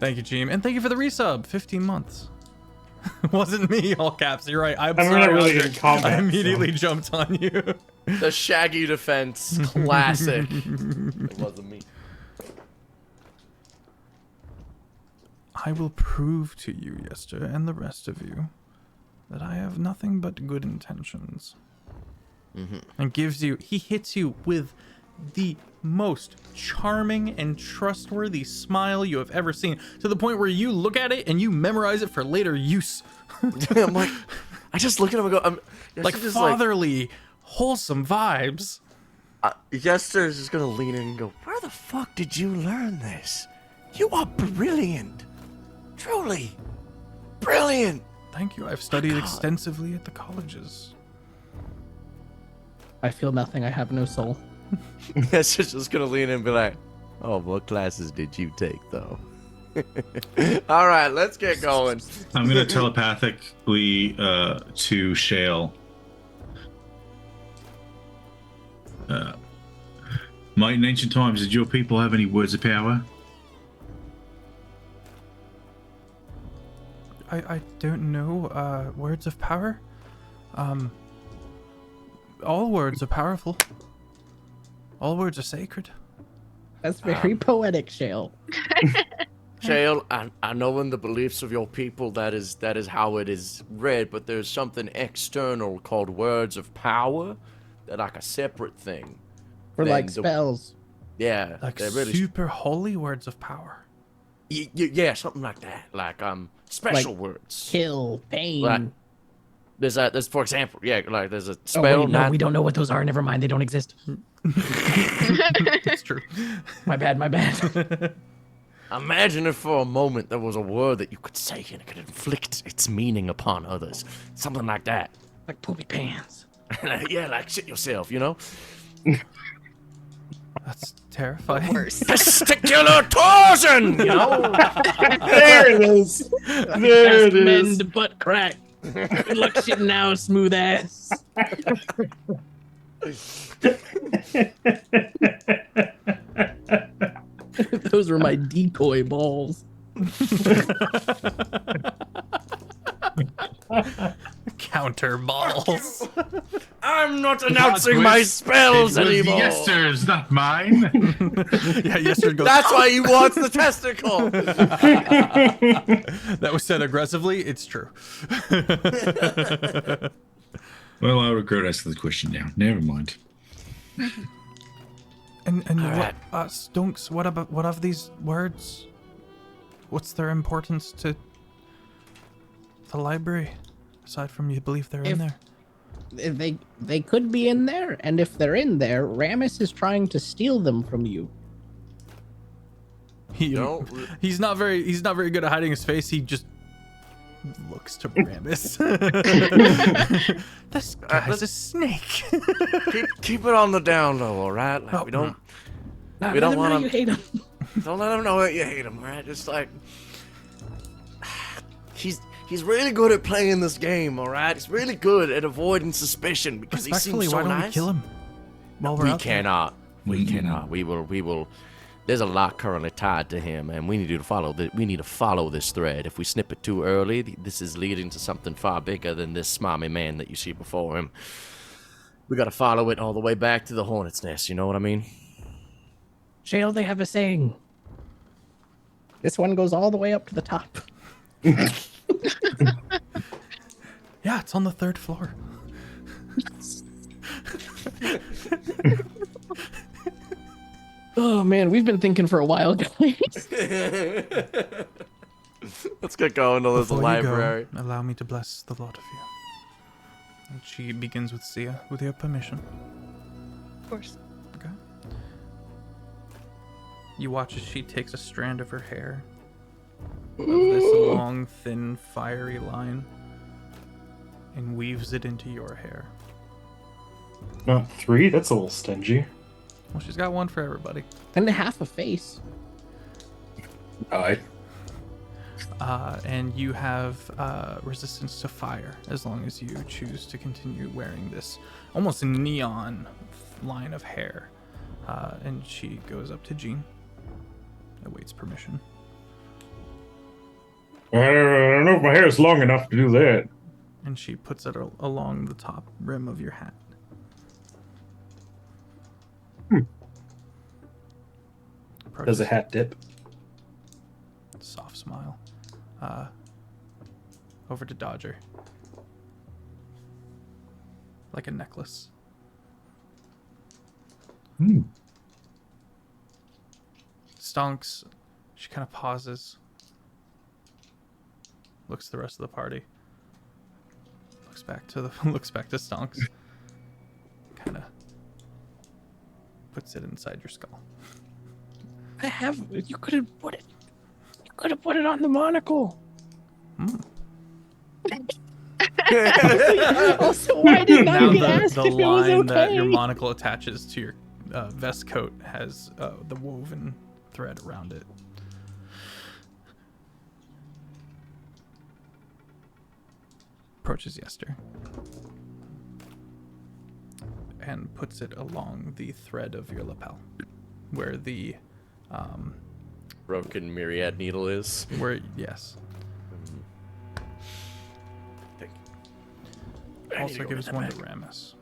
Thank you, Team. And thank you for the resub. 15 months. Wasn't me, all caps. You're right. I'm sorry, not really Audric. in combat, I immediately jumped on you. The Shaggy defense, classic. It wasn't me. I will prove to you, Yester, and the rest of you, that I have nothing but good intentions. And he hits you with the most charming and trustworthy smile you have ever seen, to the point where you look at it and you memorize it for later use. I'm like, I just look at him and go, Like just fatherly, wholesome vibes. Yester's just gonna lean in and go, where the fuck did you learn this? You are brilliant. Truly. Brilliant. Thank you. I've studied extensively at the colleges. I feel nothing. I have no soul. Yester's just gonna lean in and be like, oh, what classes did you take, though? All right, let's get going. I'm going to telepathically to Shale. Might in ancient times, did your people have any words of power? I don't know. Words of power? All words are powerful. All words are sacred. That's very poetic, Shale. Shale, I know in the beliefs of your people that is how it is read, but there's something external called words of power. They're like a separate thing. For Then like the- spells. Yeah, Like they're really super holy words of power. Yeah, something like that. Like special words. Kill, pain. Like, there's for example, like there's a Oh, spell. wait, no, we don't know what those are. Never mind, they don't exist. It's true. My bad. Imagine if for a moment there was a word that you could say and it could inflict its meaning upon others. Something like that. Like poopy pants. Yeah, like shit yourself, you know? That's terrifying. Worse. Testicular torsion, you know? There it is. There it is. Mend butt crack. Good luck shitting now, smooth ass. Those were my decoy balls. Counter balls. I'm not announcing my spells it was anymore. Yester's, not mine. Yeah, yesterday goes. That's why he wants the testicle. That was said aggressively. It's true. Well, I regret asking the question now. Never mind. And All what, right. Stunks? What of these words? What's their importance to the library? Aside from you believe they're in there. They could be in there, and if they're in there, Ramus is trying to steal them from you. He's not very good at hiding his face. He just looks to Ramus. This guy's a snake. keep it on the down low, all right? Like, we don't want you to. hate him. Don't let him know that you hate him, all right? Just like he's really good at playing this game, all right? He's really good at avoiding suspicion because he Respectfully, seems so why don't nice. we kill him? While we're We out there? cannot. We cannot. We will. There's a lot currently tied to him, and we need to follow this thread. If we snip it too early, this is leading to something far bigger than this smarmy man that you see before him. We got to follow it all the way back to the hornet's nest. You know what I mean? Shale, they have a saying. This one goes all the way up to the top. Yeah, it's on the 3rd floor. Oh man, we've been thinking for a while, guys. Let's get going to this Before library. you go, allow me to bless the lot of you. And she begins with Sia, with your permission. Of course. Okay. You watch as she takes a strand of her hair, of this long, thin, fiery line, and weaves it into your hair. Not 3? That's a little stingy. Well, she's got one for everybody. And half a face. Alright. And you have resistance to fire as long as you choose to continue wearing this almost neon line of hair. And she goes up to Jean, awaits permission. I don't know if my hair is long enough to do that. And she puts it along the top rim of your hat. Does a hat dip? Soft smile. Over to Dodger. Like a necklace. Stonks. She kind of pauses. Looks at the rest of the party. Looks back to Stonks. Kind of puts it inside your skull. I have. You could have put it. You could have put it on the monocle. Also, why did Now not get asked the if it was line that okay? your monocle attaches to your vest coat has the woven thread around it. Approaches Yester and puts it along the thread of your lapel, where the Broken myriad needle is. yes. Thank you. Also gives one to Ramus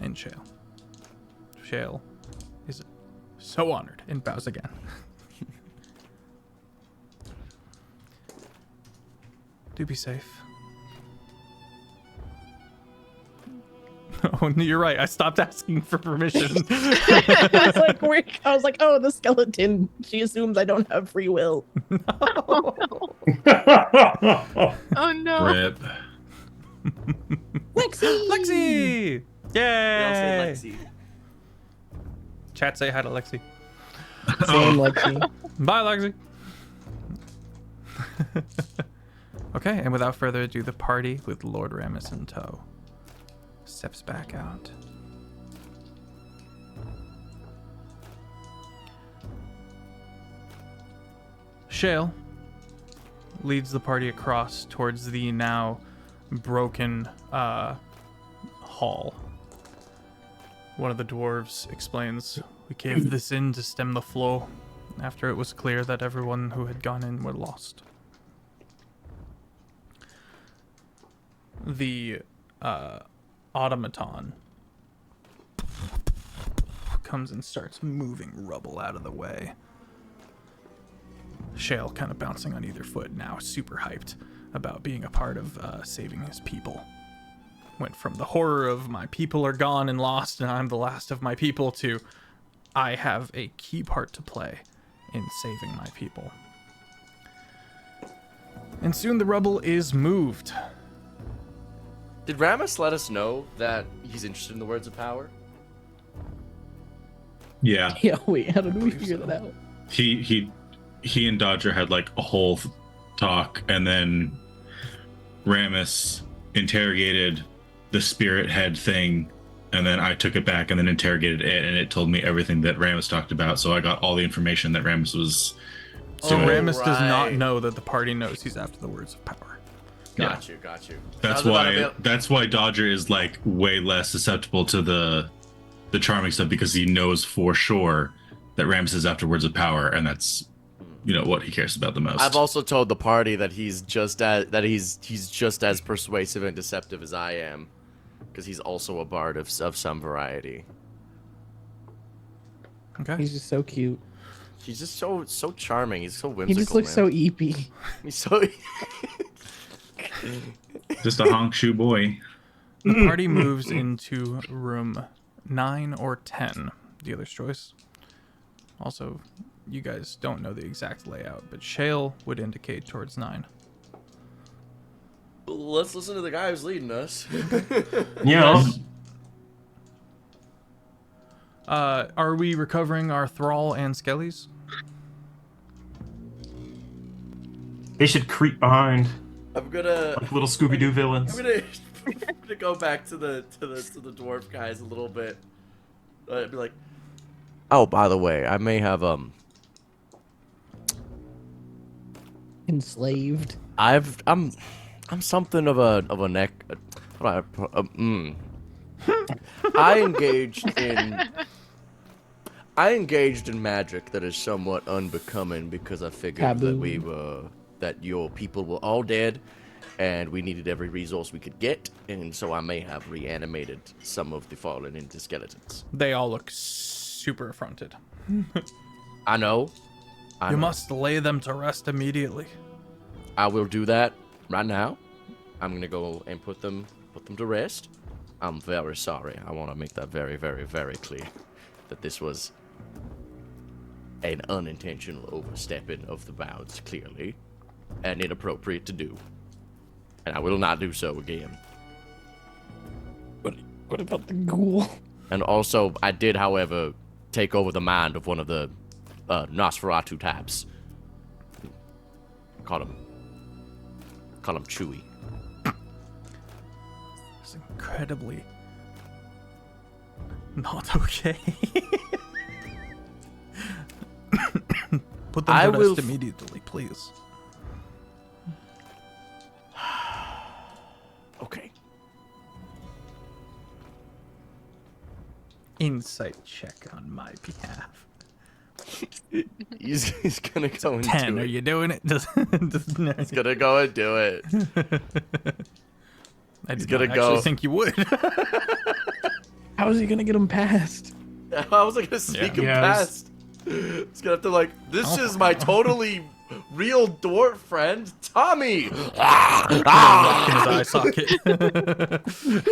and Shale. Shale is so honored and bows again. Do be safe. Oh, no, you're right. I stopped asking for permission. I was like, oh, the skeleton. She assumes I don't have free will. Oh no. Rip. Lexi! Lexi! They all say Yay! Lexi. Chat, say hi to Lexi. Same Lexi. Bye, Lexi. Okay, and without further ado, the party with Lord Ramus in tow steps back out. Shale leads the party across towards the now broken hall. One of the dwarves explains, "We caved this in to stem the flow after it was clear that everyone who had gone in were lost." The automaton comes and starts moving rubble out of the way. Shale kind of bouncing on either foot, now super hyped about being a part of saving his people. Went from the horror of my people are gone and lost and I'm the last of my people to I have a key part to play in saving my people. And soon the rubble is moved. Did Ramus let us know that he's interested in the words of power? Yeah. Yeah, wait, how did we figure that out? He and Dodger had like a whole talk, and then Ramus interrogated the spirit head thing, and then I took it back and then interrogated it, and it told me everything that Ramus talked about. So I got all the information that Ramus was So doing. Ramus does not right. know that the party knows he's after the words of power. Got you. That's why Dodger is like way less susceptible to the charming stuff, because he knows for sure that Ramus is after words of power, and that's what he cares about the most. I've also told the party that he's just as persuasive and deceptive as I am, because he's also a bard of some variety. Okay. He's just so cute. He's just so charming. He's so whimsical. He just looks man. so eepy. He's so. Just a honk shoe boy. The party moves into room 9 or 10, the other's choice. Also, you guys don't know the exact layout, but Shale would indicate towards 9. Let's listen to the guy who's leading us. Yeah. Are we recovering our thrall and skellies? They should creep behind I'm gonna like little Scooby-Doo villains. I'm gonna go back to the dwarf guys a little bit. Be like, oh, by the way, I may have Enslaved. I'm something of a neck. I engaged in magic that is somewhat unbecoming, because I figured Taboo. that your people were all dead, and we needed every resource we could get, and so I may have reanimated some of the fallen into skeletons. They all look super affronted. I know. You must lay them to rest immediately. I will do that right now. I'm gonna go and put them to rest. I'm very sorry. I want to make that very, very, very clear that this was an unintentional overstepping of the bounds, clearly, and inappropriate to do. And I will not do so again. What about the ghoul? And also, I did, however, take over the mind of one of the Nosferatu types. Call him Chewy. It's incredibly not okay. Put them to rest immediately, please. Okay. Insight check on my behalf. He's gonna go and 10. do Are it. you doing it? He's gonna go and do it. I did gonna not go. actually think you would. How is he gonna get him past? How was I gonna sneak him Yeah, past? He's gonna have to this is my totally real dwarf friend, Tommy. Rock in his eye socket.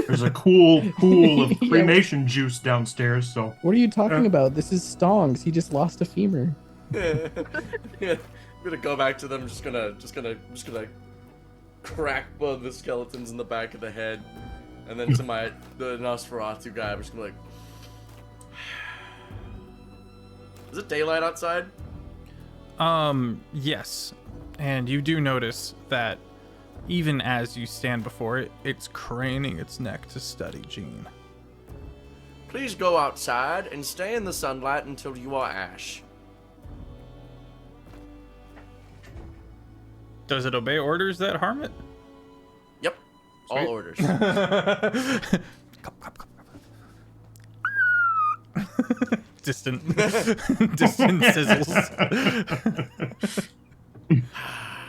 There's a cool pool of cremation juice downstairs, so. What are you talking about? This is Stongs. He just lost a femur. Yeah, I'm gonna go back to them. Just gonna crack one of the skeletons in the back of the head, and then to the Nosferatu guy, I'm just gonna be like, is it daylight outside? Yes. And you do notice that even as you stand before it, it's craning its neck to study Jean. Please go outside and stay in the sunlight until you are ash. Does it obey orders that harm it? Yep, all orders. Distant sizzles.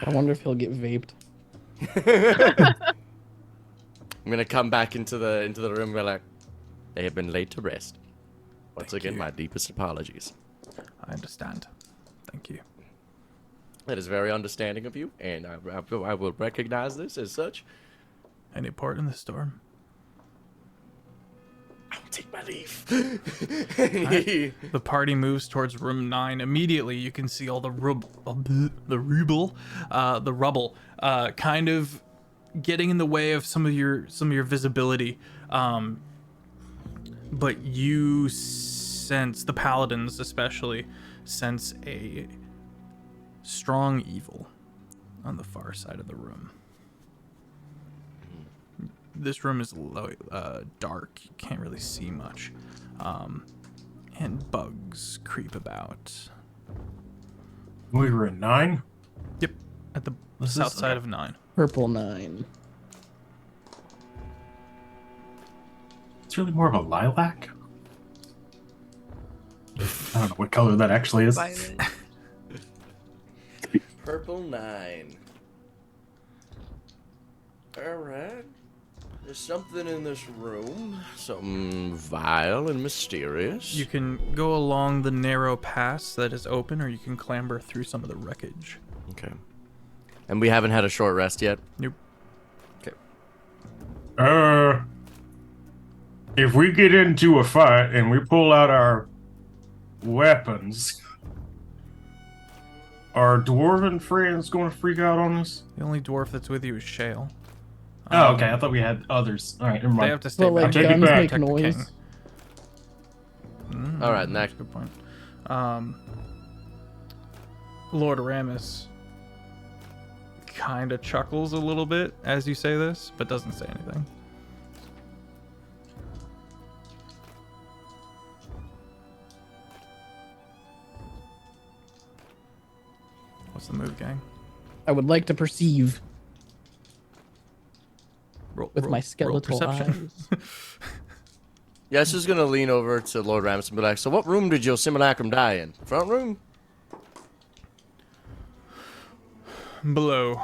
I wonder if he'll get vaped. I'm gonna come back into the room and be like, they have been laid to rest. Once Thank again, you. my deepest apologies. I understand. Thank you. That is very understanding of you, and I will recognize this as such. Any port in the storm? I will take my leave. The party moves towards room 9. Immediately, you can see all the rubble, kind of getting in the way of some of your visibility. But you sense, the paladins especially, sense a strong evil on the far side of the room. This room is dark. You can't really see much. And bugs creep about. We were in 9? Yep, at the What's south this? side of 9. Purple 9. It's really more of a lilac. I don't know what color that actually is. Violet. Purple 9. Alright. There's something in this room. Something vile and mysterious. You can go along the narrow pass that is open, or you can clamber through some of the wreckage. Okay. And we haven't had a short rest yet? Nope. Okay. If we get into a fight and we pull out our weapons, are dwarven friends going to freak out on us? The only dwarf that's with you is Shale. Oh, okay. I thought we had others. All right, never They mind. have to stay Well, like back take it guns back. make protect the king. noise. Alright, next. Good point. Lord Aramis kind of chuckles a little bit as you say this, but doesn't say anything. What's the move, gang? I would like to perceive with my roll skeletal perception. eyes. Yes, is gonna lean over to Lord Ramsey and be like, so what room did your simulacrum die in? Front room? Below.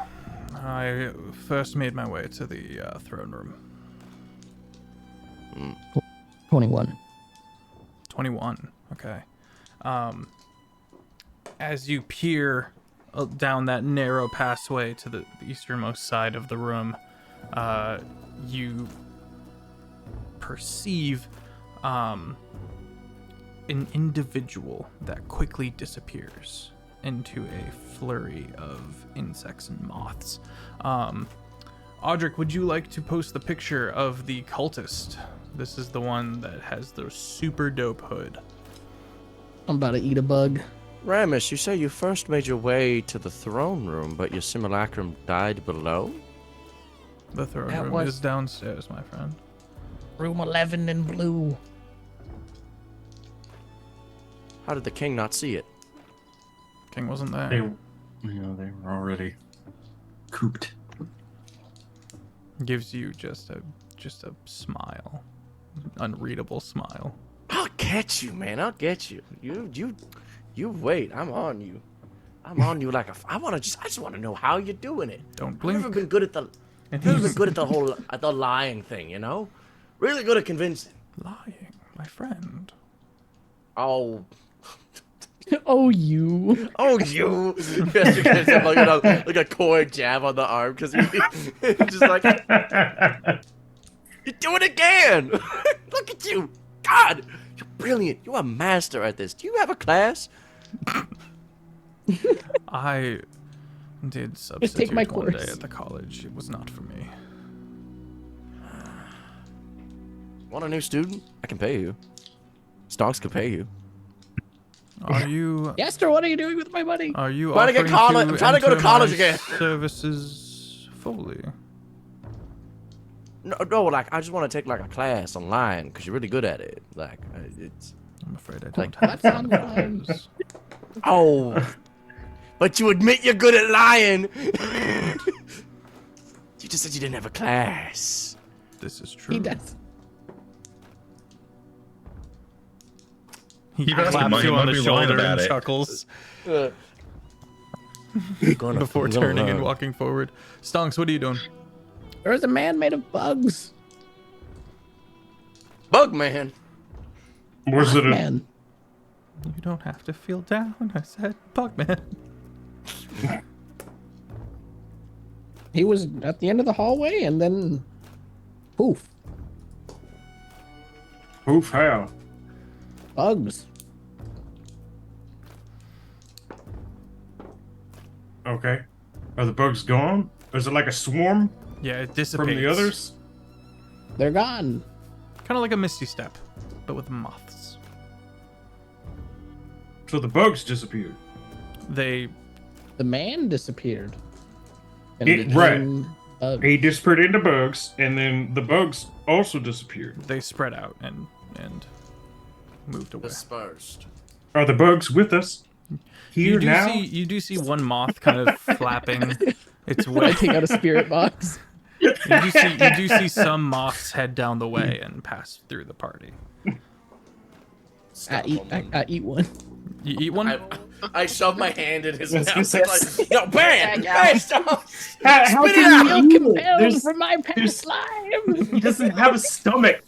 I first made my way to the throne room. 21. 21. Okay. As you peer down that narrow passway to the easternmost side of the room, you perceive an individual that quickly disappears into a flurry of insects and moths. Audric, would you like to post the picture of the cultist? This is the one that has the super dope hood. I'm about to eat a bug. Ramus, you say you first made your way to the throne room, but your simulacrum died below? The throne That room was- is downstairs, my friend. Room 11 in blue. How did the king not see it? King wasn't there. They were already cooped. Gives you just a smile, unreadable smile. I'll get you, man. I'll get you. You wait. I'm on you. I'm on you like I just want to know how you're doing it. Don't I've blink. never been good at the the lying thing, you know? Really good at convincing. Lying, my friend. Oh, Oh, you. Oh, you! Yes, you guys have like a core jab on the arm because he just like, you do it again! Look at you! God! You're brilliant! You're a master at this. Do you have a class? I did Just substitute take my one day course. at the college. It was not for me. Want a new student? I can pay you. Stonks can pay you. Are you Yester, what are you doing with my money? are you Trying to get offering college- I'm trying to go to enter college my again. Services fully. No, like I just want to take like a class online because you're really good at it. Like it's. I'm afraid I don't Like, have that's online. those. Oh, but you admit you're good at lying. You just said you didn't have a class. This is true. He does. He Keep asking claps Mike, you he on might the be lying shoulder about and it. chuckles Gonna- before I'm gonna turning and learn. walking forward. Stonks, what are you doing? There was a man made of bugs. Bug man. Was it a Man. You don't have to feel down. I said, Bugman. He was at the end of the hallway and then poof. poof? How? Bugs. Okay. Are the bugs gone? Is it like a swarm Yeah, it dissipates. from the others? They're gone. Kind of like a Misty Step, but with moths. So the bugs disappeared. They The man disappeared. And It- became bugs. He disappeared into bugs, and then the bugs also disappeared. they spread out and moved away. Dispersed. Are the bugs with us? Here now? You do see one moth kind of flapping its I way. take out a spirit box. You do see some moths head down the way and pass through the party. I eat one. You eat one? I shove my hand in his Yes, mouth. yes, Like, no, bam! Hey, stop! How Spit it can out! you Feel do it? compelled There's- from my past there's- slime. He doesn't have a stomach.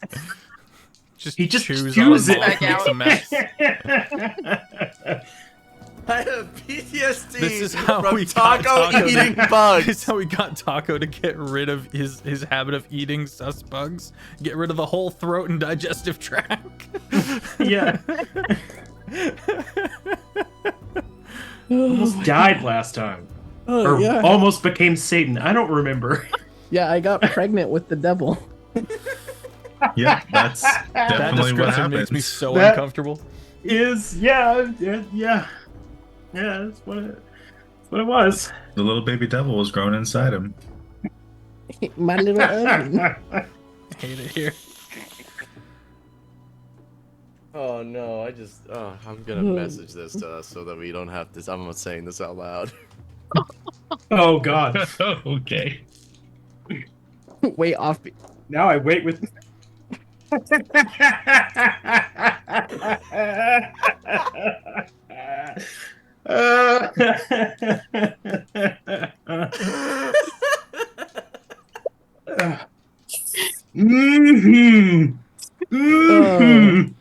Just He just chews chews on it. a moth, makes a mess. I have PTSD This is how from we got taco eating This bugs. is how we got Taco to get rid of his habit of eating sus bugs. Get rid of the whole throat and digestive tract. Yeah. Almost died last time. Oh, Or yeah. almost became Satan. I don't remember. Yeah, I got pregnant with the devil. Yeah, that's That definitely what description happens. makes me so That- uncomfortable. Yeah, that's what it was. The little baby devil was growing inside him. My little oven. I hate it here. Oh no, I'm gonna message this to us so that we don't have this. I'm not saying this out loud. Oh God. Okay. Way off. Now I wait with. Mm-hmm. Mm-hmm.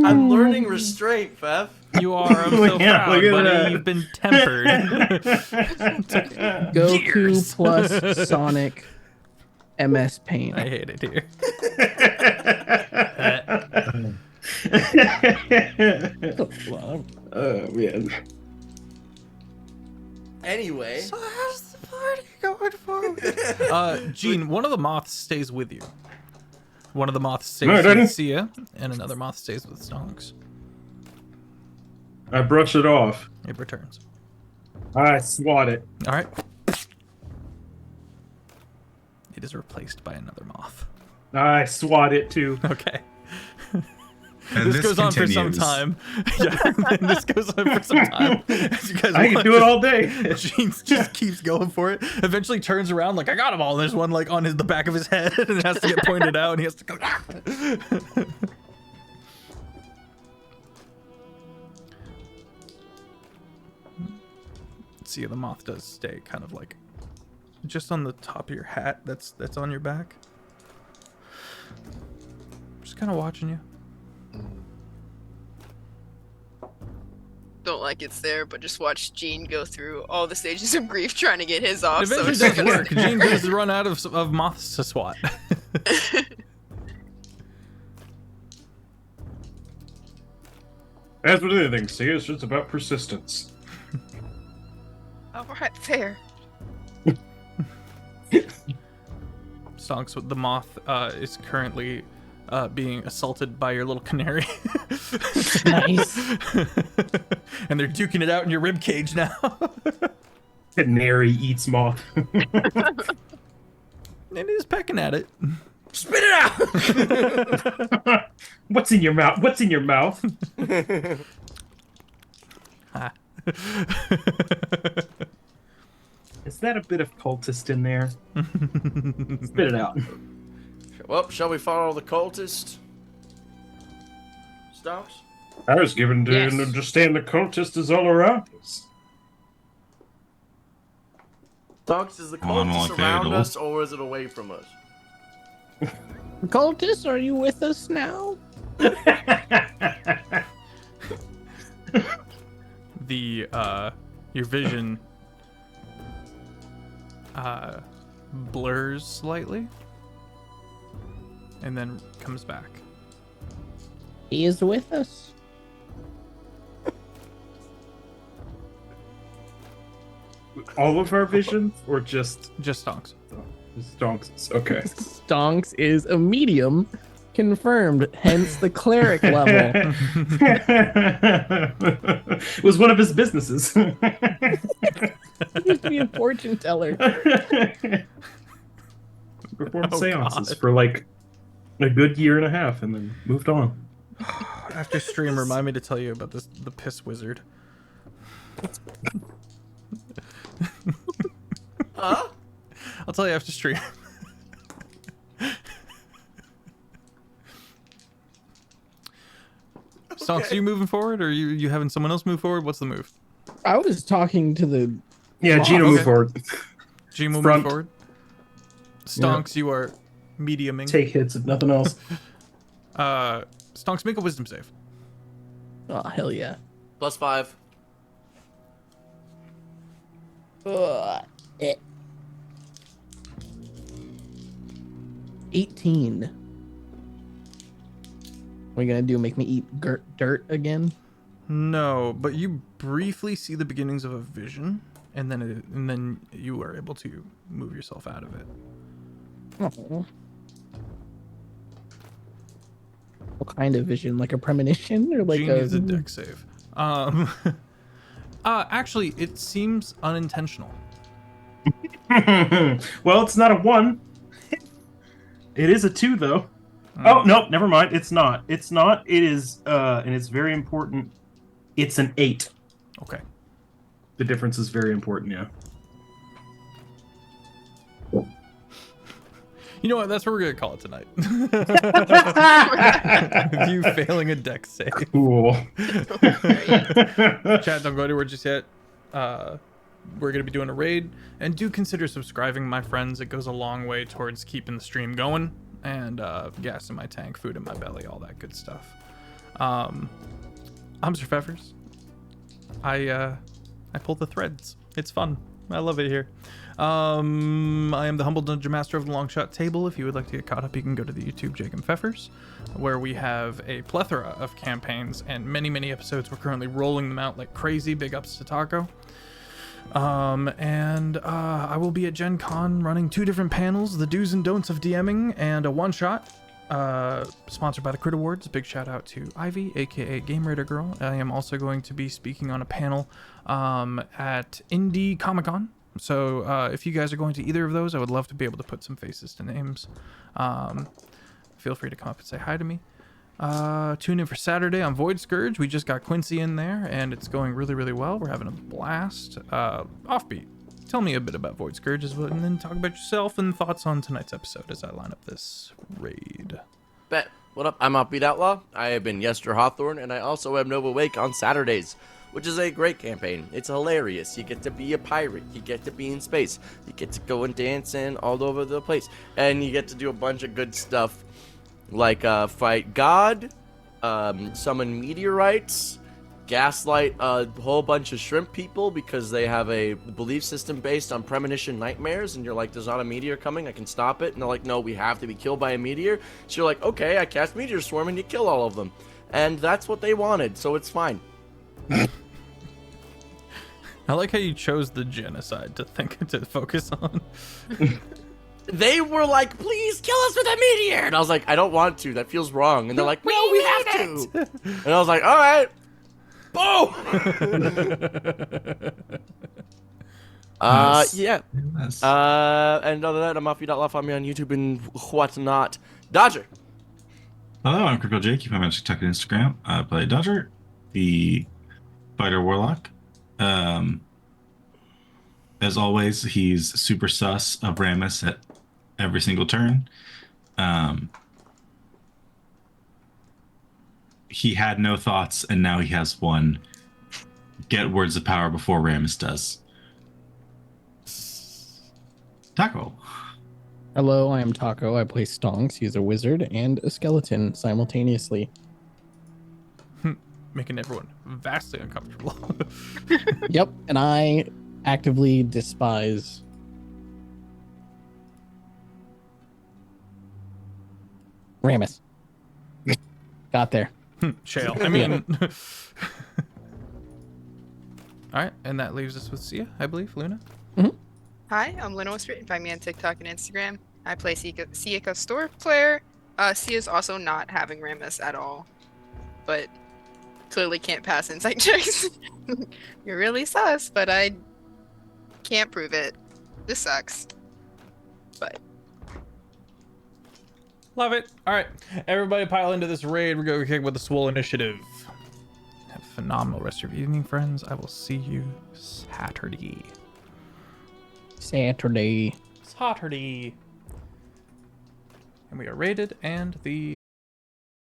I'm learning restraint, Feff. You are. I'm so Yeah, proud, look at buddy. that. You've been tempered. Goku Years. plus Sonic MS Paint. I hate it here. Oh man. Anyway, So how's the party going forward? Gene, one of the moths stays with you. One of the moths stays No, it with doesn't. Sia, and another moth stays with Stonks. I brush it off. It returns. I swat it. All right. It is replaced by another moth. I swat it too. Okay. And This goes on for some continues. time. Yeah, and this goes on for some time. As you guys I can watch do it all day. Gene just keeps going for it. Eventually turns around like, I got him all. And there's one like on the back of his head and it has to get pointed out and he has to go. See, the moth does stay kind of like just on the top of your hat that's on your back. Just kind of watching you. like it's there, but just watch Gene go through all the stages of grief trying to get his off. It So eventually it's does just work. Gene does run out of moths to swat. As with anything, see, it's just about persistence. All right, fair. Stonks, the moth is currently being assaulted by your little canary. Nice. And they're duking it out in your rib cage now. Canary eats moth. And he's pecking at it. Spit it out! What's in your mouth? What's in your mouth? Is that a bit of cultist in there? Spit it out. Well, shall we follow the cultist? Stonks? I was given to Yes. understand the cultist is all around us. Stonks, is the On cultist like around Theodore. us or is it away from us? Cultist, are you with us now? The your vision blurs slightly and then comes back. He is with us. All of our visions, or just Stonks. Stonks? Okay. Stonks is a medium, confirmed, hence the cleric level. It was one of his businesses. He used to be a fortune teller. Performed Oh, seances God. for like a good year and a half, and then moved on. After stream, remind me to tell you about the piss wizard. Huh? I'll tell you after stream. Stonks, are you moving forward, or you having someone else move forward? What's the move? I was talking to the. Yeah, Gino, okay. move forward. Gene will move Front. forward. Stonks, you are mediuming. Take hits if nothing else. Stonks, make a wisdom save. Oh, hell yeah. +5. 18. What are you gonna do? Make me eat dirt again? No, but you briefly see the beginnings of a vision, and then you are able to move yourself out of it. Oh. What kind of vision? Like a premonition, or like Gene needs a deck save. Actually, it seems unintentional. Well, it's not a 1. It is a 2, though. Oh, no, never mind. It's not. It's not. It is, and it's very important. It's an 8. Okay. The difference is very important, yeah. You know what? That's what we're gonna call it tonight. You failing a deck save. Cool. Chat, don't go anywhere just yet. We're gonna be doing a raid, and do consider subscribing, my friends. It goes a long way towards keeping the stream going, and gas in my tank, food in my belly, all that good stuff. I'm SirFeffers. I pull the threads. It's fun. I love it here. I am the humble dungeon master of the long shot table. If you would like to get caught up, you can go to the YouTube Jake and Feffers, where we have a plethora of campaigns and many episodes. We're currently rolling them out like crazy. Big ups to Taco. I will be at Gen Con running 2 different panels, the do's and don'ts of DMing, and a one-shot, sponsored by the Crit Awards. Big shout out to Ivy, aka Game Raider Girl. I am also going to be speaking on a panel at Indie Comic Con. So if you guys are going to either of those, I would love to be able to put some faces to names. Feel free to come up and say hi to me. Tune in for Saturday on Void Scourge. We just got Quincy in there, and it's going really well. We're having a blast. Offbeat, tell me a bit about Void Scourge, and then talk about yourself and thoughts on tonight's episode as I line up this raid. Bet. What up? I'm Offbeat Outlaw. I have been Yester Hawthorne, and I also have Nova Wake on Saturdays, which is a great campaign. It's hilarious. You get to be a pirate. You get to be in space. You get to go and dance in all over the place. And you get to do a bunch of good stuff like fight God, summon meteorites, gaslight a whole bunch of shrimp people because they have a belief system based on premonition nightmares, and you're like, there's not a meteor coming, I can stop it, and they're like, no, we have to be killed by a meteor. So you're like, okay, I cast Meteor Swarm and you kill all of them. And that's what they wanted, so it's fine. I like how you chose the genocide to focus on. They were like, please kill us with a meteor, and I was like, I don't want to, that feels wrong. And they're like, no, we have to. And I was like, all right. Boom! Nice. Yeah. Yes. And other than that, I'm Offbeat. Follow me on YouTube and whatnot. Dodger. Hello, I'm CritFailJake. You can find me on TikTok and Instagram. I play Dodger, the fighter warlock. As always, he's super sus of Rammus at every single turn. He had no thoughts, and now he has one. Get words of power before Rammus does. Taco. Hello, I am Taco. I play Stonks. He's a wizard and a skeleton simultaneously. Making everyone vastly uncomfortable. Yep, and I actively despise Rammus. Got there. Shale. I mean. All right, and that leaves us with Sia, I believe. Luna. Hi, I'm LunaWolfSpirit. Find me on TikTok and Instagram. I play Sia Store player. Sia's also not having Rammus at all, but clearly can't pass insight checks. You're really sus, but I can't prove it. This sucks. But Love it. All right, everybody pile into this raid. We're going to kick with the Swole Initiative. Have a phenomenal rest of your evening, friends. I will see you Saturday. Saturday. Saturday. And we are rated, and the